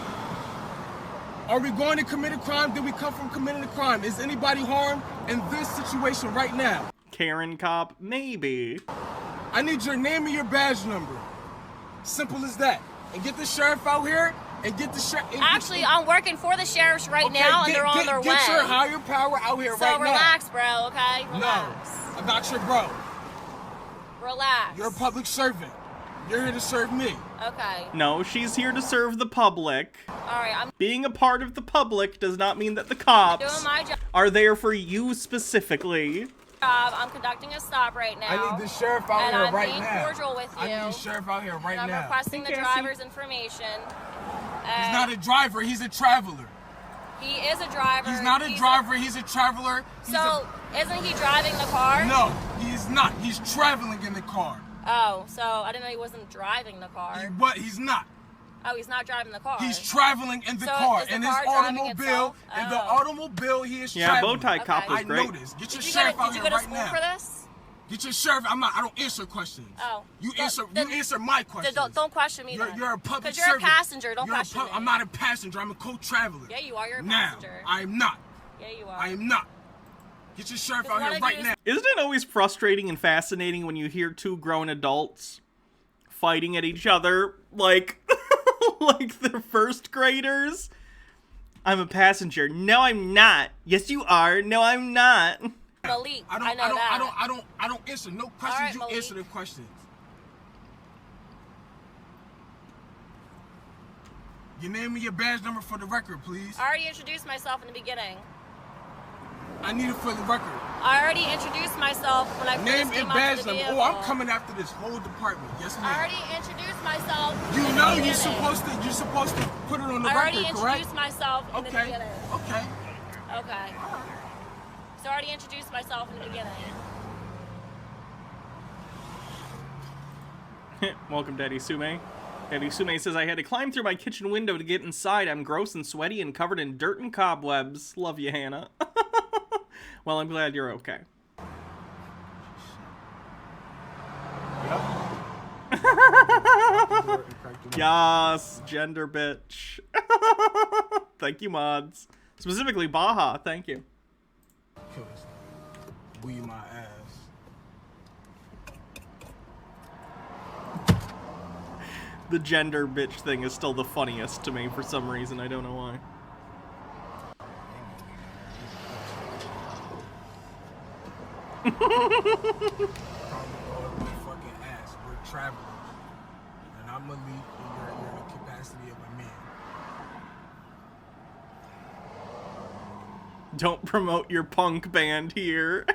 Speaker 16: Are we going to commit a crime? Did we come from committing a crime? Is anybody harmed in this situation right now?
Speaker 1: Karen cop, maybe.
Speaker 16: I need your name and your badge number. Simple as that. And get the sheriff out here and get the sheriff.
Speaker 26: Actually, I'm working for the sheriffs right now, and they're on their way.
Speaker 16: Get your higher power out here right now.
Speaker 26: So relax, bro, okay? Relax.
Speaker 16: No, I'm not your bro.
Speaker 26: Relax.
Speaker 16: You're a public servant. You're here to serve me.
Speaker 26: Okay.
Speaker 1: No, she's here to serve the public.
Speaker 26: Alright,
Speaker 1: Being a part of the public does not mean that the cops
Speaker 26: doing my job.
Speaker 1: are there for you specifically.
Speaker 26: I'm conducting a stop right now.
Speaker 16: I need the sheriff out here right now.
Speaker 26: And I'm being cordial with you.
Speaker 16: I need the sheriff out here right
Speaker 26: and
Speaker 16: now.
Speaker 26: I'm requesting the driver's information.
Speaker 16: He's not a driver, he's a traveler.
Speaker 26: He is a driver.
Speaker 16: He's not a driver, he's a traveler.
Speaker 26: Isn't he driving the car?
Speaker 16: No, he's not. He's traveling in the car.
Speaker 26: Oh, so I didn't know he wasn't driving the car.
Speaker 16: He's not.
Speaker 26: Oh, he's not driving the car.
Speaker 16: He's traveling in the car. In his automobile. In the automobile, he is traveling.
Speaker 1: Yeah, bow tie cop was great.
Speaker 16: I know this. Get your sheriff out here right now.
Speaker 26: Did you go to school for this?
Speaker 16: Get your sheriff. I don't answer questions.
Speaker 26: Oh.
Speaker 16: You answer my questions.
Speaker 26: Don't question me then.
Speaker 16: You're a public
Speaker 26: servant. Because you're a passenger. Don't question me.
Speaker 16: I'm not a passenger. I'm a co-traveler.
Speaker 26: Yeah, you are. You're a passenger.
Speaker 16: Now, I am not.
Speaker 26: Yeah, you are.
Speaker 16: I am not. Get your sheriff out here right now.
Speaker 1: Isn't it always frustrating and fascinating when you hear two grown adults fighting at each other like like they're first graders? I'm a passenger. No, I'm not. Yes, you are. No, I'm not.
Speaker 26: Malik,
Speaker 16: I don't answer no questions. Right, you Malik. Answer the questions. Your name and your badge number for the record, please.
Speaker 26: I already introduced myself in the beginning.
Speaker 16: I need it for the record.
Speaker 26: I already introduced myself when I first came out to the vehicle.
Speaker 16: Oh, I'm coming after this whole department. Yes, ma'am.
Speaker 26: I already introduced myself.
Speaker 16: You know you're supposed to put it on the record, correct?
Speaker 26: I already introduced myself in the beginning.
Speaker 16: Okay.
Speaker 26: Okay. So I already introduced myself in the beginning.
Speaker 1: Welcome, Daddy Sume. Daddy Sume says, I had to climb through my kitchen window to get inside. I'm gross and sweaty and covered in dirt and cobwebs. Love you, Hannah. Well, I'm glad you're okay. Yas, gender bitch. Thank you, mods. Specifically, Baja, thank you.
Speaker 16: Weed my ass.
Speaker 1: The gender bitch thing is still the funniest to me for some reason. I don't know why.
Speaker 16: Fucking ass. We're travelers. And I'm Malik, and you're in the capacity of a man.
Speaker 1: Don't promote your punk band here.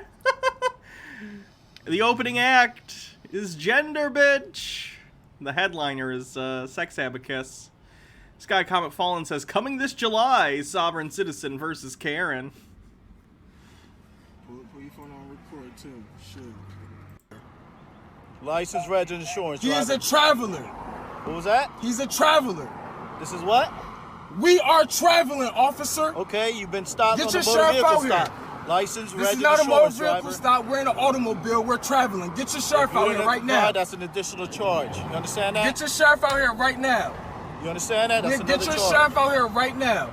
Speaker 1: The opening act is Gender Bitch. The headliner is Sex Abacus. Sky Comet Fallen says, coming this July, Sovereign Citizen versus Karen.
Speaker 16: Put your phone on record too. Shoot.
Speaker 5: License, reg, and insurance.
Speaker 16: He is a traveler.
Speaker 5: What was that?
Speaker 16: He's a traveler.
Speaker 5: This is what?
Speaker 16: We are traveling, officer.
Speaker 5: Okay, you've been stopped
Speaker 16: Get
Speaker 5: on
Speaker 16: your
Speaker 5: the motor
Speaker 16: sheriff
Speaker 5: vehicle
Speaker 16: out
Speaker 5: stop.
Speaker 16: Here.
Speaker 5: License,
Speaker 16: this
Speaker 5: reg,
Speaker 16: is not
Speaker 5: and
Speaker 16: a motor
Speaker 5: insurance,
Speaker 16: vehicle
Speaker 5: driver.
Speaker 16: stop. We're in an automobile. We're traveling. Get your sheriff out here right now.
Speaker 5: That's an additional charge. You understand that?
Speaker 16: Get your sheriff out here right now.
Speaker 5: You understand that? That's
Speaker 16: Get your sheriff out here right now.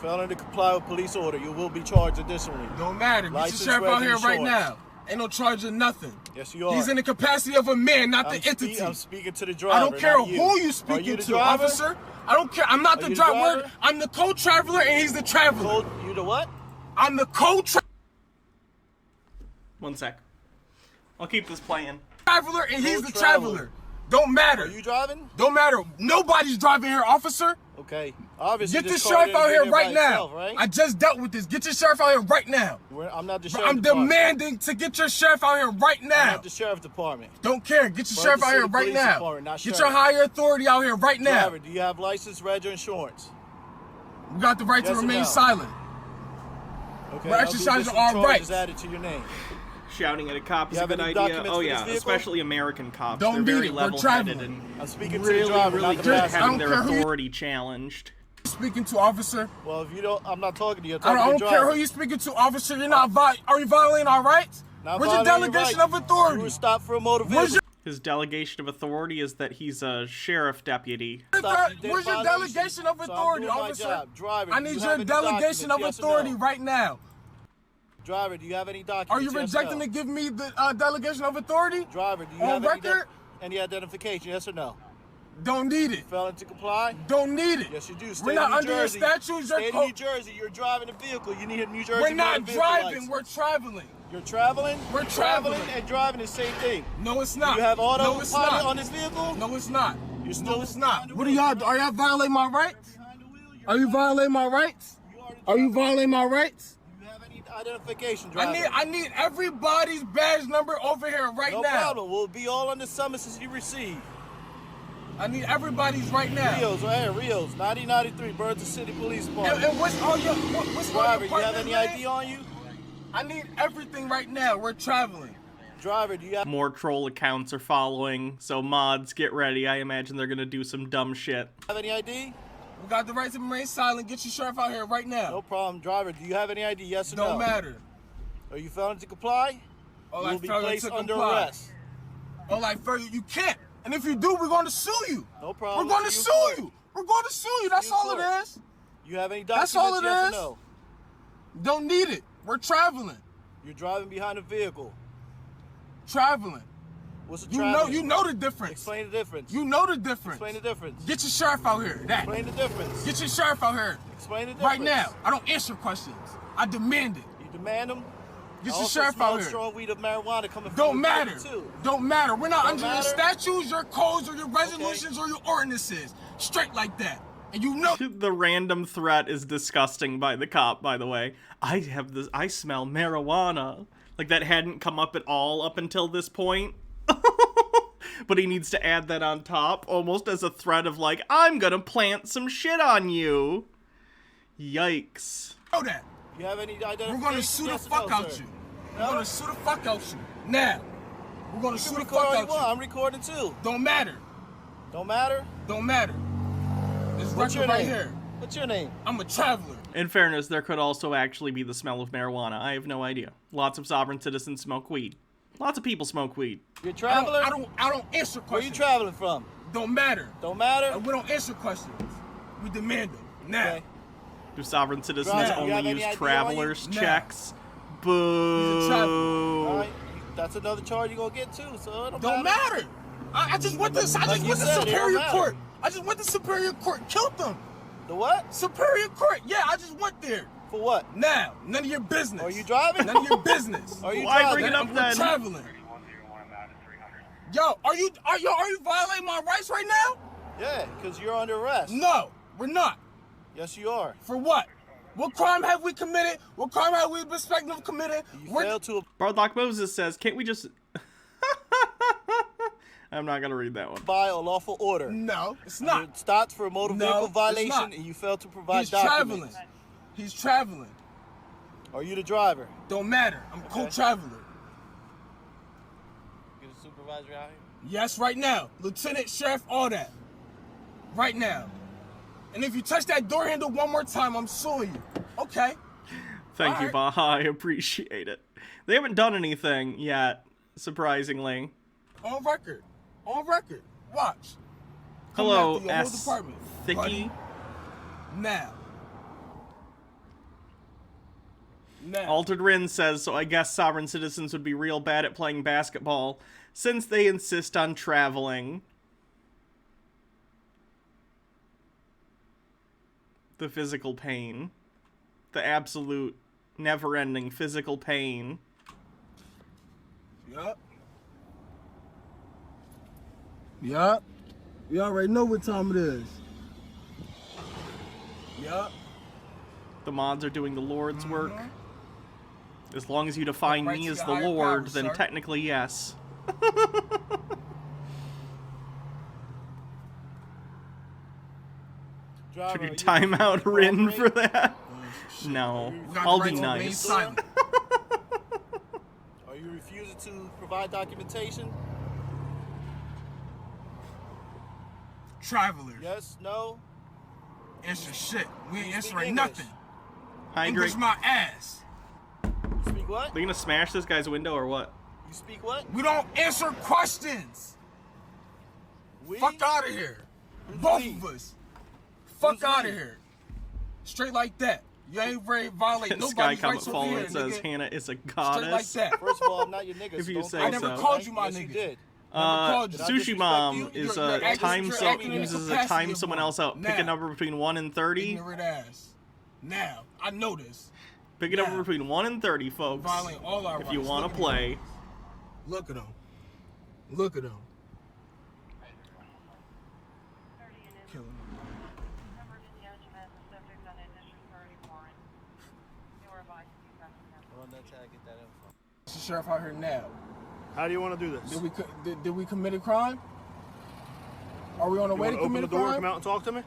Speaker 5: Failing to comply with police order, you will be charged additionally.
Speaker 16: Don't matter. Get your sheriff out here right now. Ain't no charge of nothing.
Speaker 5: Yes, you are.
Speaker 16: He's in the capacity of a man, not the entity.
Speaker 5: I'm speaking to the driver.
Speaker 16: I don't care
Speaker 5: not
Speaker 16: who you speaking to, officer. I don't care. I'm not the driver. I'm the co-traveler, and he's the traveler.
Speaker 5: You the what?
Speaker 16: I'm the co-traveler.
Speaker 1: One sec. I'll keep this playing.
Speaker 16: Traveler, and he's the traveler. Don't matter.
Speaker 5: Are you driving?
Speaker 16: Don't matter. Nobody's driving here, officer.
Speaker 5: Okay. Obviously,
Speaker 16: get the sheriff out here right now.
Speaker 5: Right?
Speaker 16: I just dealt with this. Get your sheriff out here right now.
Speaker 5: I'm not the sheriff.
Speaker 16: I'm demanding to get your sheriff out here right now.
Speaker 5: I'm not the sheriff department.
Speaker 16: Don't care. Get your sheriff out here right now. Get your higher authority out here right now.
Speaker 5: Driver, do you have license, reg, or insurance?
Speaker 16: We got the right to remain silent.
Speaker 5: Okay.
Speaker 16: We're exercising our rights.
Speaker 5: Added to your name.
Speaker 1: Shouting at a cop is a good idea. Oh yeah, especially American cops.
Speaker 16: Don't
Speaker 1: They're very
Speaker 16: beat it.
Speaker 1: level-headed and
Speaker 5: I'm speaking
Speaker 1: really,
Speaker 5: to the driver,
Speaker 1: really
Speaker 5: not the
Speaker 1: good at
Speaker 5: passenger.
Speaker 1: having their authority challenged.
Speaker 16: Speaking to, officer.
Speaker 5: Well, if you don't, I'm not talking to you.
Speaker 16: I don't care who you speaking to, officer. You're not. Are you violating our rights? Where's your delegation of authority?
Speaker 5: You were stopped for a motor vehicle.
Speaker 1: His delegation of authority is that he's a sheriff deputy.
Speaker 16: Where's your delegation of authority, officer?
Speaker 5: Driver,
Speaker 16: I need your delegation of authority right now.
Speaker 5: Driver, do you have any documents?
Speaker 16: Are you rejecting to give me the delegation of authority?
Speaker 5: Driver, do you
Speaker 16: on
Speaker 5: have
Speaker 16: record?
Speaker 5: any identification? Yes or no?
Speaker 16: Don't need it.
Speaker 5: Failing to comply?
Speaker 16: Don't need it.
Speaker 5: Yes, you do.
Speaker 16: We're not under your statutes.
Speaker 5: State of New Jersey, you're driving a vehicle. You need a New Jersey.
Speaker 16: We're not driving.
Speaker 5: License.
Speaker 16: We're traveling.
Speaker 5: You're traveling?
Speaker 16: We're traveling.
Speaker 5: And driving the same thing.
Speaker 16: No, it's not.
Speaker 5: You have autopilot
Speaker 16: it's not.
Speaker 5: on this vehicle?
Speaker 16: No, it's not.
Speaker 5: You're still
Speaker 16: no, it's not. What are y'all? Are y'all violating my rights? Are you violating my rights? Are you violating my rights?
Speaker 5: Do you have any identification, driver?
Speaker 16: I need everybody's badge number over here right now.
Speaker 5: No problem. We'll be all on the summonses you receive.
Speaker 16: I need everybody's right now.
Speaker 5: Rios, right here, Rios, 9093, Burton City Police Department.
Speaker 16: And what's all your, what's
Speaker 5: Driver,
Speaker 16: all your
Speaker 5: you have any ID on you?
Speaker 16: I need everything right now. We're traveling.
Speaker 5: Driver, do you have...
Speaker 1: More troll accounts are following, so mods, get ready. I imagine they're gonna do some dumb shit.
Speaker 5: Have any ID?
Speaker 16: We got the right to remain silent. Get your sheriff out here right now.
Speaker 5: No problem. Driver, do you have any ID? Yes or no?
Speaker 16: Don't matter.
Speaker 5: Are you failing to comply?
Speaker 16: Oh,
Speaker 5: you will be placed under arrest.
Speaker 16: Oh, like, further, you can't. And if you do, we're going to sue you.
Speaker 5: No problem.
Speaker 16: We're going to sue you. We're going to sue you. That's all it is.
Speaker 5: You have any documents?
Speaker 16: That's all it
Speaker 5: yes
Speaker 16: is.
Speaker 5: Or no?
Speaker 16: Don't need it. We're traveling.
Speaker 5: You're driving behind a vehicle.
Speaker 16: Traveling.
Speaker 5: What's the traveling?
Speaker 16: You know the difference.
Speaker 5: Explain the difference.
Speaker 16: You know the difference.
Speaker 5: Explain the difference.
Speaker 16: Get your sheriff out here. That.
Speaker 5: Explain the difference.
Speaker 16: Get your sheriff out here.
Speaker 5: Explain the difference.
Speaker 16: Right now. I don't answer questions. I demand it.
Speaker 5: You demand them?
Speaker 16: Get your sheriff out here.
Speaker 5: Strong weed of marijuana coming
Speaker 16: Don't
Speaker 5: from
Speaker 16: matter.
Speaker 5: Too.
Speaker 16: Don't matter. We're not under your
Speaker 5: matter?
Speaker 16: statutes, your codes, or your resolutions, or your ordinances. Straight like that. And you know
Speaker 1: the random threat is disgusting by the cop, by the way. I smell marijuana. Like that hadn't come up at all up until this point. But he needs to add that on top, almost as a threat of like, I'm gonna plant some shit on you. Yikes.
Speaker 16: Know that.
Speaker 5: You have any identification?
Speaker 16: We're gonna sue the fuck out you. We're gonna sue the fuck out you. Now. We're gonna sue the fuck out you.
Speaker 5: I'm recording too.
Speaker 16: Don't matter.
Speaker 5: Don't matter?
Speaker 16: Don't matter. This
Speaker 5: What's your
Speaker 16: record right
Speaker 5: name?
Speaker 16: here.
Speaker 5: What's your name?
Speaker 16: I'm a traveler.
Speaker 1: In fairness, there could also actually be the smell of marijuana. I have no idea. Lots of sovereign citizens smoke weed. Lots of people smoke weed.
Speaker 5: You're a traveler?
Speaker 16: I don't answer questions.
Speaker 5: Where you traveling from?
Speaker 16: Don't matter.
Speaker 5: Don't matter?
Speaker 16: And we don't answer questions. We demand them. Now.
Speaker 5: Okay.
Speaker 1: Do sovereign citizens
Speaker 5: Driver,
Speaker 1: only use travelers
Speaker 16: No.
Speaker 1: checks? Boo.
Speaker 5: All right. That's another charge you're going to get too, so it
Speaker 16: don't matter. I just went to Superior Court. I just went to Superior Court. Killed them.
Speaker 5: The what?
Speaker 16: Superior Court. Yeah, I just went there.
Speaker 5: For what?
Speaker 16: Now, none of your business.
Speaker 5: Are you driving?
Speaker 16: None of your business.
Speaker 5: Are you
Speaker 1: Why
Speaker 5: driving?
Speaker 1: bring it up
Speaker 16: We're
Speaker 1: then?
Speaker 16: traveling. Yo, are you violating my rights right now?
Speaker 5: Yeah, because you're under arrest.
Speaker 16: No, we're not.
Speaker 5: Yes, you are.
Speaker 16: For what? What crime have we committed? What crime have we been suspected of committing?
Speaker 5: You failed to...
Speaker 1: Barlock Moses says, can't we just... I'm not going to read that one.
Speaker 5: By a lawful order.
Speaker 16: No, it's not.
Speaker 5: You stopped for a motor vehicle violation and you failed to provide documents.
Speaker 16: He's traveling.
Speaker 5: Are you the driver?
Speaker 16: Don't matter. I'm co-traveler.
Speaker 5: Get a supervisor out here?
Speaker 16: Yes, right now. Lieutenant, Sheriff, all that. Right now. And if you touch that door handle one more time, I'm suing you. Okay.
Speaker 1: Thank
Speaker 16: all
Speaker 1: you,
Speaker 16: right.
Speaker 1: Baha. I appreciate it. They haven't done anything yet, surprisingly.
Speaker 16: On record. On record. Watch.
Speaker 1: Hello,
Speaker 16: Coming after your whole
Speaker 1: S.
Speaker 16: department,
Speaker 1: Thicky.
Speaker 16: buddy. Now.
Speaker 1: Altered Rin says, so I guess sovereign citizens would be real bad at playing basketball since they insist on traveling. The physical pain. The absolute never-ending physical pain.
Speaker 16: Yup. Yup. You already know what time it is. Yup.
Speaker 1: The mods are doing the Lord's work. As long as you define
Speaker 16: Right
Speaker 1: me
Speaker 16: to
Speaker 1: as
Speaker 16: your
Speaker 1: the
Speaker 16: higher
Speaker 1: Lord,
Speaker 16: powers,
Speaker 1: then
Speaker 16: sir.
Speaker 1: technically yes.
Speaker 5: Driver,
Speaker 1: Should you
Speaker 5: are you
Speaker 1: time out
Speaker 5: refusing to
Speaker 1: Rin for
Speaker 5: cooperate?
Speaker 1: that? No. I'll be nice.
Speaker 5: Are you refusing to provide documentation?
Speaker 16: Traveler.
Speaker 5: Yes, no?
Speaker 16: Answer shit. We ain't
Speaker 5: You speak
Speaker 16: answering
Speaker 5: English.
Speaker 16: nothing.
Speaker 1: Hi,
Speaker 16: English
Speaker 1: Greg.
Speaker 16: my ass.
Speaker 5: You speak what?
Speaker 1: They gonna smash this guy's window or what?
Speaker 5: You You speak what?
Speaker 16: We don't answer questions. Fuck out of here. Both of us. Fuck out of here. Straight like that. You ain't ready to violate nobody's
Speaker 1: Sky
Speaker 16: rights
Speaker 1: Comet
Speaker 16: over
Speaker 1: Fallen
Speaker 16: here,
Speaker 1: says
Speaker 16: nigga.
Speaker 1: Hannah is a
Speaker 16: Straight
Speaker 1: goddess.
Speaker 16: like that.
Speaker 5: First of all, I'm not your nigga.
Speaker 1: If you say
Speaker 16: I never
Speaker 1: so.
Speaker 16: called you my
Speaker 5: Yes, you
Speaker 16: nigga.
Speaker 5: did.
Speaker 1: Sushi Mom is
Speaker 16: You're acting
Speaker 1: uses
Speaker 16: in
Speaker 1: a
Speaker 16: capacity
Speaker 1: time
Speaker 16: of
Speaker 1: someone
Speaker 16: one.
Speaker 1: else out. Pick a
Speaker 16: Now.
Speaker 1: number between 1 and 30.
Speaker 16: Ignorant ass. Now, I know this.
Speaker 1: Pick a number between 1 and 30, folks.
Speaker 16: Violate all our
Speaker 1: If you
Speaker 16: rights.
Speaker 1: want
Speaker 16: Look
Speaker 1: to
Speaker 16: at
Speaker 1: play.
Speaker 16: him. Look at him. Look at him. Kill him. Mr. Sheriff out here now.
Speaker 5: How do you want to do this?
Speaker 16: Did we commit a crime? Are we on the way to
Speaker 5: open
Speaker 16: commit
Speaker 5: the
Speaker 16: a
Speaker 5: door and
Speaker 16: crime?
Speaker 5: come out and talk to me?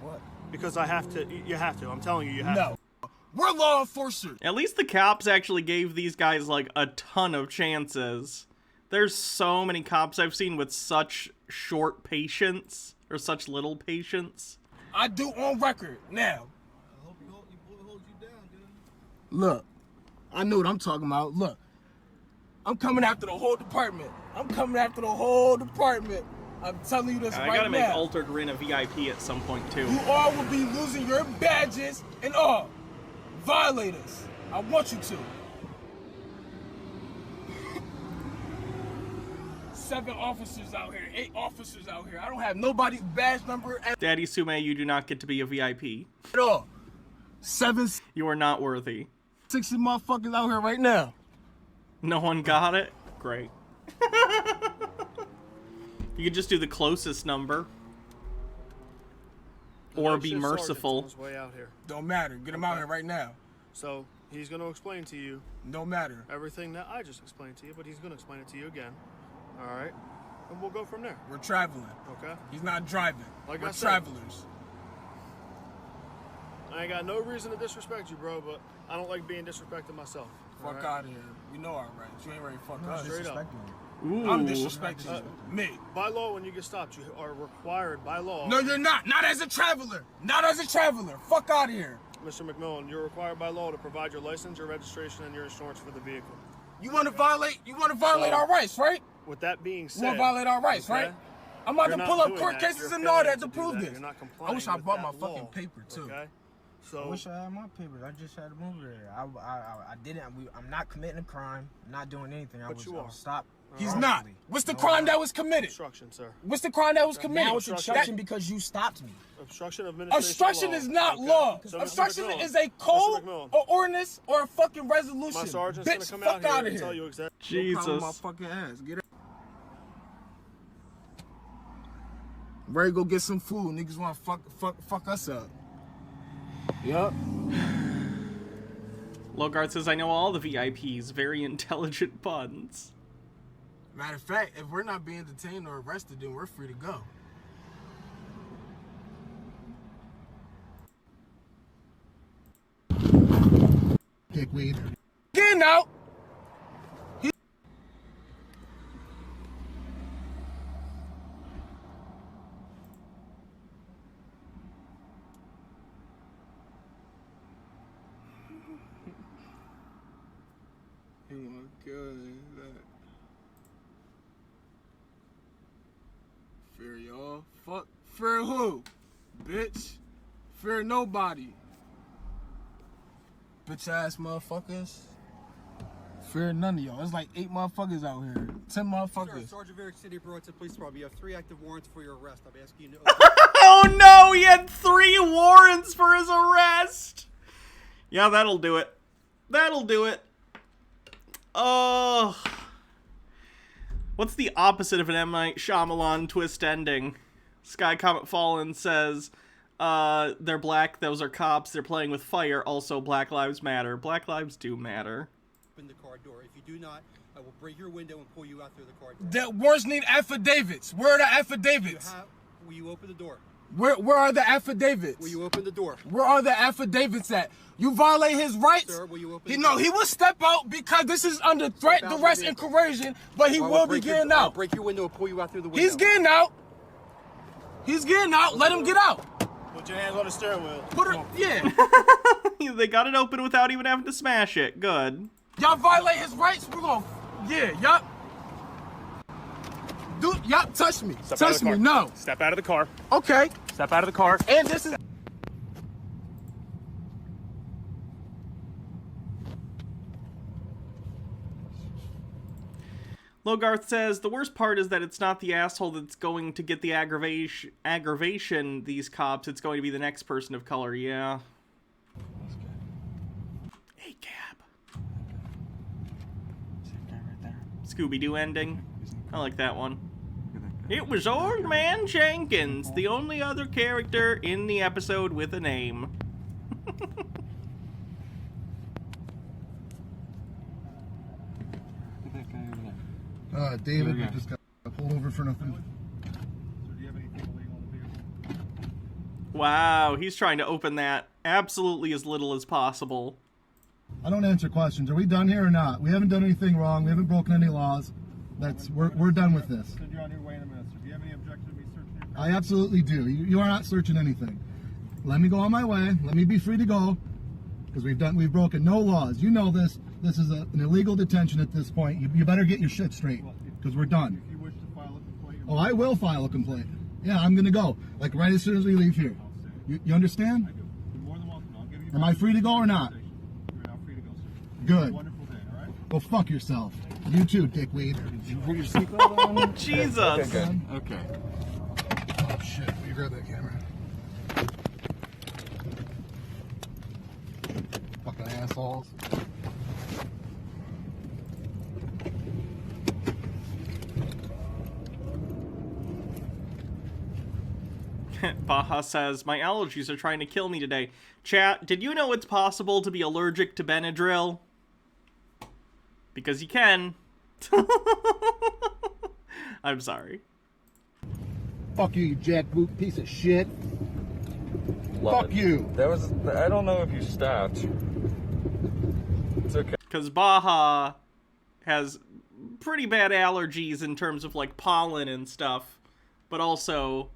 Speaker 16: What?
Speaker 5: Because I have to. You have to. I'm telling you, you have
Speaker 16: No.
Speaker 5: to.
Speaker 16: We're law enforcers.
Speaker 1: At least the cops actually gave these guys like a ton of chances. There's so many cops I've seen with such short patience or such little patience.
Speaker 16: I do on record now. Look, I know what I'm talking about. Look, I'm coming after the whole department. I'm coming after the whole department. I'm telling you this
Speaker 1: I
Speaker 16: right
Speaker 1: gotta make
Speaker 16: now.
Speaker 1: Altered Rin a VIP at some point too.
Speaker 16: You all will be losing your badges and all. Violators. I want you to. 7 officers out here, 8 officers out here. I don't have nobody's badge number at
Speaker 1: Daddy Sume, you do not get to be a VIP.
Speaker 16: all. 7,
Speaker 1: You are not worthy.
Speaker 16: 60 motherfuckers out here right now.
Speaker 1: No one got it? Great. You could just do the closest number. Or be merciful.
Speaker 5: Sergeant's on his way out here.
Speaker 16: Don't matter. Get him out here right now.
Speaker 5: So he's going to explain to you.
Speaker 16: No matter.
Speaker 5: Everything that I just explained to you, but he's going to explain it to you again. All right, and we'll go from there.
Speaker 16: We're traveling.
Speaker 5: Okay.
Speaker 16: He's not driving.
Speaker 5: Like
Speaker 16: We're
Speaker 5: I said.
Speaker 16: travelers.
Speaker 5: I ain't got no reason to disrespect you, bro, but I don't like being disrespected myself.
Speaker 16: Fuck out of here. We know our rights. You ain't ready to fuck us.
Speaker 5: Straight up.
Speaker 1: Ooh.
Speaker 16: I'm disrespecting you. Me.
Speaker 5: By law, when you get stopped, you are required by law.
Speaker 16: No, you're not. Not as a traveler. Not as a traveler. Fuck out of here.
Speaker 5: Mr. McMillan, you're required by law to provide your license, your registration, and your insurance for the vehicle.
Speaker 16: You want to violate our rights, right?
Speaker 5: With that being
Speaker 16: You
Speaker 5: said,
Speaker 16: want to violate our rights,
Speaker 5: okay,
Speaker 16: right? I'm about
Speaker 5: you're
Speaker 16: to
Speaker 5: not
Speaker 16: pull up
Speaker 5: doing
Speaker 16: court
Speaker 5: that.
Speaker 16: cases
Speaker 5: You're
Speaker 16: and all
Speaker 5: failing
Speaker 16: that to
Speaker 5: do
Speaker 16: prove
Speaker 5: that.
Speaker 16: this.
Speaker 5: You're not
Speaker 16: I
Speaker 5: complying
Speaker 16: wish I
Speaker 5: with
Speaker 16: brought
Speaker 5: that
Speaker 16: my
Speaker 5: law,
Speaker 16: fucking paper too.
Speaker 5: Okay? So
Speaker 2: I wish I had my papers. I just had to move there. I didn't. I'm not committing a crime. I'm not doing anything. I was stopped.
Speaker 16: He's not. What's the crime that was committed?
Speaker 5: Obstruction, sir.
Speaker 16: What's the crime that was committed?
Speaker 2: Now it's obstruction because you stopped me.
Speaker 5: Obstruction of administration.
Speaker 16: Obstruction
Speaker 5: law.
Speaker 16: is not
Speaker 5: Okay.
Speaker 16: law.
Speaker 5: So, Mr.
Speaker 16: Obstruction
Speaker 5: McMillan,
Speaker 16: is a
Speaker 5: Mr.
Speaker 16: code
Speaker 5: McMillan,
Speaker 16: or ordinance or a fucking resolution.
Speaker 5: my sergeant's
Speaker 16: Bitch,
Speaker 5: gonna come
Speaker 16: fuck
Speaker 5: out here
Speaker 16: out of
Speaker 5: and
Speaker 16: here.
Speaker 5: tell you exactly.
Speaker 1: Jesus.
Speaker 16: No problem, my fucking ass. Get it. Ready to go get some food. Niggas want to fuck us up. Yup.
Speaker 1: Logart says, I know all the VIPs. Very intelligent puns.
Speaker 16: Matter of fact, if we're not being detained or arrested, then we're free to go.
Speaker 2: Dickweed.
Speaker 16: Getting out. Oh my God. Fear y'all. Fuck. Fear who? Bitch. Fear nobody. Bitch ass motherfuckers. Fear none of y'all. It's like 8 motherfuckers out here. 10 motherfuckers.
Speaker 4: Sergeant Varick City Burlington Police Department. You have 3 active warrants for your arrest. I'm asking you to
Speaker 1: Oh no, he had 3 warrants for his arrest. Yeah, that'll do it. That'll do it. Oh. What's the opposite of an M. Night Shyamalan twist ending? Sky Comet Fallen says, they're black, those are cops, they're playing with fire, also Black Lives Matter. Black lives do matter.
Speaker 4: open the car door. If you do not, I will break your window and pull you out through the car door.
Speaker 16: The warrants need affidavits. Where are the affidavits?
Speaker 4: Will you open the door?
Speaker 16: Where are the affidavits?
Speaker 4: Will you open the door?
Speaker 16: Where are the affidavits at? You violate his rights.
Speaker 4: Sir, will you open
Speaker 16: He
Speaker 4: the
Speaker 16: no,
Speaker 4: door?
Speaker 16: he will step out because this is under threat,
Speaker 4: Step out
Speaker 16: duress,
Speaker 4: of the
Speaker 16: and
Speaker 4: vehicle.
Speaker 16: coercion, but he
Speaker 4: Or I
Speaker 16: will be
Speaker 4: break
Speaker 16: getting
Speaker 4: I'll
Speaker 16: out.
Speaker 4: break your window and pull you out through the window.
Speaker 16: He's getting out. He's getting out. Let him get out.
Speaker 5: Put your hands on the steering wheel.
Speaker 16: Put her, yeah.
Speaker 1: They got it open without even having to smash it. Good.
Speaker 16: Y'all violate his rights, we're gonna Yeah, yup. Dude, yup, touch me.
Speaker 13: Step out of
Speaker 16: Touch
Speaker 13: the
Speaker 16: me,
Speaker 13: car.
Speaker 16: no.
Speaker 13: Step out of the car.
Speaker 16: Okay.
Speaker 13: Step out of the car.
Speaker 16: And this is...
Speaker 1: Logarth says, the worst part is that it's not the asshole that's going to get the aggravation, these cops. It's going to be the next person of color, yeah. Hey, Cab. Scooby-Doo ending. I like that one. It was Old Man Jenkins, the only other character in the episode with a name.
Speaker 12: David, we just got pulled over for nothing.
Speaker 1: Wow, he's trying to open that absolutely as little as possible.
Speaker 12: I don't answer questions. Are we done here or not? We haven't done anything wrong. We haven't broken any laws. We're done with this.
Speaker 17: You're on your way in a minute, sir. Do you have any objection to me searching your car?
Speaker 12: I absolutely do. You are not searching anything. Let me go on my way. Let me be free to go. Because we've broken no laws. You know this. This is an illegal detention at this point. You better get your shit straight. Because we're done.
Speaker 17: If you wish to file a complaint...
Speaker 12: Oh, I will file a complaint. Yeah, I'm going to go. Like right as soon as we leave here. You understand?
Speaker 17: I do. You're more than welcome. I'll give you...
Speaker 12: Am I free to go or not?
Speaker 17: You're now free to go, sir.
Speaker 12: Good.
Speaker 17: Have a wonderful day, all right?
Speaker 12: Well, fuck yourself. You too, dickweed.
Speaker 17: Did you put your seatbelt on?
Speaker 1: Jesus.
Speaker 17: Okay.
Speaker 12: Oh, shit. Will you grab that camera? Fucking assholes.
Speaker 1: Baja says, my allergies are trying to kill me today. Chat, did you know it's possible to be allergic to Benadryl? Because you can. I'm sorry.
Speaker 12: Fuck you, you jackboot piece of shit.
Speaker 18: Love
Speaker 12: Fuck
Speaker 18: it.
Speaker 12: you.
Speaker 18: That was... I don't know if you stopped. It's okay.
Speaker 1: Because Baja has pretty bad allergies in terms of, like, pollen and stuff. But also...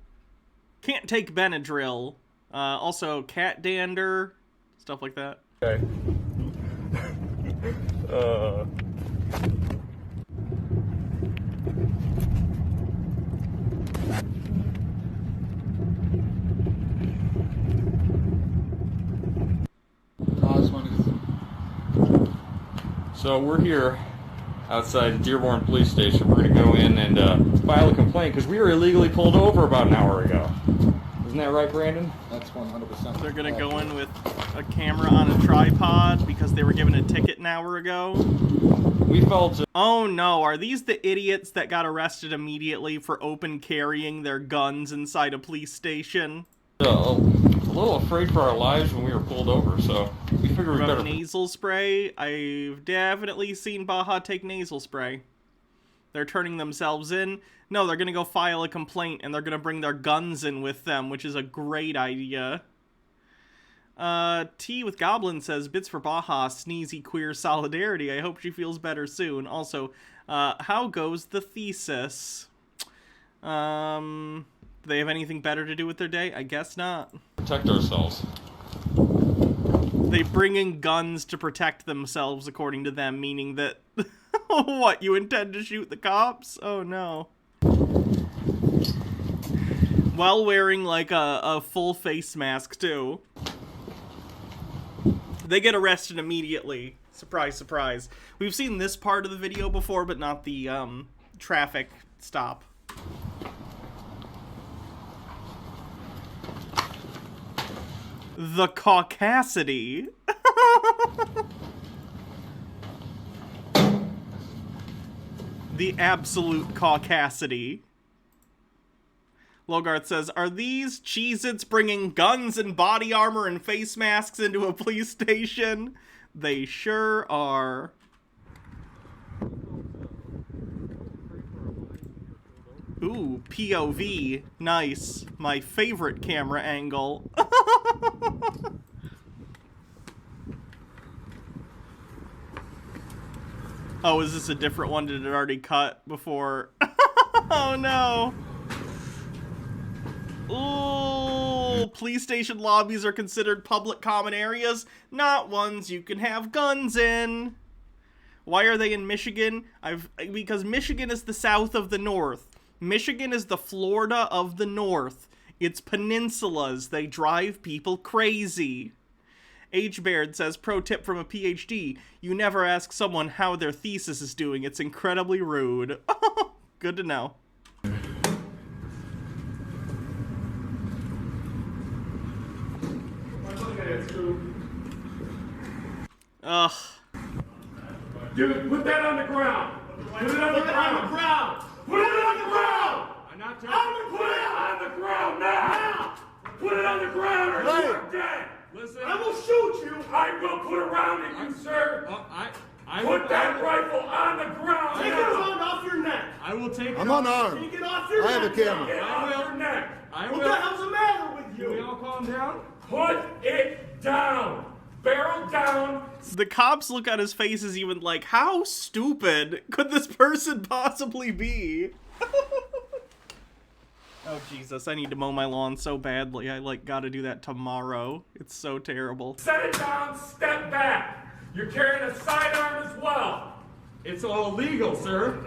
Speaker 1: can't take Benadryl. Also, cat dander. Stuff like that.
Speaker 18: Okay. So we're here outside Dearborn Police Station. We're going to go in and file a complaint because we were illegally pulled over about an hour ago. Isn't that right, Brandon?
Speaker 12: That's 100%.
Speaker 1: They're gonna go in with a camera on a tripod because they were given a ticket an hour ago.
Speaker 18: We felt...
Speaker 1: Oh no, are these the idiots that got arrested immediately for open carrying their guns inside a police station?
Speaker 18: a little afraid for our lives when we were pulled over, so we figured we better...
Speaker 1: Nasal spray? I've definitely seen Baja take nasal spray. They're turning themselves in. No, they're gonna go file a complaint, and they're gonna bring their guns in with them, which is a great idea. T with Goblin says, bits for Baja, sneezy queer solidarity. I hope she feels better soon. Also, how goes the thesis? Do they have anything better to do with their day? I guess not.
Speaker 18: Protect ourselves.
Speaker 1: They bring in guns to protect themselves, according to them, meaning that... What, you intend to shoot the cops? Oh, no. While wearing, like, a full face mask, too. They get arrested immediately. Surprise, surprise. We've seen this part of the video before, but not the, traffic stop. The caucasity. The absolute caucasity. Logarth says, are these Cheez-Its bringing guns and body armor and face masks into a police station? They sure are. Ooh, POV. Nice. My favorite camera angle. Oh, is this a different one? Did it already cut before? Oh, no. Ooh, police station lobbies are considered public common areas, not ones you can have guns in. Why are they in Michigan? Because Michigan is the south of the north. Michigan is the Florida of the north. It's peninsulas. They drive people crazy. H. Baird says, pro tip from a PhD, you never ask someone how their thesis is doing. It's incredibly rude. Good to know. Ugh.
Speaker 8: Dude, put that on the ground. Put it on the ground. Put it on the ground. I'm not talking. Put it on the ground now. Put it on the ground or you are dead. Listen. I will shoot you. I will put a round in you, sir. Put that rifle on the ground. Take it off your neck. I will take it.
Speaker 12: I'm unarmed.
Speaker 8: Take it off your neck.
Speaker 12: I have a camera.
Speaker 8: Take it off your neck.
Speaker 12: What the hell's the matter with you?
Speaker 8: Can we all calm down? Put it down. Barrel down.
Speaker 1: The cops look at his face as even like, how stupid could this person possibly be? Oh, Jesus, I need to mow my lawn so badly. I, gotta do that tomorrow. It's so terrible.
Speaker 8: Set it down, step back. You're carrying a sidearm as well. It's all legal, sir.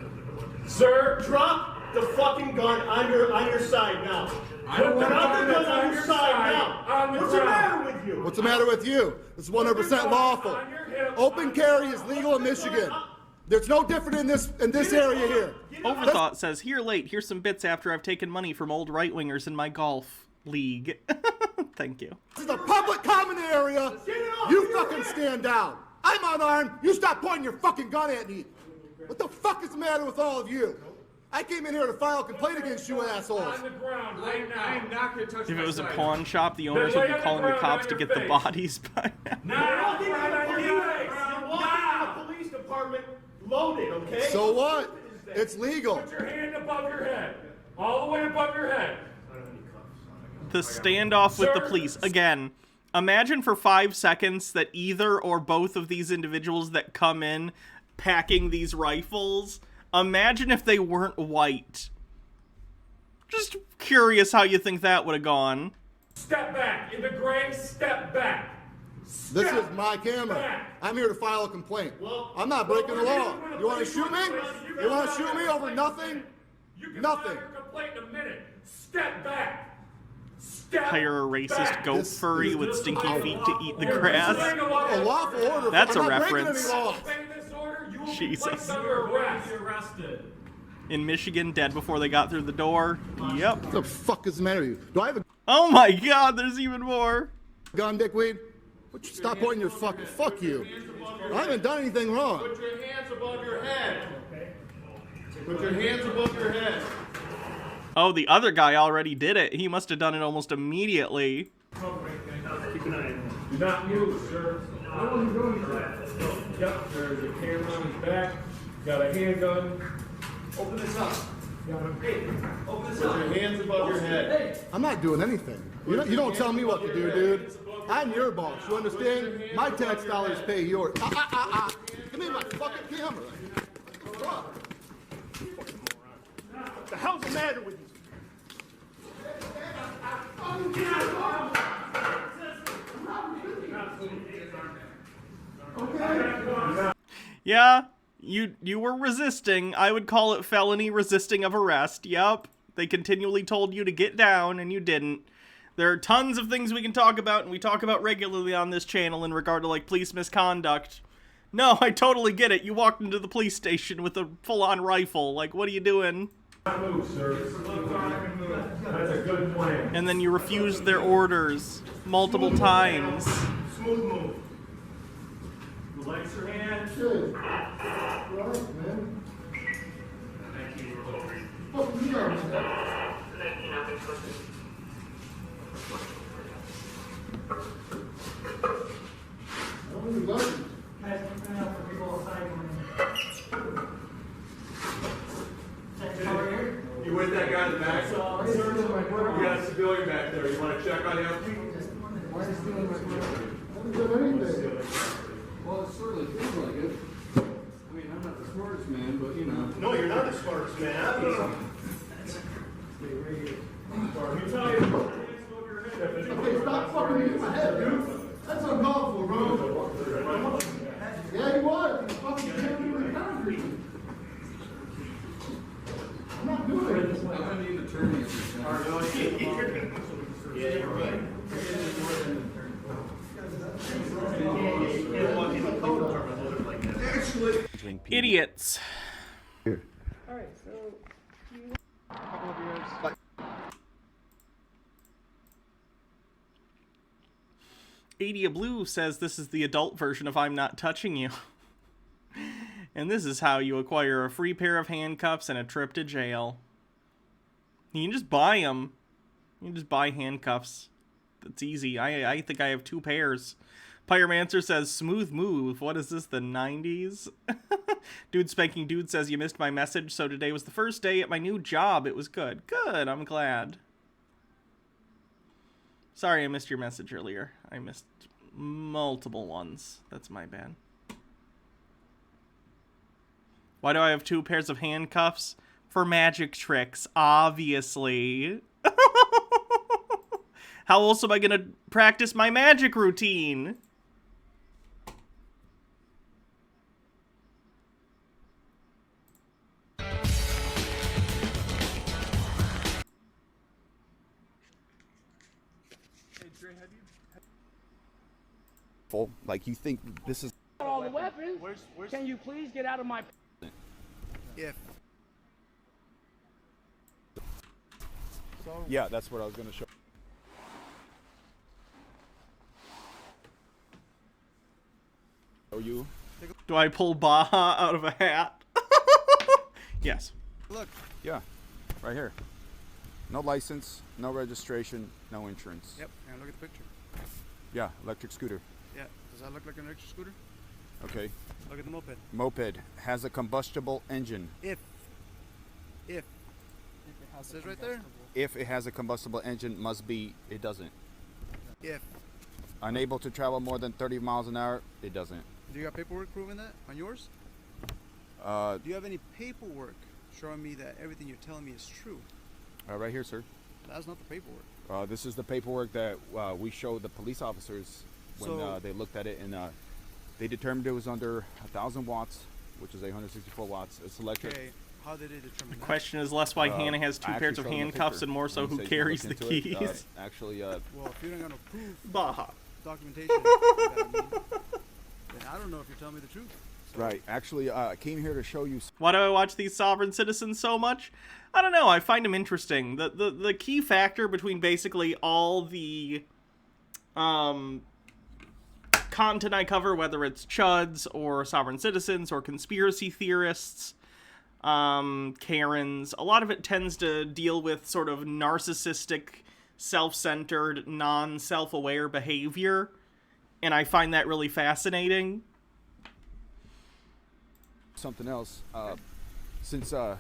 Speaker 8: Sir, drop the fucking gun on your side now. Put the gun on your side now. What's the matter with you?
Speaker 12: What's the matter with you? It's 100% lawful. Open carry is legal in Michigan. There's no different in this area here.
Speaker 1: Overthought says, here late, here's some bits after I've taken money from old right-wingers in my golf league. Thank you.
Speaker 12: This is a public common area. You fucking stand down. I'm unarmed. You stop pointing your fucking gun at me. What the fuck is the matter with all of you? I came in here to file a complaint against you assholes.
Speaker 8: On the ground right now. I am not going to touch
Speaker 1: If it was a pawn shop, the owners would be calling the cops to get the bodies by now.
Speaker 8: Now, the police department loaded, okay?
Speaker 12: So what? It's legal.
Speaker 8: Put your hand above your head. All the way above your head.
Speaker 1: The standoff with the police. Again, imagine for 5 seconds that either or both of these individuals that come in packing these rifles, imagine if they weren't white. Just curious how you think that would have gone.
Speaker 8: Step back. In the gray, step back.
Speaker 12: This is my camera. I'm here to file a complaint. I'm not breaking the law. You want to shoot me? You want to shoot me over nothing? Nothing.
Speaker 8: File your complaint in a minute. Step back. Step
Speaker 1: Hire a racist goat furry with stinky feet to eat the grass.
Speaker 12: A lawful order.
Speaker 1: That's a
Speaker 12: I'm not breaking
Speaker 1: reference.
Speaker 12: any laws.
Speaker 1: Jesus.
Speaker 8: Arrested.
Speaker 1: In Michigan, dead before they got through the door. Yep.
Speaker 12: What the fuck is the matter with you? Do I have a
Speaker 1: Oh my god, there's even more.
Speaker 12: gun, dickweed? Stop pointing your fucking... Fuck you. I haven't done anything wrong.
Speaker 8: Put your hands above your head. Put your hands above your head.
Speaker 1: Oh, the other guy already did it. He must have done it almost immediately.
Speaker 8: Keep an eye on him. Do not move, sir. I don't want to do anything. Yep, there's a camera on his back. Got a handgun. Open this up. Hey, open this up. Put your hands above your head.
Speaker 12: I'm not doing anything. You don't tell me what to do, dude. I'm your boss, you understand? My tax dollars pay yours. Give me my fucking camera.
Speaker 8: What the hell's the matter with you?
Speaker 1: Yeah, you were resisting. I would call it felony resisting of arrest. Yup. They continually told you to get down and you didn't. There are tons of things we can talk about, and we talk about regularly on this channel in regard to, like, police misconduct. No, I totally get it. You walked into the police station with a full-on rifle. Like, what are you doing?
Speaker 8: Move, sir. That's a good plan.
Speaker 1: And then you refused their orders multiple times.
Speaker 8: Smooth move. Relax your hands. Good. Right, man. Thank you.
Speaker 12: Fuck you,
Speaker 8: You with that guy in the back? You got a civilian back there. You want to check on him?
Speaker 12: Why is he stealing my camera? I haven't done anything.
Speaker 19: Well, it certainly feels like it. I mean, I'm not the smartest man, but you know.
Speaker 8: No, you're not the smartest man. Okay,
Speaker 12: stop fucking me in my head, dude. That's uncalled for, bro. Yeah, he was. He fucking
Speaker 1: Idiots.
Speaker 3: Here.
Speaker 11: Alright, so you
Speaker 1: Adia Blue says this is the adult version of I'm Not Touching You. And this is how you acquire a free pair of handcuffs and a trip to jail. You can just buy them. You can just buy handcuffs. That's easy. I think I have 2 pairs. Pyromancer says, smooth move. What is this, the 90s? Dude Spanking Dude says, you missed my message, so today was the first day at my new job. It was good. Good, I'm glad. Sorry I missed your message earlier. I missed multiple ones. That's my bad. Why do I have 2 pairs of handcuffs? For magic tricks, obviously. How else am I gonna practice my magic routine?
Speaker 6: Like, you think this is...
Speaker 20: All the weapons. Can you please get out of my...
Speaker 16: If. So,
Speaker 6: yeah, that's what I was going to show. Show you.
Speaker 1: Do I pull Baja out of a hat? Yes.
Speaker 6: Look. Yeah, right here. No license, no registration, no insurance.
Speaker 16: Yep, and look at the picture.
Speaker 6: Yeah, electric scooter.
Speaker 16: Yeah, does that look like an electric scooter?
Speaker 6: Okay.
Speaker 16: Look at the moped.
Speaker 6: Moped has a combustible engine.
Speaker 16: If it says right there.
Speaker 6: If it has a combustible engine, must be, it doesn't.
Speaker 16: If.
Speaker 6: Unable to travel more than 30 miles an hour, it doesn't.
Speaker 16: Do you got paperwork proving that on yours?
Speaker 6: Do
Speaker 16: you have any paperwork showing me that everything you're telling me is true?
Speaker 6: Right here, sir.
Speaker 16: That's not the paperwork.
Speaker 6: This is the paperwork that we showed the police officers when they looked at it, and they determined it was under 1,000 watts, which is 864 watts. It's electric.
Speaker 16: Okay, how did they determine
Speaker 1: The question is less why Hannah has 2 pairs of handcuffs and more so who carries the keys.
Speaker 16: well, if you don't got no proof,
Speaker 1: Baja.
Speaker 16: Documentation, then I don't know if you're telling me the truth.
Speaker 6: Right. Actually, I came here to show you.
Speaker 1: Why do I watch these sovereign citizens so much? I don't know. I find them interesting. The key factor between basically all the content I cover, whether it's chuds or sovereign citizens or conspiracy theorists, Karens, a lot of it tends to deal with sort of narcissistic, self-centered, non-self-aware behavior, and I find that really fascinating.
Speaker 6: Something else. Since I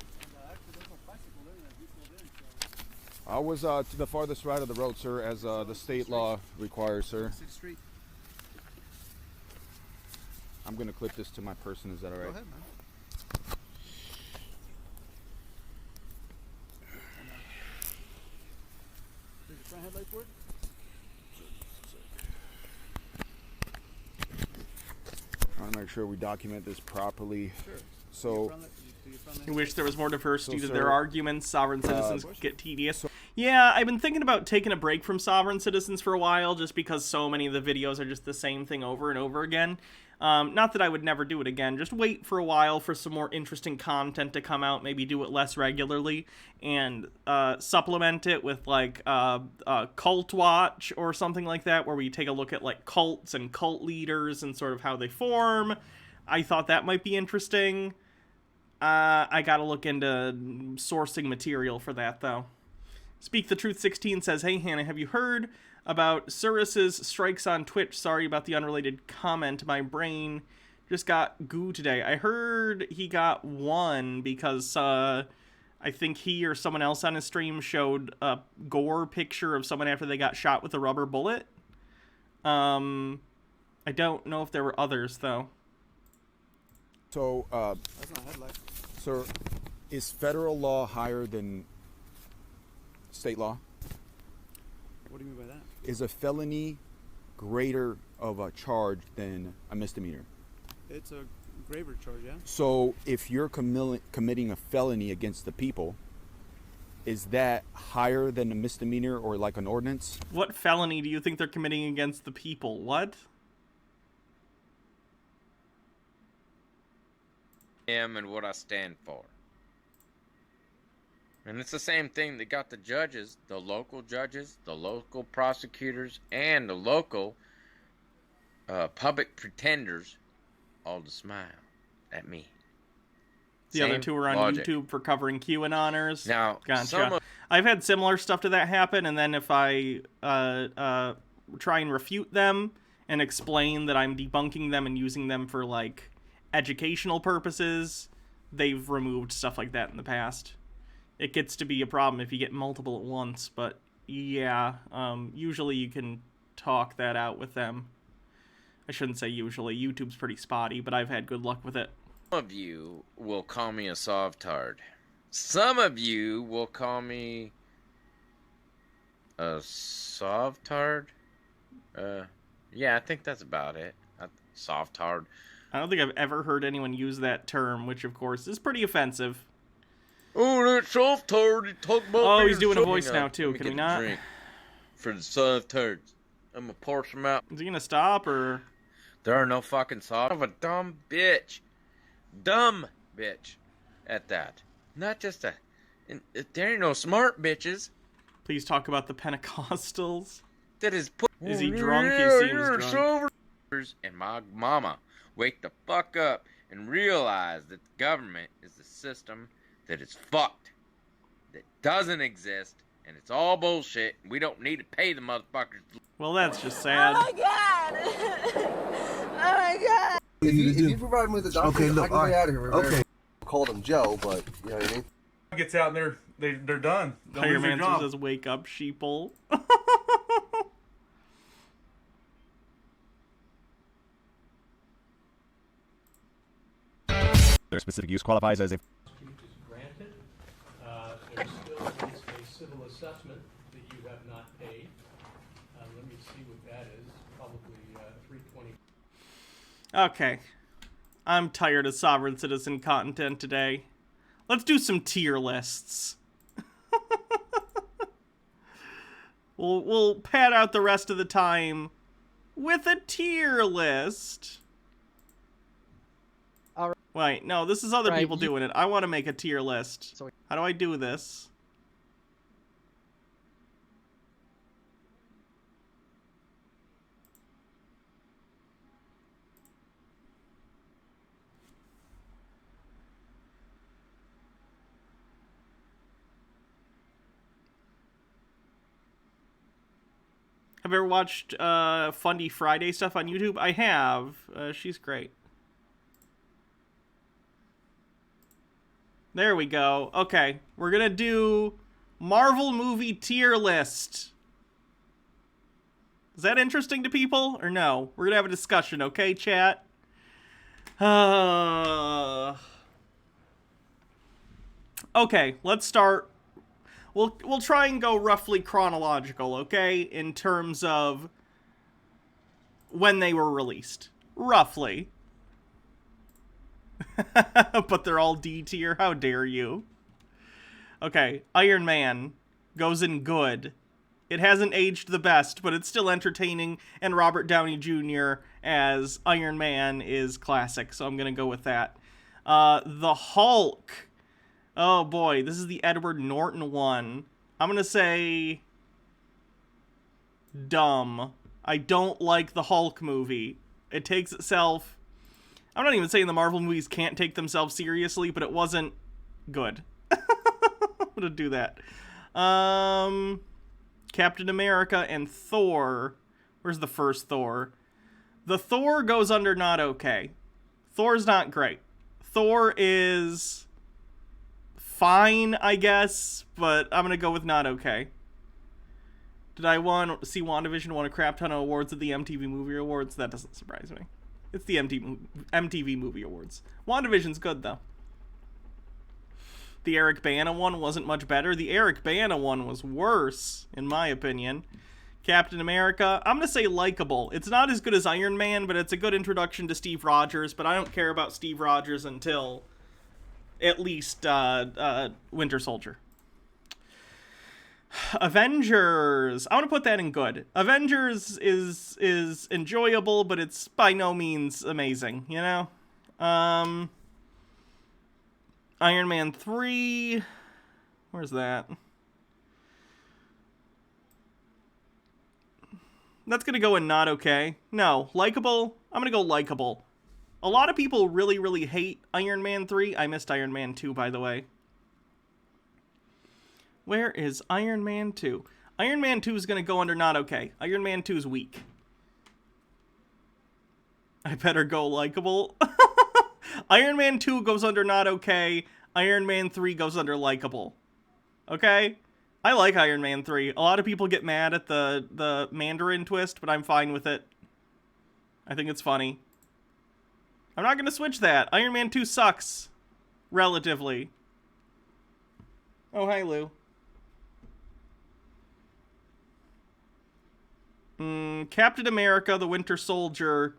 Speaker 6: was to the farthest right of the road, sir, as the state law requires, sir. I'm gonna clip this to my person. Is that all right?
Speaker 16: Go ahead, man. Does your front headlights work?
Speaker 6: I want to make sure we document this properly.
Speaker 16: Sure.
Speaker 6: So,
Speaker 1: I wish there was more diversity to
Speaker 6: sir,
Speaker 1: their arguments. Sovereign citizens get tedious. Yeah, I've been thinking about taking a break from sovereign citizens for a while, just because so many of the videos are just the same thing over and over again. Not that I would never do it again, just wait for a while for some more interesting content to come out, maybe do it less regularly, and supplement it with, like, Cult Watch or something like that, where we take a look at, like, cults and cult leaders and sort of how they form. I thought that might be interesting. I gotta look into sourcing material for that, though. Speak the Truth 16 says, hey, Hannah, have you heard about Surus's strikes on Twitch? Sorry about the unrelated comment. My brain just got goo today. I heard he got 1 because I think he or someone else on his stream showed a gore picture of someone after they got shot with a rubber bullet. I don't know if there were others, though.
Speaker 6: So,
Speaker 16: That's not headlight.
Speaker 6: sir, is federal law higher than state law?
Speaker 16: What do you mean by that?
Speaker 6: Is a felony greater of a charge than a misdemeanor?
Speaker 16: It's a graver charge, yeah?
Speaker 6: So if you're committing a felony against the people, is that higher than a misdemeanor or like an ordinance?
Speaker 1: What felony do you think they're committing against the people? What?
Speaker 3: am and what I stand for. And it's the same thing that got the judges, the local prosecutors, and the local public pretenders all to smile at me.
Speaker 1: The other two are on
Speaker 3: logic.
Speaker 1: YouTube for covering QAnoners.
Speaker 3: Now,
Speaker 1: gotcha. I've had similar stuff to that happen, and then if I try and refute them and explain that I'm debunking them and using them for, like, educational purposes, they've removed stuff like that in the past. It gets to be a problem if you get multiple at once, but yeah, usually you can talk that out with them. I shouldn't say usually. YouTube's pretty spotty, but I've had good luck with it.
Speaker 3: Some of you will call me a sovtard. Some of you will call me a sovtard. Yeah, I think that's about it. Sovtard.
Speaker 1: I don't think I've ever heard anyone use that term, which of course is pretty offensive.
Speaker 3: Oh, that sovtard! He talked about.
Speaker 1: Oh, he's doing a voice now too. Can we not?
Speaker 3: Drink for the sovtards. I'm gonna pour some out.
Speaker 1: Is he gonna stop or?
Speaker 3: There are no fucking soft of a dumb bitch. Dumb bitch at that. Not just a... There ain't no smart bitches.
Speaker 1: Please talk about the Pentecostals.
Speaker 3: That is...
Speaker 1: Is he drunk? He seems drunk.
Speaker 3: And my mama, wake the fuck up and realize that the government is the system that is fucked. That doesn't exist. And it's all bullshit. And we don't need to pay the motherfuckers.
Speaker 1: Well, that's just sad.
Speaker 26: Oh my god! Oh my god!
Speaker 9: If you provide me with the documents,
Speaker 10: okay, look,
Speaker 9: I can get out of here.
Speaker 10: Okay.
Speaker 9: Called them Joe, but you know what I mean?
Speaker 8: Gets out and they're done. They'll
Speaker 1: Higher
Speaker 8: lose their
Speaker 1: Man
Speaker 8: job.
Speaker 1: says, "Wake up, sheeple."
Speaker 13: Their specific use qualifies as a...
Speaker 21: Granted, there still is a civil assessment that you have not paid. Let me see what that is. Probably $320.
Speaker 1: Okay. I'm tired of Sovereign Citizen content today. Let's do some tier lists. We'll pad out the rest of the time with a tier list.
Speaker 22: Alright.
Speaker 1: Wait, no, this is other
Speaker 22: Right,
Speaker 1: people doing it. I want to make a tier list. How do I do this? Have you ever watched Fundy Friday stuff on YouTube? I have. She's great. There we go. Okay, we're gonna do Marvel movie tier list. Is that interesting to people or no? We're gonna have a discussion, okay, chat? Okay, let's start. We'll try and go roughly chronological, okay? In terms of when they were released. Roughly. But they're all D tier. How dare you? Okay, Iron Man goes in good. It hasn't aged the best, but it's still entertaining, and Robert Downey Jr. as Iron Man is classic, so I'm gonna go with that. The Hulk. Oh boy, this is the Edward Norton one. I'm gonna say... dumb. I don't like the Hulk movie. It takes itself... I'm not even saying the Marvel movies can't take themselves seriously, but it wasn't good. I'm gonna do that. Captain America and Thor. Where's the first Thor? The Thor goes under not okay. Thor's not great. Thor is fine, I guess, but I'm gonna go with not okay. Did I see WandaVision won a crap ton of awards at the MTV Movie Awards? That doesn't surprise me. It's the MTV Movie Awards. WandaVision's good, though. The Eric Bana one wasn't much better. The Eric Bana one was worse, in my opinion. Captain America, I'm going to say likable. It's not as good as Iron Man, but it's a good introduction to Steve Rogers, but I don't care about Steve Rogers until at least Winter Soldier. Avengers, I want to put that in good. Avengers is enjoyable, but it's by no means amazing, you know? Iron Man 3. Where's that? That's going to go in not okay. No, likable. I'm going to go likable. A lot of people really, really hate Iron Man 3. I missed Iron Man 2, by the way. Where is Iron Man 2? Iron Man 2 is going to go under not okay. Iron Man 2 is weak. I better go likable. Iron Man 2 goes under not okay. Iron Man 3 goes under likable. Okay? I like Iron Man 3. A lot of people get mad at the Mandarin twist, but I'm fine with it. I think it's funny. I'm not going to switch that. Iron Man 2 sucks. Relatively. Oh, hi, Lou. Captain America, the Winter Soldier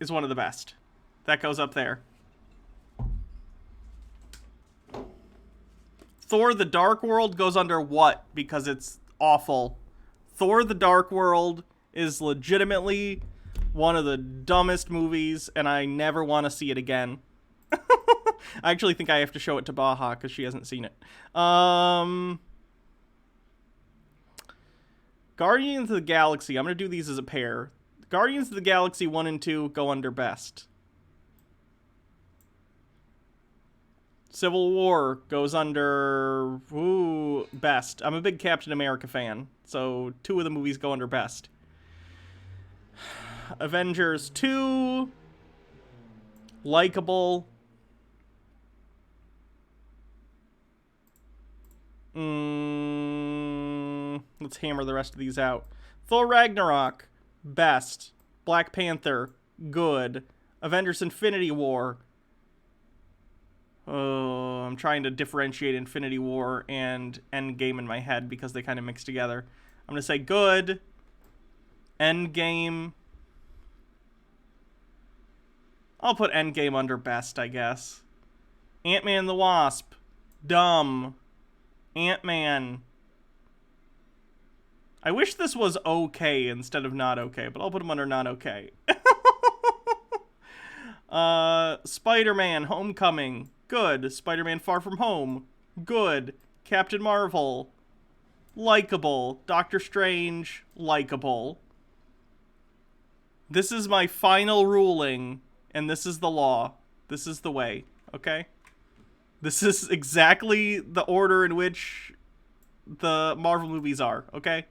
Speaker 1: is one of the best. That goes up there. Thor the Dark World goes under what? Because it's awful. Thor the Dark World is legitimately one of the dumbest movies, and I never want to see it again. I actually think I have to show it to Baha, because she hasn't seen it. Guardians of the Galaxy. I'm going to do these as a pair. Guardians of the Galaxy 1 and 2 go under best. Civil War goes under best. I'm a big Captain America fan, so 2 of the movies go under best. Avengers 2. Likeable. Let's hammer the rest of these out. Thor Ragnarok, best. Black Panther, good. Avengers Infinity War. Oh, I'm trying to differentiate Infinity War and Endgame in my head because they kind of mix together. I'm going to say good. Endgame. I'll put Endgame under best, I guess. Ant-Man and the Wasp, dumb. Ant-Man. I wish this was okay instead of not okay, but I'll put him under not okay. Spider-Man Homecoming, good. Spider-Man Far From Home, good. Captain Marvel, likable. Doctor Strange, likable. This is my final ruling, and this is the law. This is the way, okay? This is exactly the order in which the Marvel movies are, okay?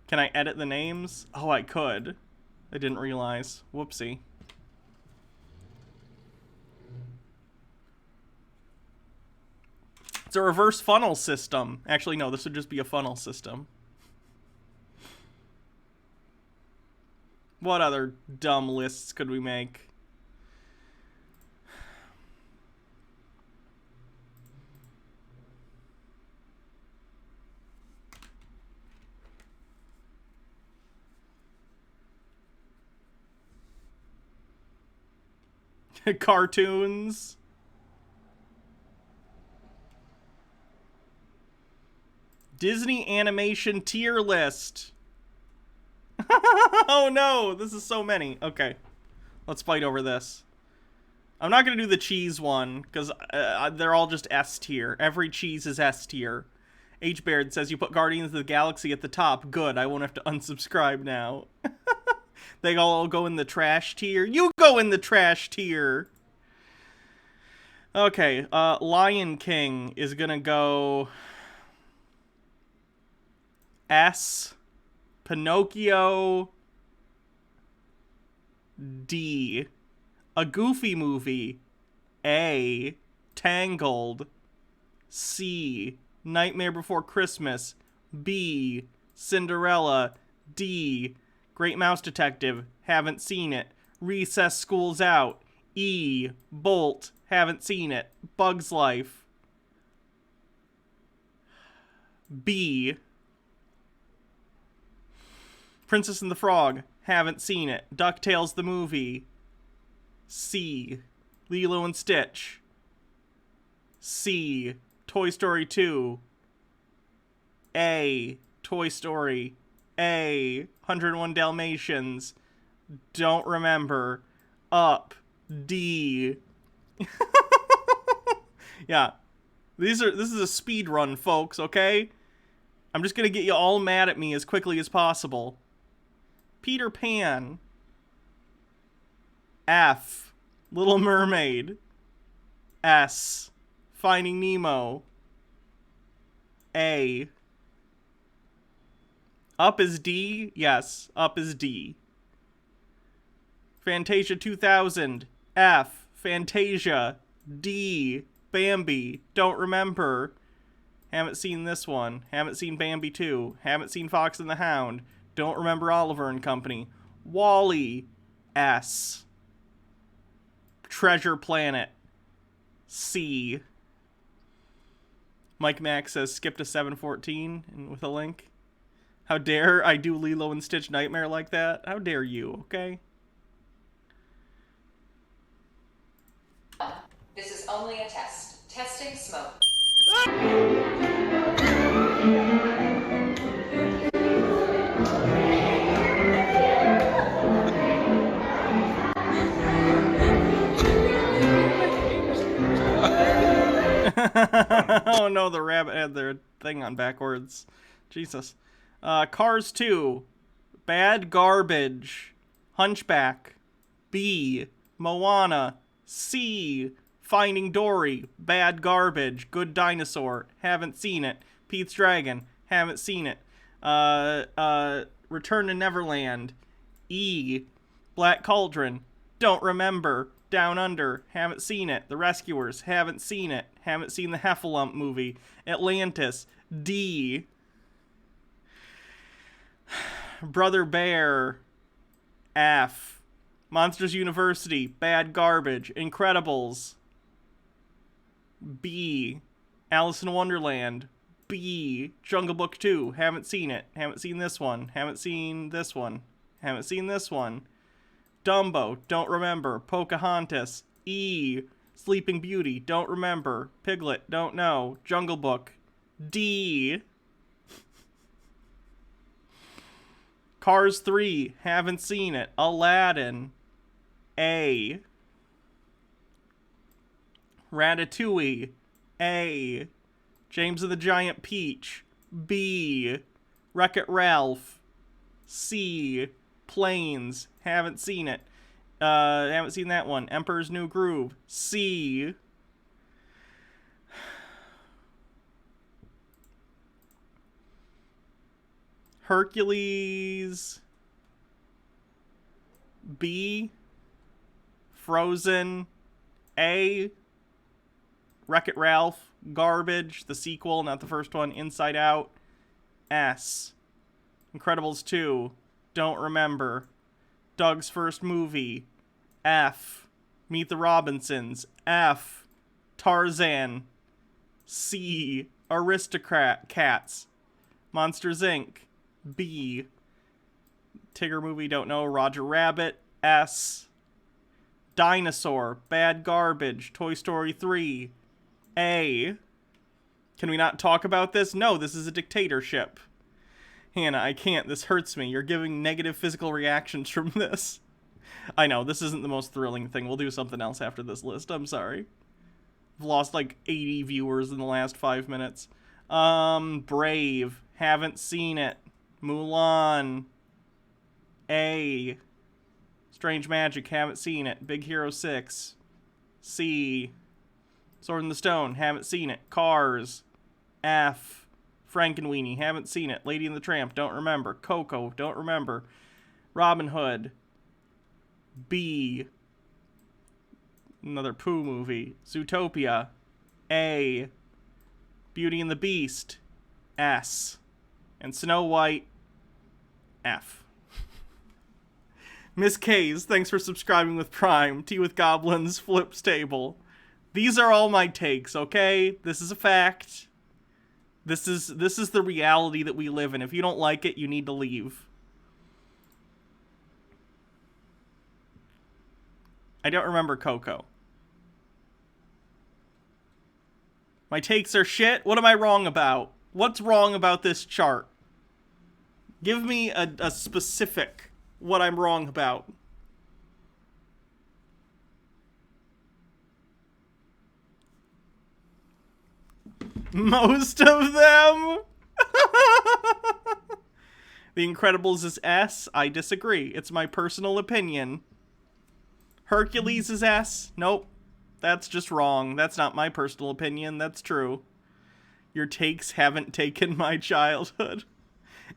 Speaker 1: Can I edit the names? Oh, I could. I didn't realize. Whoopsie. It's a reverse funnel system. Actually, no, this would just be a funnel system. What other dumb lists could we make? Cartoons. Disney animation tier list. Oh no, this is so many. Okay, let's fight over this. I'm not going to do the cheese one, because they're all just S tier. Every cheese is S tier. H. Baird says you put Guardians of the Galaxy at the top. Good, I won't have to unsubscribe now. They all go in the trash tier. You go in the trash tier. Okay, Lion King is gonna go S. Pinocchio, D. A Goofy Movie, A. Tangled, C. Nightmare Before Christmas, B. Cinderella, D. Great Mouse Detective, haven't seen it. Recess, School's Out, E. Bolt, haven't seen it. Bug's Life, B. Princess and the Frog, haven't seen it. DuckTales the movie, C. Lilo and Stitch, C. Toy Story 2, A. Toy Story, A. 101 Dalmatians, don't remember. Up, D. Yeah. This is a speed run, folks, okay? I'm just gonna get you all mad at me as quickly as possible. Peter Pan. F. Little Mermaid. S. Finding Nemo. A. Up is D? Yes, Up is D. Fantasia 2000. F. Fantasia. D. Bambi. Don't remember. Haven't seen this one. Haven't seen Bambi 2. Haven't seen Fox and the Hound. Don't remember Oliver and Company. Wall-E. S. Treasure Planet. C. Mike Mack says skip to 714 and with a link. How dare I do Lilo and Stitch Nightmare like that? How dare you, okay?
Speaker 10: This is only a test. Testing smoke.
Speaker 1: Oh no, the rabbit had their thing on backwards. Jesus. Cars 2. Bad Garbage. Hunchback. B. Moana. C. Finding Dory. Bad Garbage. Good Dinosaur. Haven't seen it. Pete's Dragon. Haven't seen it. Return to Neverland. E. Black Cauldron. Don't remember. Down Under. Haven't seen it. The Rescuers. Haven't seen it. Haven't seen the Heffalump movie. Atlantis. D. Brother Bear. F. Monsters University. Bad Garbage. Incredibles. B. Alice in Wonderland. B. Jungle Book 2. Haven't seen it. Haven't seen this one. Haven't seen this one. Haven't seen this one. Dumbo. Don't remember. Pocahontas. E. Sleeping Beauty. Don't remember. Piglet. Don't know. Jungle Book. D. Cars 3. Haven't seen it. Aladdin. A. Ratatouille. A. James and the Giant Peach. B. Wreck-It Ralph. C. Planes. Haven't seen it. Haven't seen that one. Emperor's New Groove. C. Hercules. B. Frozen. A. Wreck-It Ralph. Garbage. The sequel, not the first one. Inside Out. S. Incredibles 2. Don't remember. Doug's First Movie. F. Meet the Robinsons. F. Tarzan. C. Aristocrat Cats. Monsters Inc. B. Tigger movie, don't know. Roger Rabbit. S. Dinosaur. Bad Garbage. Toy Story 3. A. Can we not talk about this? No, this is a dictatorship. Hannah, I can't. This hurts me. You're giving negative physical reactions from this. I know, this isn't the most thrilling thing. We'll do something else after this list. I'm sorry. I've lost like 80 viewers in the last 5 minutes. Brave. Haven't seen it. Mulan. A. Strange Magic. Haven't seen it. Big Hero 6. C. Sword in the Stone. Haven't seen it. Cars. F. Frankenweenie. Haven't seen it. Lady and the Tramp. Don't remember. Coco. Don't remember. Robin Hood. B. Another Pooh movie. Zootopia. A. Beauty and the Beast. S. And Snow White. F. Miss K's, thanks for subscribing with Prime. Tea with Goblins, Flips Table. These are all my takes, okay? This is a fact. This is the reality that we live in. If you don't like it, you need to leave. I don't remember Coco. My takes are shit? What am I wrong about? What's wrong about this chart? Give me a specific what I'm wrong about. Most of them? The Incredibles is S. I disagree. It's my personal opinion. Hercules is S. Nope. That's just wrong. That's not my personal opinion. That's true. Your takes haven't taken my childhood.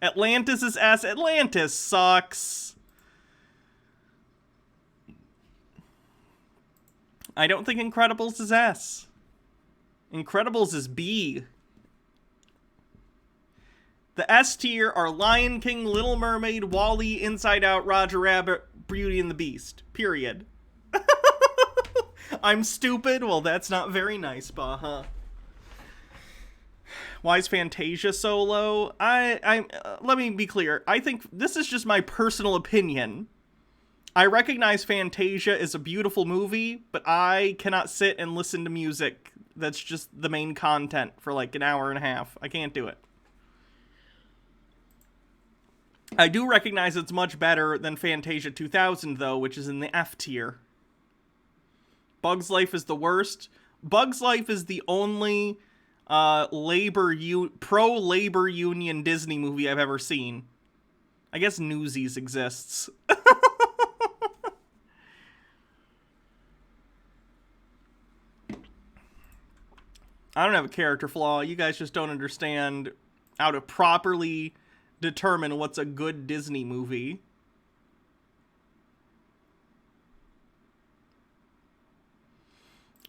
Speaker 1: Atlantis is S. Atlantis sucks. I don't think Incredibles is S. Incredibles is B. The S tier are Lion King, Little Mermaid, WALL-E, Inside Out, Roger Rabbit, Beauty and the Beast. Period. I'm stupid? Well, that's not very nice, Baha. Why is Fantasia so low? Let me be clear. I think this is just my personal opinion. I recognize Fantasia is a beautiful movie, but I cannot sit and listen to music that's just the main content for like an hour and a half. I can't do it. I do recognize it's much better than Fantasia 2000, though, which is in the F tier. Bug's Life is the worst. Bug's Life is the only pro-labor union Disney movie I've ever seen. I guess Newsies exists. I don't have a character flaw. You guys just don't understand how to properly determine what's a good Disney movie.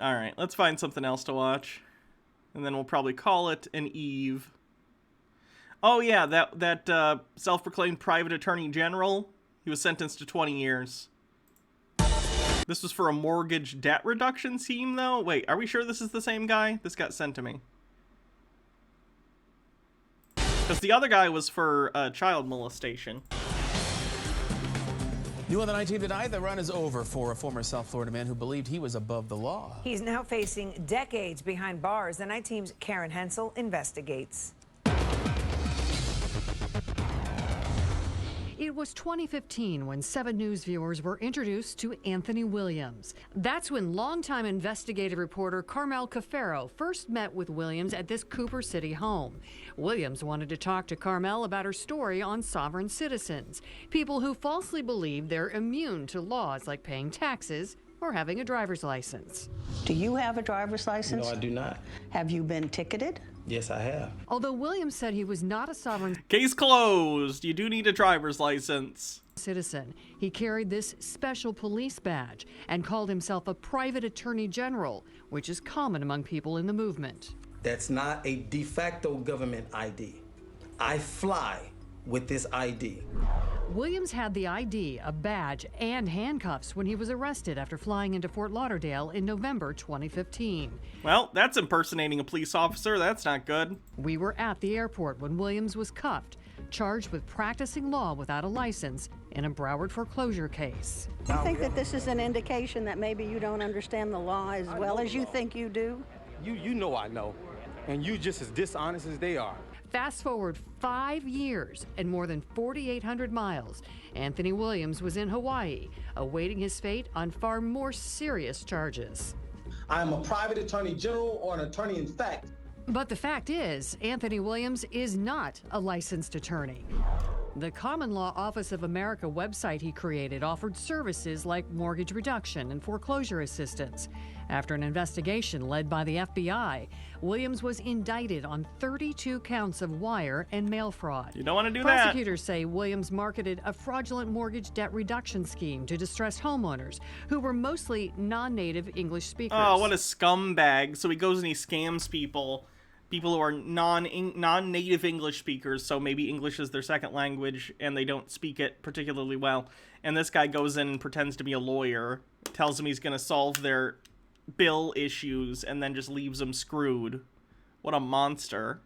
Speaker 1: Alright, let's find something else to watch. And then we'll probably call it an eve. Oh yeah, that self-proclaimed private attorney general, he was sentenced to 20 years. This was for a mortgage debt reduction scheme, though? Wait, are we sure this is the same guy? This got sent to me. Because the other guy was for child molestation.
Speaker 14: New on the 19th tonight, the run is over for a former South Florida man who believed he was above the law.
Speaker 15: He's now facing decades behind bars. The night team's Karen Hensel investigates.
Speaker 22: It was 2015 when 7 News viewers were introduced to Anthony Williams. That's when longtime investigative reporter Carmel Cafaro first met with Williams at this Cooper City home. Williams wanted to talk to Carmel about her story on sovereign citizens, people who falsely believe they're immune to laws like paying taxes or having a driver's license.
Speaker 23: Do you have a driver's license?
Speaker 14: No, I do not.
Speaker 23: Have you been ticketed?
Speaker 14: Yes, I have.
Speaker 22: Although Williams said he was not a sovereign
Speaker 1: Case closed. You do need a driver's license.
Speaker 22: Citizen, he carried this special police badge and called himself a private attorney general, which is common among people in the movement.
Speaker 14: That's not a de facto government ID. I fly with this ID.
Speaker 22: Williams had the ID, a badge, and handcuffs when he was arrested after flying into Fort Lauderdale in November 2015.
Speaker 1: Well, that's impersonating a police officer. That's not good.
Speaker 22: We were at the airport when Williams was cuffed, charged with practicing law without a license in a Broward foreclosure case.
Speaker 23: Do you think that this is an indication that maybe you don't understand the law as well as you think you do?
Speaker 16: You know I know, and you just as dishonest as they are.
Speaker 22: Fast forward 5 years and more than 4,800 miles, Anthony Williams was in Hawaii, awaiting his fate on far more serious charges.
Speaker 14: I am a private attorney general or an attorney in fact.
Speaker 22: But the fact is, Anthony Williams is not a licensed attorney. The Common Law Office of America website he created offered services like mortgage reduction and foreclosure assistance. After an investigation led by the FBI, Williams was indicted on 32 counts of wire and mail fraud.
Speaker 1: You don't want to do that.
Speaker 22: Prosecutors say Williams marketed a fraudulent mortgage debt reduction scheme to distressed homeowners who were mostly non-native English speakers.
Speaker 1: Oh, what a scumbag. So he goes and he scams people who are non-native English speakers, so maybe English is their second language and they don't speak it particularly well. And this guy goes in and pretends to be a lawyer, tells them he's going to solve their bill issues, and then just leaves them screwed. What a monster.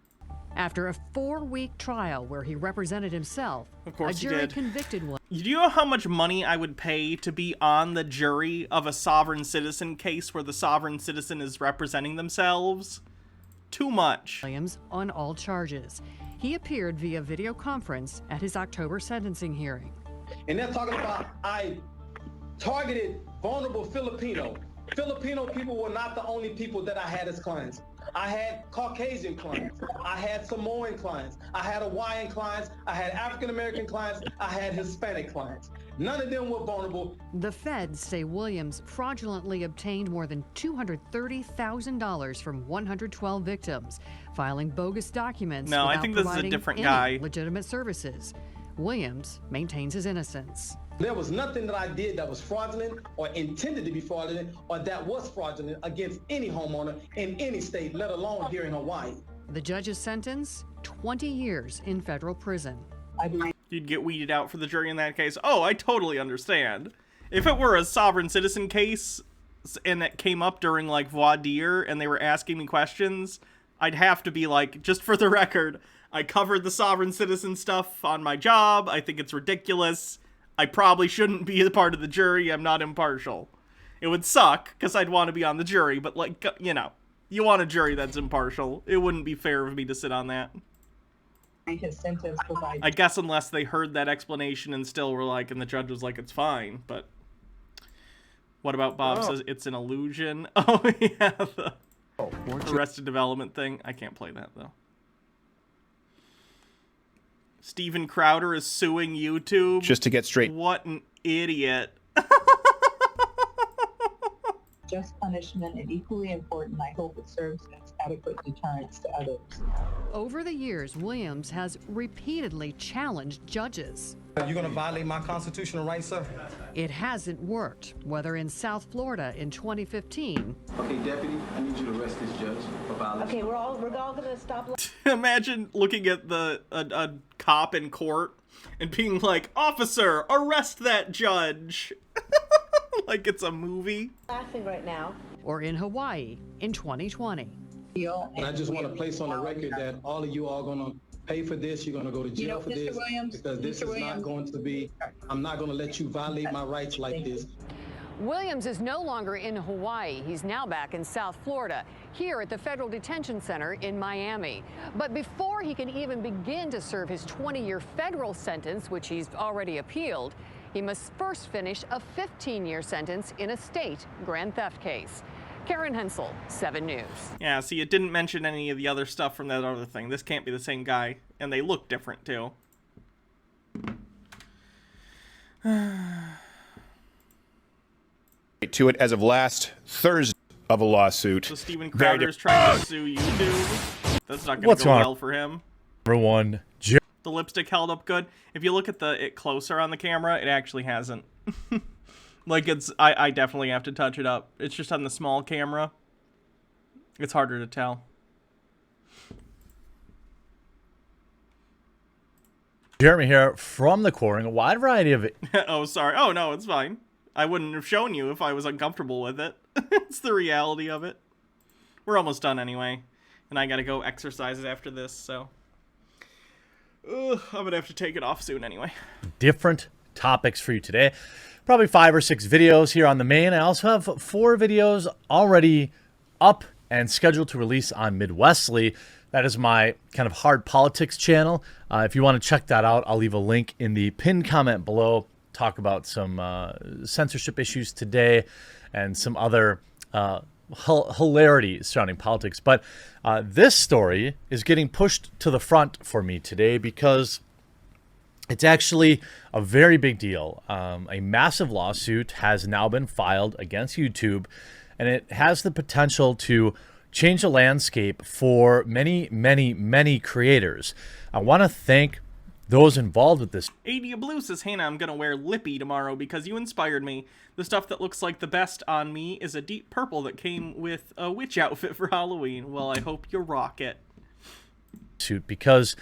Speaker 22: After a 4-week trial where he represented himself,
Speaker 1: of course
Speaker 22: a jury
Speaker 1: he did.
Speaker 22: convicted Williams.
Speaker 1: Do you know how much money I would pay to be on the jury of a sovereign citizen case where the sovereign citizen is representing themselves? Too much.
Speaker 22: Williams on all charges. He appeared via video conference at his October sentencing hearing.
Speaker 14: And they're talking about I targeted vulnerable Filipino. Filipino people were not the only people that I had as clients. I had Caucasian clients. I had Samoan clients. I had Hawaiian clients. I had African American clients. I had Hispanic clients. None of them were vulnerable.
Speaker 22: The feds say Williams fraudulently obtained more than $230,000 from 112 victims, filing bogus documents
Speaker 1: No, I
Speaker 22: without
Speaker 1: think this is a
Speaker 22: providing
Speaker 1: different
Speaker 22: any
Speaker 1: guy.
Speaker 22: legitimate services. Williams maintains his innocence.
Speaker 14: There was nothing that I did that was fraudulent or intended to be fraudulent or that was fraudulent against any homeowner in any state, let alone here in Hawaii.
Speaker 22: The judge's sentence, 20 years in federal prison.
Speaker 1: You'd get weeded out for the jury in that case. Oh, I totally understand. If it were a sovereign citizen case and it came up during like voir dire and they were asking me questions, I'd have to be like, just for the record, I covered the sovereign citizen stuff on my job. I think it's ridiculous. I probably shouldn't be a part of the jury. I'm not impartial. It would suck because I'd want to be on the jury, but like, you know, you want a jury that's impartial. It wouldn't be fair of me to sit on that.
Speaker 2: His sentence provides.
Speaker 1: I guess unless they heard that explanation and still were like, and the judge was like, it's fine, but what about Bob says it's an illusion? Oh, yeah, the Arrested Development thing. I can't play that, though. Steven Crowder is suing YouTube.
Speaker 6: Just to get straight.
Speaker 1: What an idiot.
Speaker 2: Just punishment and equally important, I hope it serves as adequate deterrence to others.
Speaker 22: Over the years, Williams has repeatedly challenged judges.
Speaker 14: Are you going to violate my constitutional rights, sir?
Speaker 22: It hasn't worked, whether in South Florida in 2015.
Speaker 14: Okay, deputy, I need you to arrest this judge for violation.
Speaker 23: Okay, we're all going to stop.
Speaker 1: Imagine looking at a cop in court and being like, officer, arrest that judge. Like it's a movie.
Speaker 23: Laughing right now.
Speaker 22: Or in Hawaii in 2020.
Speaker 14: And I just want to place on the record that all of you are going to pay for this. You're going to go to jail for this. Because this is not going to be, I'm not going to let you violate my rights like this.
Speaker 22: Williams is no longer in Hawaii. He's now back in South Florida, here at the Federal Detention Center in Miami. But before he can even begin to serve his 20-year federal sentence, which he's already appealed, he must first finish a 15-year sentence in a state grand theft case. Karen Hensel, 7 News.
Speaker 1: Yeah, see, it didn't mention any of the other stuff from that other thing. This can't be the same guy, and they look different, too.
Speaker 6: To it as of last Thursday of a lawsuit.
Speaker 1: So Steven Crowder's trying to sue YouTube. That's not going to go well for him.
Speaker 4: Everyone,
Speaker 1: The lipstick held up good. If you look at it closer on the camera, it actually hasn't. Like, I definitely have to touch it up. It's just on the small camera. It's harder to tell.
Speaker 4: Jeremy here from the Quarrying, a wide variety of it.
Speaker 1: Oh, sorry. Oh, no, it's fine. I wouldn't have shown you if I was uncomfortable with it. It's the reality of it. We're almost done anyway. And I gotta go exercise after this, so... I'm gonna have to take it off soon anyway.
Speaker 4: Different topics for you today. Probably 5 or 6 videos here on the main. I also have 4 videos already up and scheduled to release on Midwestly. That is my kind of hard politics channel. If you want to check that out, I'll leave a link in the pinned comment below. Talk about some censorship issues today and some other hilarity surrounding politics. But this story is getting pushed to the front for me today because it's actually a very big deal. A massive lawsuit has now been filed against YouTube, and it has the potential to change the landscape for many, many, many creators. I want to thank those involved with this.
Speaker 1: Adia Blue says, Hannah, I'm gonna wear lippy tomorrow because you inspired me. The stuff that looks like the best on me is a deep purple that came with a witch outfit for Halloween. Well, I hope you rock it.
Speaker 4: Because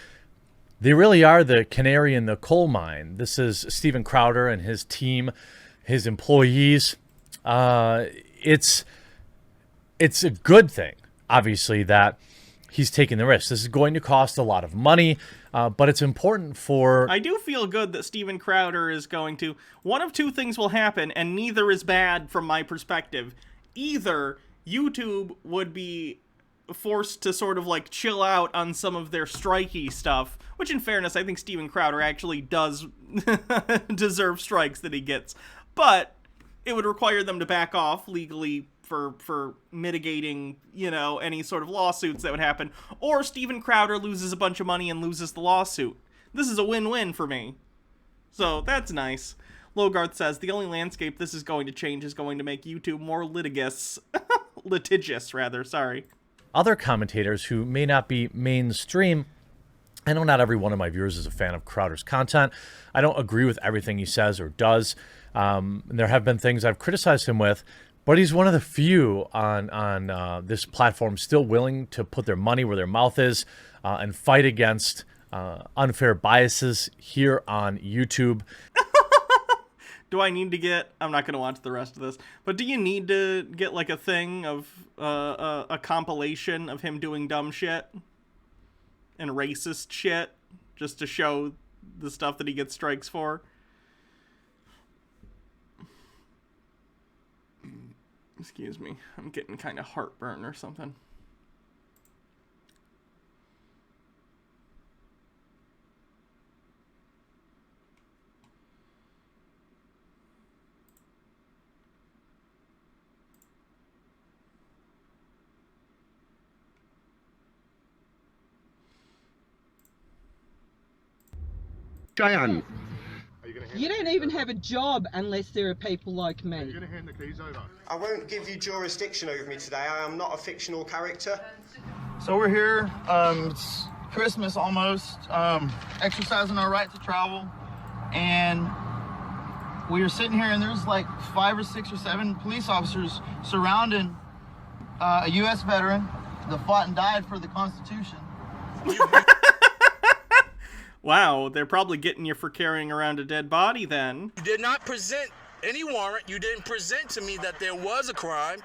Speaker 4: they really are the canary in the coal mine. This is Steven Crowder and his team, his employees. It's a good thing, obviously, that he's taking the risk. This is going to cost a lot of money, but it's important for...
Speaker 1: I do feel good that Steven Crowder is going to... One of 2 things will happen, and neither is bad from my perspective. Either YouTube would be forced to sort of like chill out on some of their strikey stuff, which in fairness, I think Steven Crowder actually does deserve strikes that he gets, but it would require them to back off legally for mitigating, you know, any sort of lawsuits that would happen. Or Steven Crowder loses a bunch of money and loses the lawsuit. This is a win-win for me. So that's nice. Logarth says, the only landscape this is going to change is going to make YouTube more litigious. Litigious, rather, sorry.
Speaker 4: Other commentators who may not be mainstream. I know not every one of my viewers is a fan of Crowder's content. I don't agree with everything he says or does. And there have been things I've criticized him with, but he's one of the few on this platform still willing to put their money where their mouth is and fight against unfair biases here on YouTube.
Speaker 1: Do I need to get, I'm not going to watch the rest of this, but do you need to get like a thing of a compilation of him doing dumb shit and racist shit just to show the stuff that he gets strikes for? Excuse me, I'm getting kind of heartburn or something.
Speaker 5: Cheyenne.
Speaker 7: You don't even have a job unless there are people like me.
Speaker 5: You're going to hand the keys over.
Speaker 17: I won't give you jurisdiction over me today. I am not a fictional character.
Speaker 18: So we're here, it's Christmas almost, exercising our right to travel, and we were sitting here and there's like 5 or 6 or 7 police officers surrounding a U.S. veteran that fought and died for the Constitution.
Speaker 1: Wow, they're probably getting you for carrying around a dead body then.
Speaker 16: You did not present any warrant. You didn't present to me that there was a crime.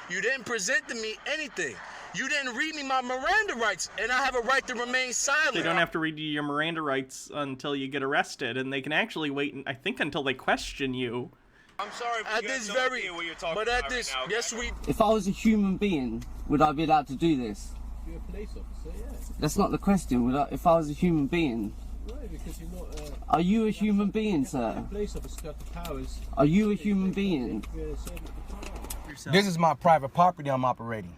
Speaker 16: You didn't present to me anything. You didn't read me my Miranda rights, and I have a right to remain silent.
Speaker 1: They don't have to read you your Miranda rights until you get arrested, and they can actually wait, I think, until they question you.
Speaker 16: I'm sorry, at this very, but at this, yes, we...
Speaker 24: If I was a human being, would I be allowed to do this?
Speaker 21: You're a police officer, yeah.
Speaker 24: That's not the question. Would I, if I was a human being?
Speaker 21: No, because you're not.
Speaker 24: Are you a human being, sir?
Speaker 21: A police officer got the powers.
Speaker 24: Are you a human being?
Speaker 16: This is my private property I'm operating.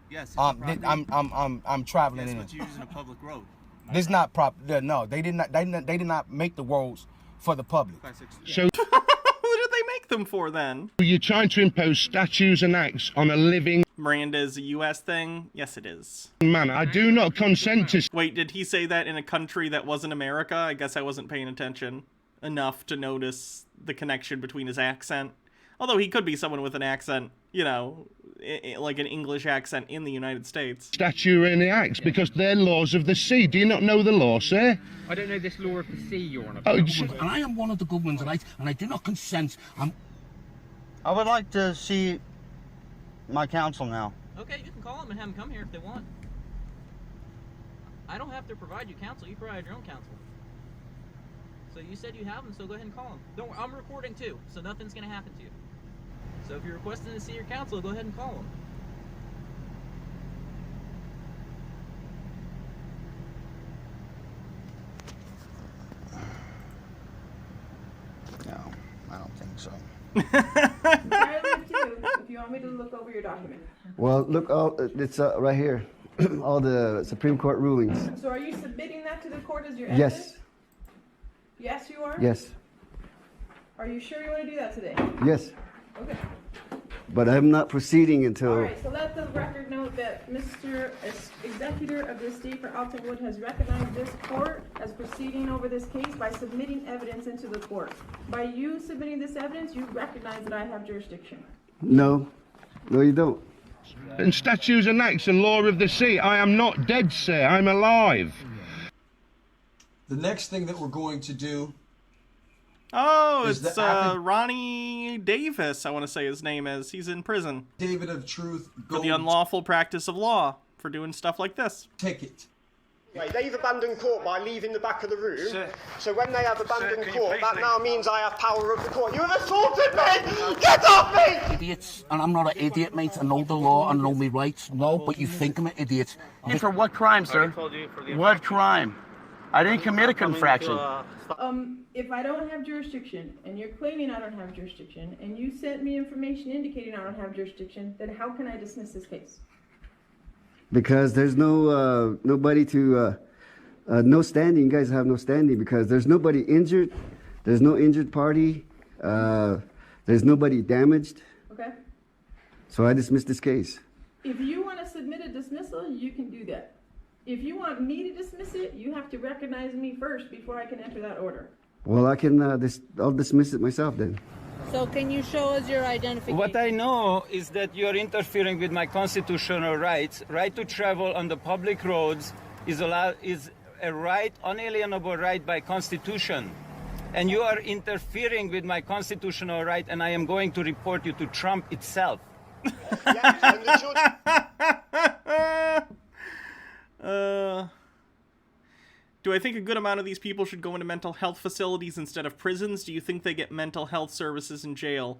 Speaker 25: Yes,
Speaker 16: I'm traveling in it.
Speaker 25: But you're using a public road.
Speaker 16: This is not proper. No, they did not make the roads for the public.
Speaker 5: So
Speaker 1: what did they make them for then?
Speaker 5: you're trying to impose statutes and acts on a living
Speaker 1: Miranda is a U.S. thing? Yes, it is.
Speaker 5: man. I do not consent to...
Speaker 1: Wait, did he say that in a country that wasn't America? I guess I wasn't paying attention enough to notice the connection between his accent. Although he could be someone with an accent, you know, like an English accent in the United States.
Speaker 5: Statute and the acts, because they're laws of the sea. Do you not know the law, sir?
Speaker 25: I don't know this law of the sea you're on
Speaker 5: Oh,
Speaker 25: about. And I am one of the good ones, right? And I do not consent.
Speaker 18: I would like to see my counsel now.
Speaker 25: Okay, you can call them and have them come here if they want. I don't have to provide you counsel. You provide your own counsel. So you said you have them, so go ahead and call them. Don't worry, I'm recording too, so nothing's going to happen to you. So if you're requesting to see your counsel, go ahead and call them.
Speaker 18: No, I don't think so.
Speaker 27: If you want me to look over your document.
Speaker 9: Well, look, it's right here. All the Supreme Court rulings.
Speaker 27: So are you submitting that to the court as your
Speaker 9: Yes.
Speaker 27: evidence? Yes, you are?
Speaker 9: Yes.
Speaker 27: Are you sure you want to do that today?
Speaker 9: Yes.
Speaker 27: Okay.
Speaker 9: But I'm not proceeding until...
Speaker 27: All right, so let the record note that Mr. Executor of the Estate for Altonwood has recognized this court as proceeding over this case by submitting evidence into the court. By you submitting this evidence, you recognize that I have jurisdiction.
Speaker 9: No. No, you don't.
Speaker 5: And statutes and acts and law of the sea. I am not dead, sir. I'm alive.
Speaker 28: The next thing that we're going to do...
Speaker 1: Oh, it's Ronnie Davis, I want to say his name is. He's in prison.
Speaker 28: David of Truth.
Speaker 1: For the unlawful practice of law, for doing stuff like this.
Speaker 28: Ticket.
Speaker 17: Right, they've abandoned court by leaving the back of the room. Sir. So when they have abandoned court, that now means I have power of the court. You have assaulted me! Get off me!
Speaker 25: Idiots, and I'm not an idiot, mate. I know the law and know my rights. No, but you think I'm an idiot. And for what crime, sir? What crime?
Speaker 18: I didn't commit a infraction.
Speaker 27: If I don't have jurisdiction, and you're claiming I don't have jurisdiction, and you sent me information indicating I don't have jurisdiction, then how can I dismiss this case?
Speaker 9: Because there's no nobody to no standing. You guys have no standing because there's nobody injured. There's no injured party. There's nobody damaged.
Speaker 27: Okay.
Speaker 9: So I dismissed this case.
Speaker 27: If you want to submit a dismissal, you can do that. If you want me to dismiss it, you have to recognize me first before I can enter that order.
Speaker 9: Well, I can. I'll dismiss it myself then.
Speaker 3: So can you show us your identification?
Speaker 24: What I know is that you're interfering with my constitutional rights. Right to travel on the public roads is a right, unalienable right by Constitution. And you are interfering with my constitutional right, and I am going to report you to Trump itself.
Speaker 1: Do I think a good amount of these people should go into mental health facilities instead of prisons? Do you think they get mental health services in jail?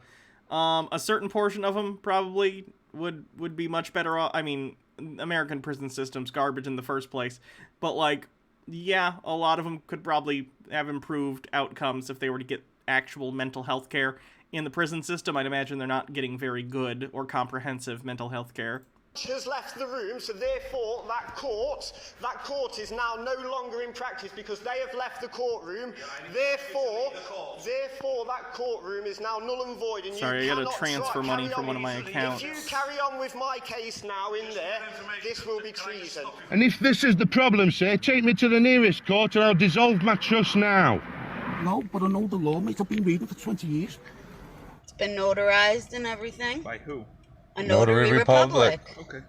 Speaker 1: A certain portion of them probably would be much better off. I mean, American prison system's garbage in the first place. But, like, yeah, a lot of them could probably have improved outcomes if they were to get actual mental health care in the prison system. I'd imagine they're not getting very good or comprehensive mental health care.
Speaker 17: Has left the room, so therefore that court is now no longer in practice because they have left the courtroom. Therefore that courtroom is now null and void. And
Speaker 1: sorry, I gotta transfer money from one of my accounts.
Speaker 17: If you carry on with my case now in there, this will be treason.
Speaker 5: And if this is the problem, sir, take me to the nearest court and I'll dissolve my trust now.
Speaker 8: No, but I know the law, mate. I've been reading for 20 years.
Speaker 3: It's been notarized and everything.
Speaker 6: By who?
Speaker 3: A notary republic.
Speaker 6: Okay.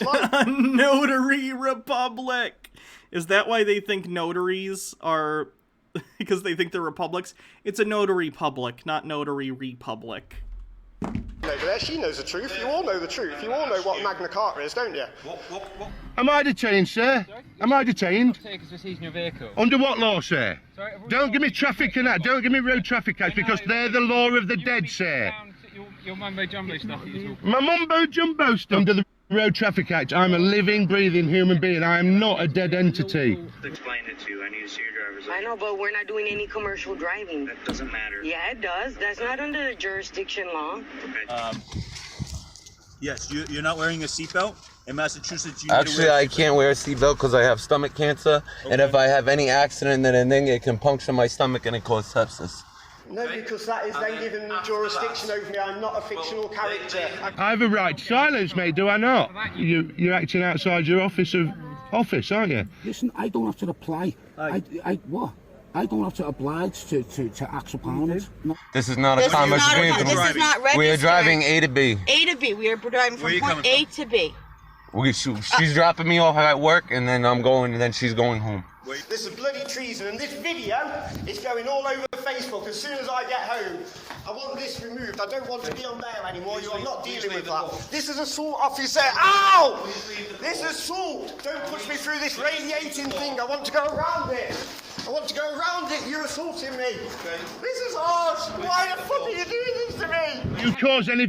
Speaker 1: A notary republic. Is that why they think notaries are... because they think they're republics? It's a notary public, not notary republic.
Speaker 17: She knows the truth. You all know the truth. You all know what Magna Carta is, don't you?
Speaker 5: Am I detained, sir? Am I detained?
Speaker 25: Your vehicle.
Speaker 5: Under what law, sir?
Speaker 25: Sorry,
Speaker 5: don't give me traffic and that. Don't give me road traffic acts because they're the law of the dead, sir.
Speaker 25: Your mumbo-jumbo stuff that you're talking
Speaker 5: My mumbo-jumbo stuff. Under the Road Traffic Act, I'm a living, breathing human being. I am not a dead entity.
Speaker 11: Explain it to you. I need to see your driver's license.
Speaker 3: I know, but we're not doing any commercial driving.
Speaker 11: That doesn't matter.
Speaker 3: Yeah, it does. That's not under the jurisdiction law.
Speaker 11: Okay.
Speaker 12: Yes, you're not wearing a seatbelt? In Massachusetts, you
Speaker 13: Actually, I can't wear a seatbelt because I have stomach cancer. Okay. And if I have any accident, then it can puncture my stomach and it causes sepsis.
Speaker 17: No, because that is then giving me jurisdiction over me. I'm not a fictional character.
Speaker 5: I have a right to silence, mate, do I not? You're acting outside your office, aren't you?
Speaker 8: Listen, I don't have to apply. What? I don't have to oblige to act upon it. No.
Speaker 13: This is not a commerce vehicle.
Speaker 3: This is not registered.
Speaker 13: We are driving A to B.
Speaker 3: A to B. We are driving from point A to B.
Speaker 13: She's dropping me off at work, and then I'm going, and then she's going home.
Speaker 17: This is bloody treason, and this video is going all over Facebook as soon as I get home. I want this removed. I don't want to be on there anymore. You are not dealing with that. This is assault, officer. Ow! This is assault. Don't push me through this radiating thing. I want to go around it. I want to go around it. You're assaulting me. This is harsh. Why the fuck are you doing this to me?
Speaker 5: You cause any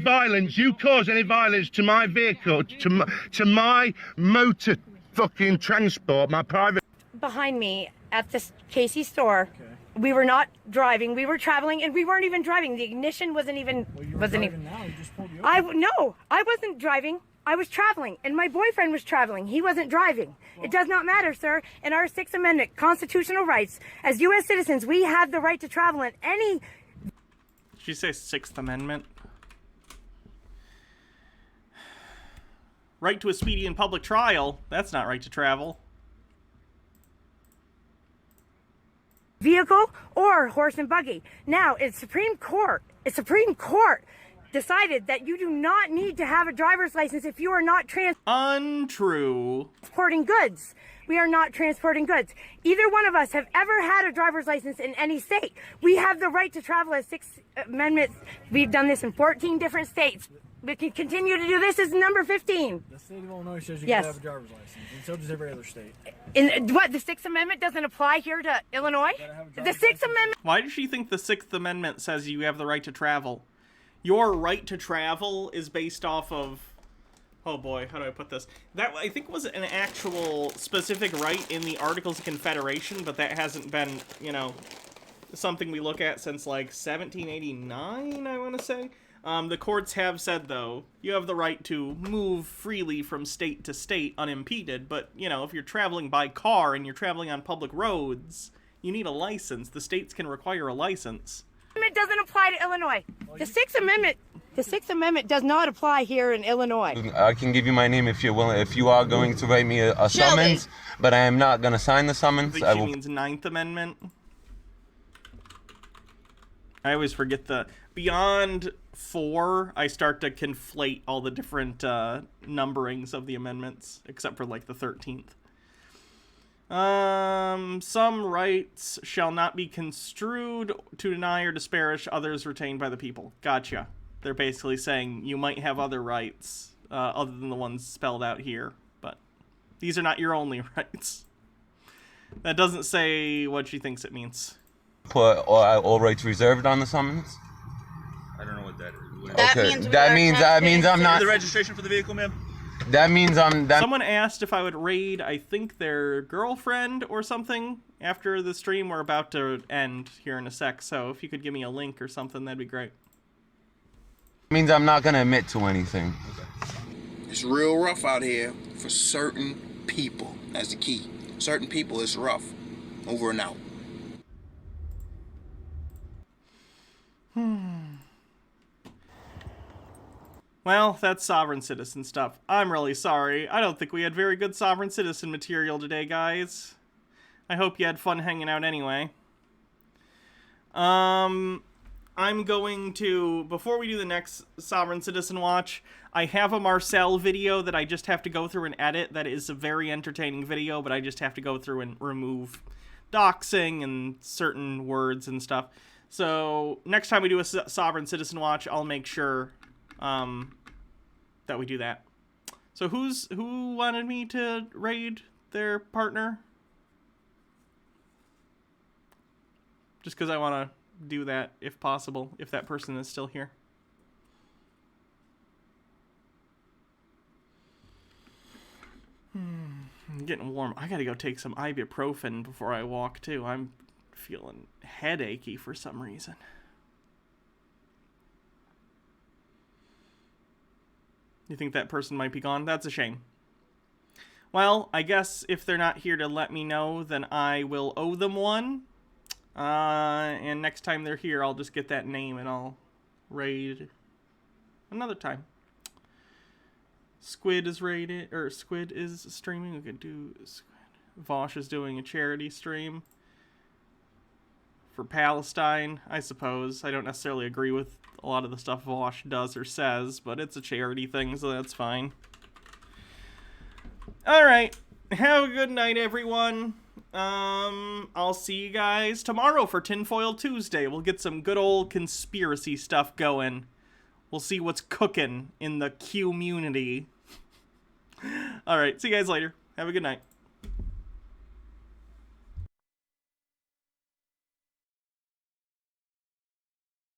Speaker 5: violence to my vehicle, to my motor fucking transport, my private...
Speaker 19: Behind me at this Casey store. Okay. We were not driving. We were traveling, and we weren't even driving. The ignition wasn't even.
Speaker 20: Well, you were driving now. You just pulled you over.
Speaker 19: No, I wasn't driving. I was traveling, and my boyfriend was traveling. He wasn't driving. Well, it does not matter, sir. In our Sixth Amendment constitutional rights, as U.S. citizens, we have the right to travel in any.
Speaker 1: Did she say Sixth Amendment? Right to a speedy and public trial. That's not right to travel.
Speaker 19: Vehicle or horse and buggy. Now, it's Supreme Court decided that you do not need to have a driver's license if you are not
Speaker 1: Untrue.
Speaker 19: Transporting goods. We are not transporting goods. Either one of us have ever had a driver's license in any state. We have the right to travel as Sixth Amendment. We've done this in 14 different states. We can continue to do this. Is number 15.
Speaker 20: The state of Illinois says you can have a driver's license, and so does every other state.
Speaker 19: The Sixth Amendment doesn't apply here to Illinois? The Sixth Amendment...
Speaker 1: Why does she think the Sixth Amendment says you have the right to travel? Your right to travel is based off of oh boy, how do I put this? That, I think, was an actual specific right in the Articles of Confederation, but that hasn't been, you know, something we look at since, like, 1789, I want to say. The courts have said, though, you have the right to move freely from state to state unimpeded, but, you know, if you're traveling by car and you're traveling on public roads, you need a license. The states can require a license.
Speaker 19: It doesn't apply to Illinois. The Sixth Amendment does not apply here in Illinois.
Speaker 13: I can give you my name if you're willing. If you are going to write me a summons, but I am not going to sign the summons.
Speaker 1: I think she means Ninth Amendment. I always forget the... Beyond 4, I start to conflate all the different numberings of the amendments, except for, like, the 13th. Some rights shall not be construed to deny or disparage others retained by the people. Gotcha. They're basically saying you might have other rights other than the ones spelled out here, but these are not your only rights. That doesn't say what she thinks it means.
Speaker 13: Put all rights reserved on the summons?
Speaker 12: I don't know what that is.
Speaker 13: Okay, that means I'm not...
Speaker 12: The registration for the vehicle, ma'am?
Speaker 13: That means I'm...
Speaker 1: Someone asked if I would raid, I think, their girlfriend or something after the stream. We're about to end here in a sec, so if you could give me a link or something, that'd be great.
Speaker 13: Means I'm not going to admit to anything.
Speaker 16: It's real rough out here for certain people. That's the key. Certain people, it's rough. Over and out.
Speaker 1: Well, that's sovereign citizen stuff. I'm really sorry. I don't think we had very good sovereign citizen material today, guys. I hope you had fun hanging out anyway. I'm going to, before we do the next Sovereign Citizen Watch, I have a Marcel video that I just have to go through and edit. That is a very entertaining video, but I just have to go through and remove doxing and certain words and stuff. So next time we do a Sovereign Citizen Watch, I'll make sure that we do that. So who wanted me to raid their partner? Just because I want to do that if possible, if that person is still here. I'm getting warm. I gotta go take some ibuprofen before I walk too. I'm feeling headachy for some reason. You think that person might be gone? That's a shame. Well, I guess if they're not here to let me know, then I will owe them one. And next time they're here, I'll just get that name and I'll raid another time. Squid is raided, or Squid is streaming. We could do Squid. Vosh is doing a charity stream for Palestine, I suppose. I don't necessarily agree with a lot of the stuff Vosh does or says, but it's a charity thing, so that's fine. Alright, have a good night, everyone. I'll see you guys tomorrow for Tinfoil Tuesday. We'll get some good old conspiracy stuff going. We'll see what's cooking in the Q-munity. Alright, see you guys later. Have a good night.